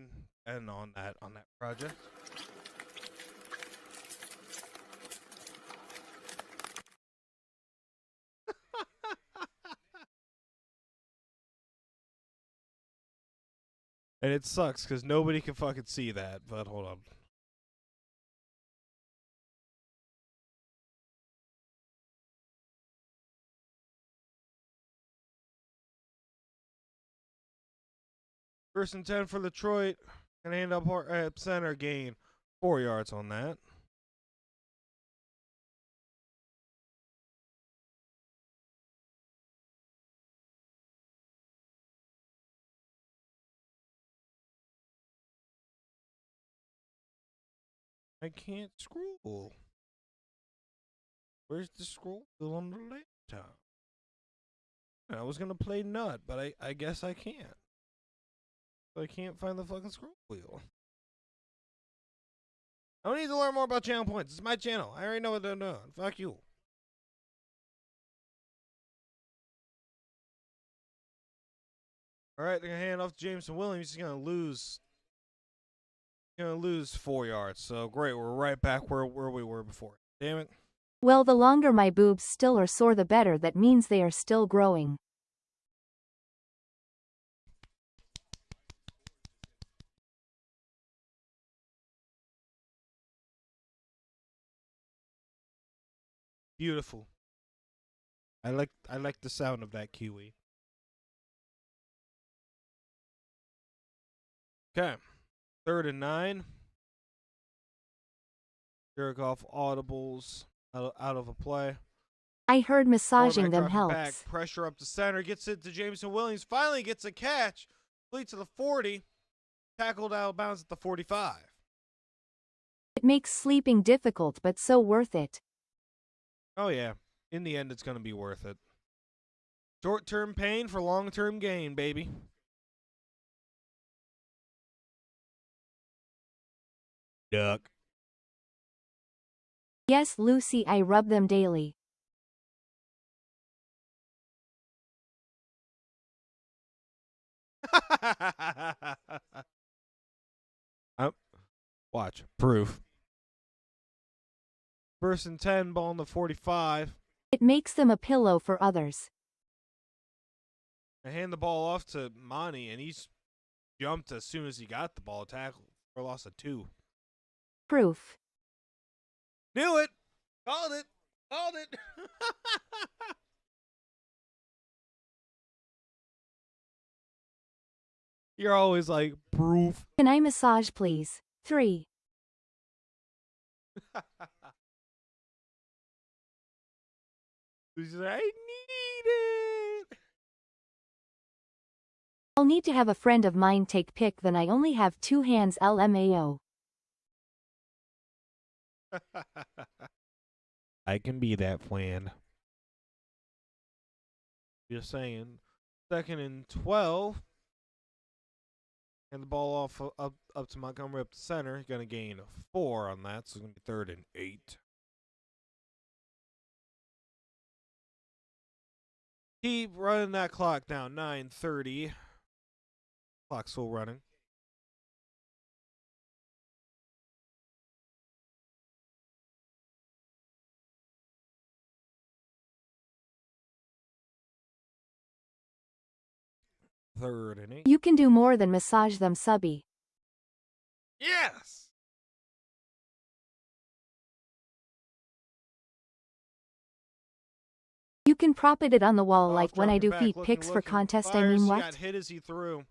and on that project. And it sucks because nobody can fucking see that. But hold on. First and 10 for Detroit. Gonna hand up center, gain 4 yards on that. I can't scroll. Where's the scroll wheel on the laptop? I was gonna play nut, but I guess I can't. I can't find the fucking scroll wheel. I don't need to learn more about channel points. It's my channel. I already know what they're doing. Fuck you. All right, they're gonna hand off to Jameson Williams. He's gonna lose. Gonna lose 4 yards. So great, we're right back where we were before. Damn it. Well, the longer my boobs still are sore, the better. That means they are still growing. Beautiful. I like the sound of that kiwi. Okay. 3rd and 9. Jared Goff audibles out of a play. I heard massaging Quarterback them dropping helps. back, pressure up to center, gets it to Jameson Williams. Finally gets a catch. Complete to the 40. Tackled out of bounds at the 45. It makes sleeping difficult but so worth it. Oh, yeah. In the end, it's going to be worth it. Short-term pain for long-term gain, baby. Duck. Yes, Lucy, I rub them daily. Watch. Proof. 1st and 10, ball on the 45. It makes them a pillow for others. I hand the ball off to Monty, and he's jumped as soon as he got the ball. Tackle for a loss of 2. Proof. Knew it. Called it. Called it. You're always like, proof. Can I massage please? 3. She's like, I need it. I'll need to have a friend of mine take pic, then I only have 2 hands LMAO. I can be that friend. Just saying. 2nd and 12. And the ball off up to Montgomery up to center. Going to gain 4 on that, so it's going to be 3rd and 8. Keep running that clock down. 9:30. Clock's still running. Third and 8. You can do more than massage them, subby. Yes! You can prop it on the wall Off, like when I dropping do back, feet looking, pics for looking, contest. fires. I mean He what? got hit as he threw.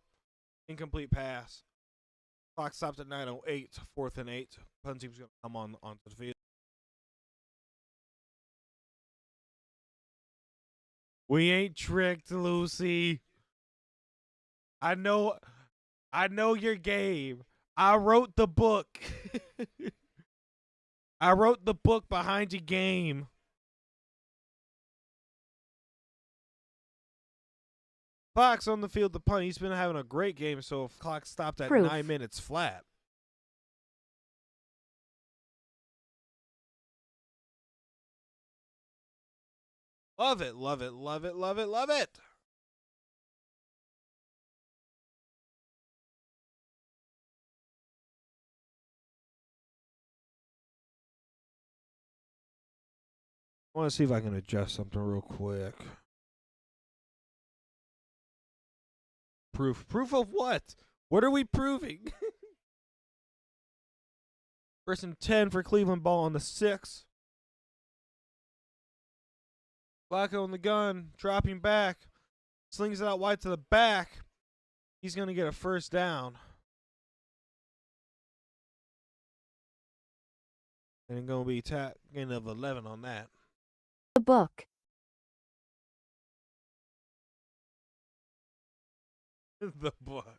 Incomplete pass. Clock stopped at 9:08. 4th and 8. Punt team's going to come onto the field. We ain't tricked, Lucy. I know your game. I wrote the book. I wrote the book behind your game. Fox on the field to punt. He's been having a great game, so if clock stopped at Proof. 9 minutes flat. Love it, love it, love it, love it, love it. I want to see if I can adjust something real quick. Proof. Proof of what? What are we proving? 1st and 10 for Cleveland, ball on the 6. Flacco on the gun, dropping back. Slings it out wide to the back. He's going to get a 1st down. And going to be gain of 11 on that. The book. The book.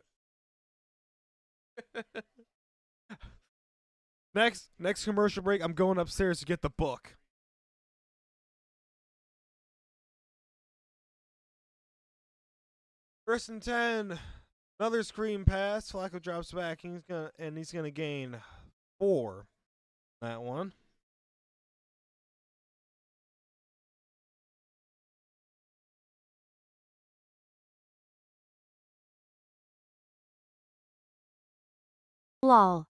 Next commercial break, I'm going upstairs to get the book. First and 10. Another screen pass. Flacco drops back. He's gonna gain 4. That one. Lol.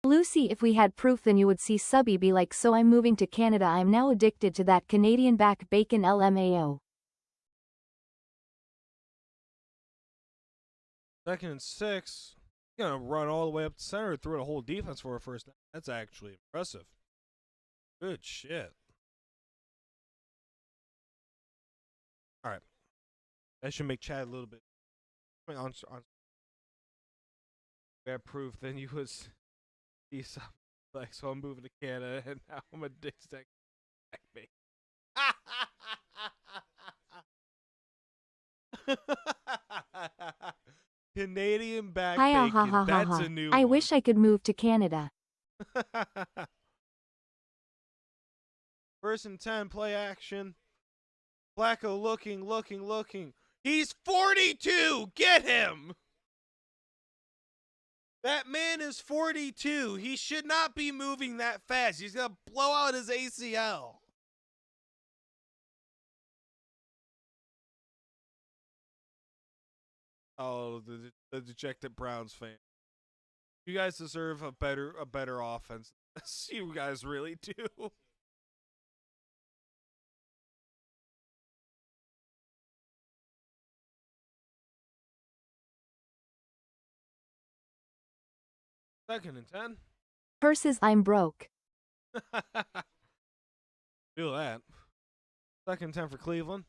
Lucy, if we had proof then you would see subby be like, so I'm moving to Canada, I'm now addicted to that Canadian back bacon LMAO. 2nd and 6. He's gonna run all the way up the center through the whole defense for a first down. That's actually impressive. Good shit. All right, that should make Chad a little bit. On we have proof. Then you was he's like, so I'm moving to Canada, and now I'm a dick stack back me. Canadian back Hi, bacon. ha, ha, ha, That's ha. a new I one. wish I could move to Canada. 1st and 10, play action. Flacco looking. He's 42. Get him. That man is 42. He should not be moving that fast. He's going to blow out his ACL. Oh, the dejected Browns fan. You guys deserve a better offense. You guys really do. Second and 10. Versus I'm broke. Feel that. 2nd and 10 for Cleveland.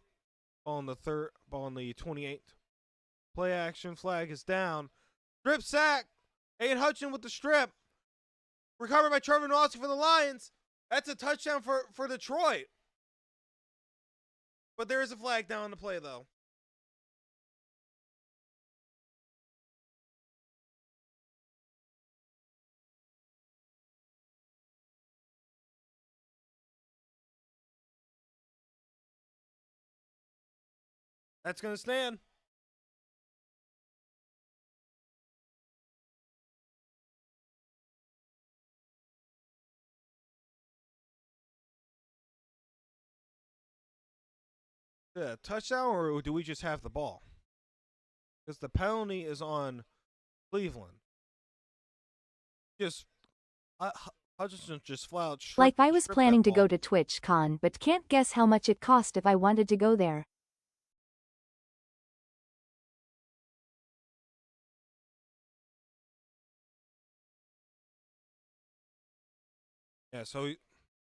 Ball on the 28. Play action, flag is down. Strip sack. Aiden Hutchin with the strip. Recovered by Trevor Nossi for the Lions. That's a touchdown for Detroit. But there is a flag down on the play, though. That's going to stand. Touchdown, or do we just have the ball? Because the penalty is on Cleveland. Hutchinson just flat out Like I was stripped planning that to go ball. to TwitchCon, but can't guess how much it cost if I wanted to go there. Yeah, so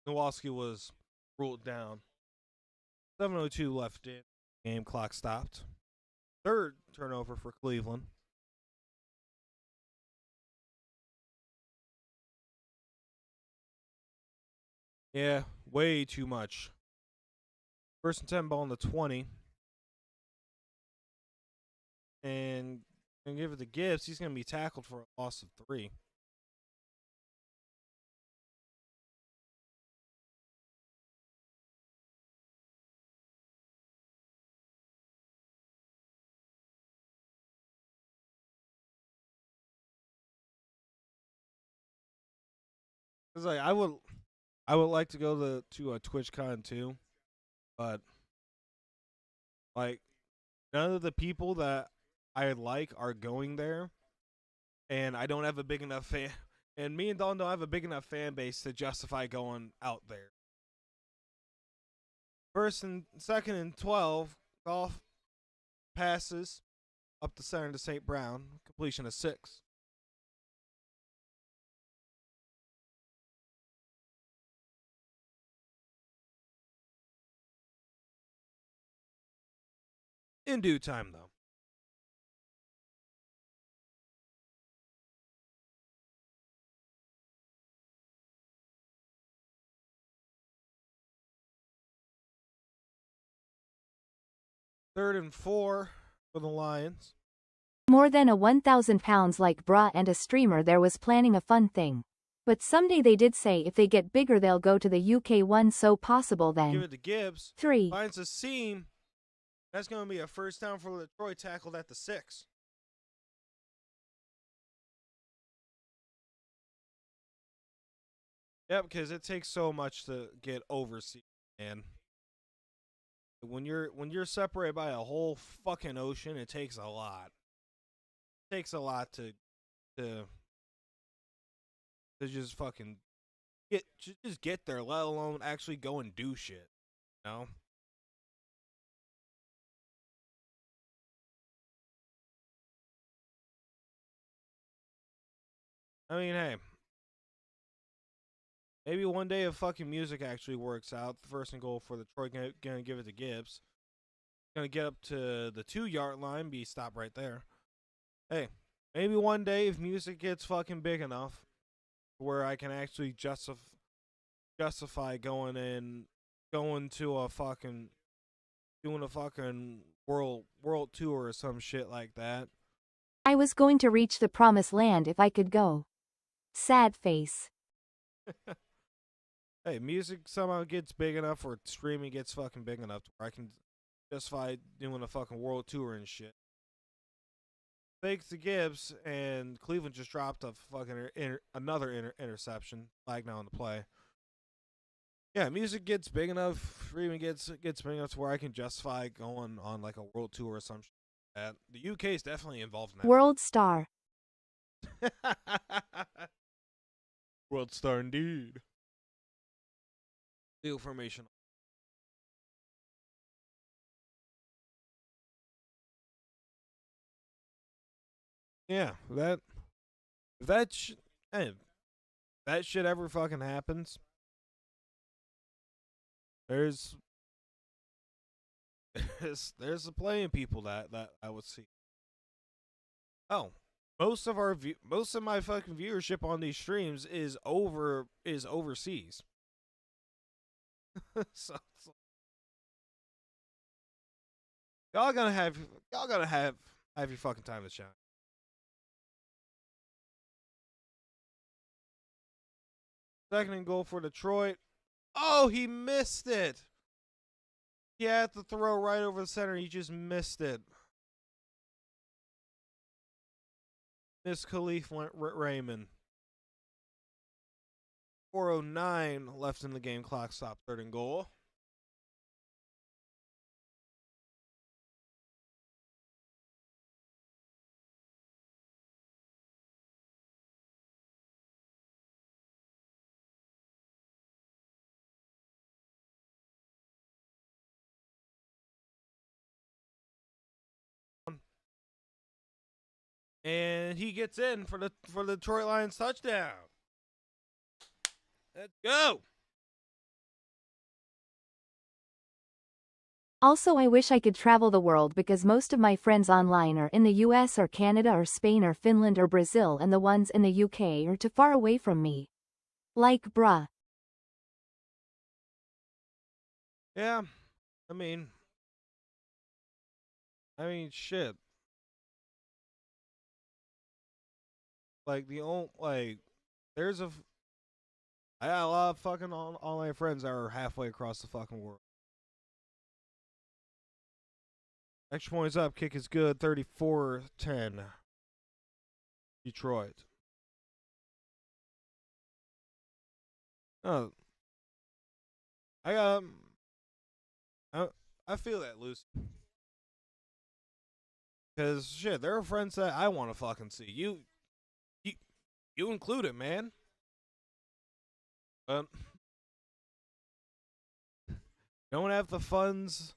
Nowalski was ruled down. 7:02 left in. Game clock stopped. 3rd turnover for Cleveland. Yeah, way too much. 1st and 10, ball on the 20. And give it to Gibbs. He's going to be tackled for a loss of 3. It's like I would like to go to a TwitchCon too, but like none of the people that I like are going there, and I don't have a big enough fan. And me and Don don't have a big enough fan base to justify going out there. 1st and 2nd and 12, golf passes up the center to St. Brown, completion of 6. In due time, though. Third and 4 for the Lions. More than a 1,000 pounds like bra and a streamer there was planning a fun thing. But someday they did say if they get bigger they'll go to the UK one, so possible then. Give it to Gibbs. 3. Finds a seam. That's going to be a first down for Detroit, tackled at the 6. Yeah, because it takes so much to get overseas, man. When you're separated by a whole fucking ocean, it takes a lot. It takes a lot to just fucking get there, let alone actually go and do shit. You know? I mean, hey, maybe one day if fucking music actually works out, the first and goal for Detroit gonna give it to Gibbs. Gonna get up to the 2 yard line, be stop right there. Hey, maybe one day if music gets fucking big enough where I can actually justify going to a fucking doing a fucking world tour or some shit like that. I was going to reach the promised land if I could go. Sad face. Hey, music somehow gets big enough or streaming gets fucking big enough where I can justify doing a fucking world tour and shit. Thanks to Gibbs, and Cleveland just dropped a fucking another interception. Flag now in the play. Yeah, music gets big enough, streaming gets big enough to where I can justify going on like a world tour or some shit. The UK is definitely involved in that. World star. World star indeed. Deal formation. Yeah, if hey, that shit ever fucking happens, there's there's a playing people that I would see. Oh, most of my fucking viewership on these streams is overseas. So y'all gonna have your fucking time to shine. Second and goal for Detroit. Oh, he missed it. He had to throw right over the center. He just missed it. Miss Khalif Raymond. 4:09 left in the game. Clock stop. Third and goal. And he gets in for the Detroit Lions touchdown. Let's go. Also, I wish I could travel the world because most of my friends online are in the US or Canada or Spain or Finland or Brazil, and the ones in the UK are too far away from me. Like, bruh. Yeah, I mean, shit. Like the only there's I got a lot of fucking online friends that are halfway across the fucking world. Extra points up, kick is good, 34-10. Detroit. Oh, I got I, I feel that, Lucy. Cause shit, there are friends that I want to fucking see. You, you include it, man. Um, don't have the funds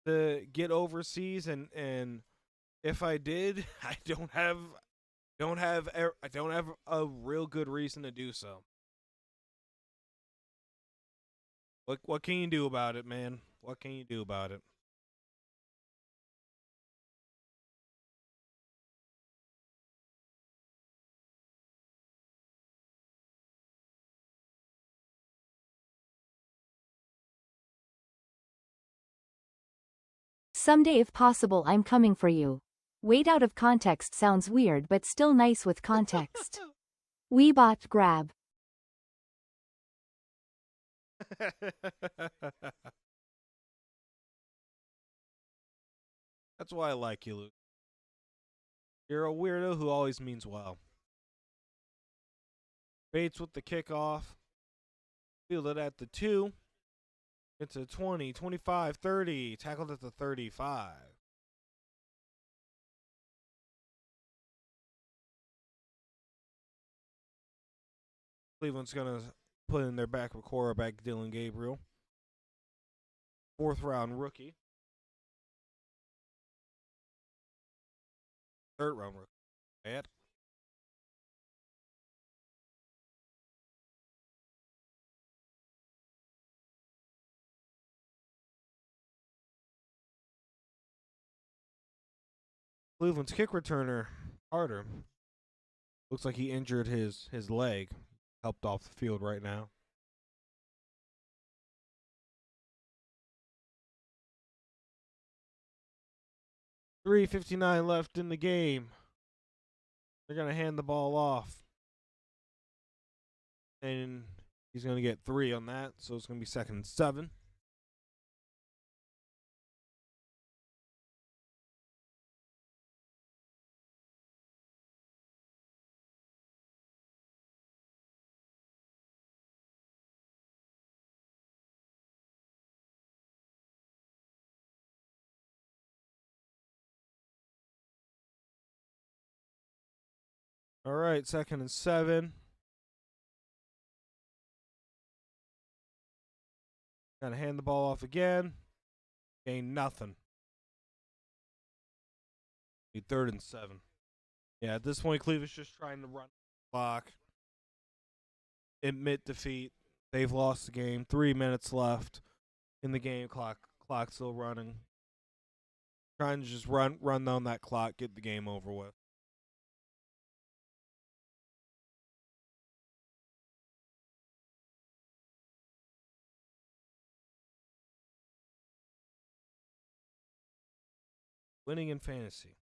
to get overseas, and if I did, I don't have a real good reason to do so. What can you do about it, man? What can you do about it? Someday, if possible, I'm coming for you. Wait, out of context sounds weird but still nice with context. Weebot grab. That's why I like you, Luke. You're a weirdo who always means well. Bates with the kickoff. Field it at the 2. It's a 20, 25, 30. Tackled at the 35. Cleveland's going to put in their backup quarterback, Dylan Gabriel. 4th-round rookie. 3rd-round rookie. Bad. Cleveland's kick returner, Carter, looks like he injured his leg. Helped off the field right now. .359 left in the game. They're going to hand the ball off. And he's going to get 3 on that, so it's going to be 2nd and 7. All right, 2nd and 7. Gonna hand the ball off again. Gain nothing. Be 3rd and 7. Yeah, at this point, Cleveland's just trying to run the clock. Admit defeat. They've lost the game. 3 minutes left in the game. Clock still running. Trying to just run down that clock, get the game over with. Winning in fantasy.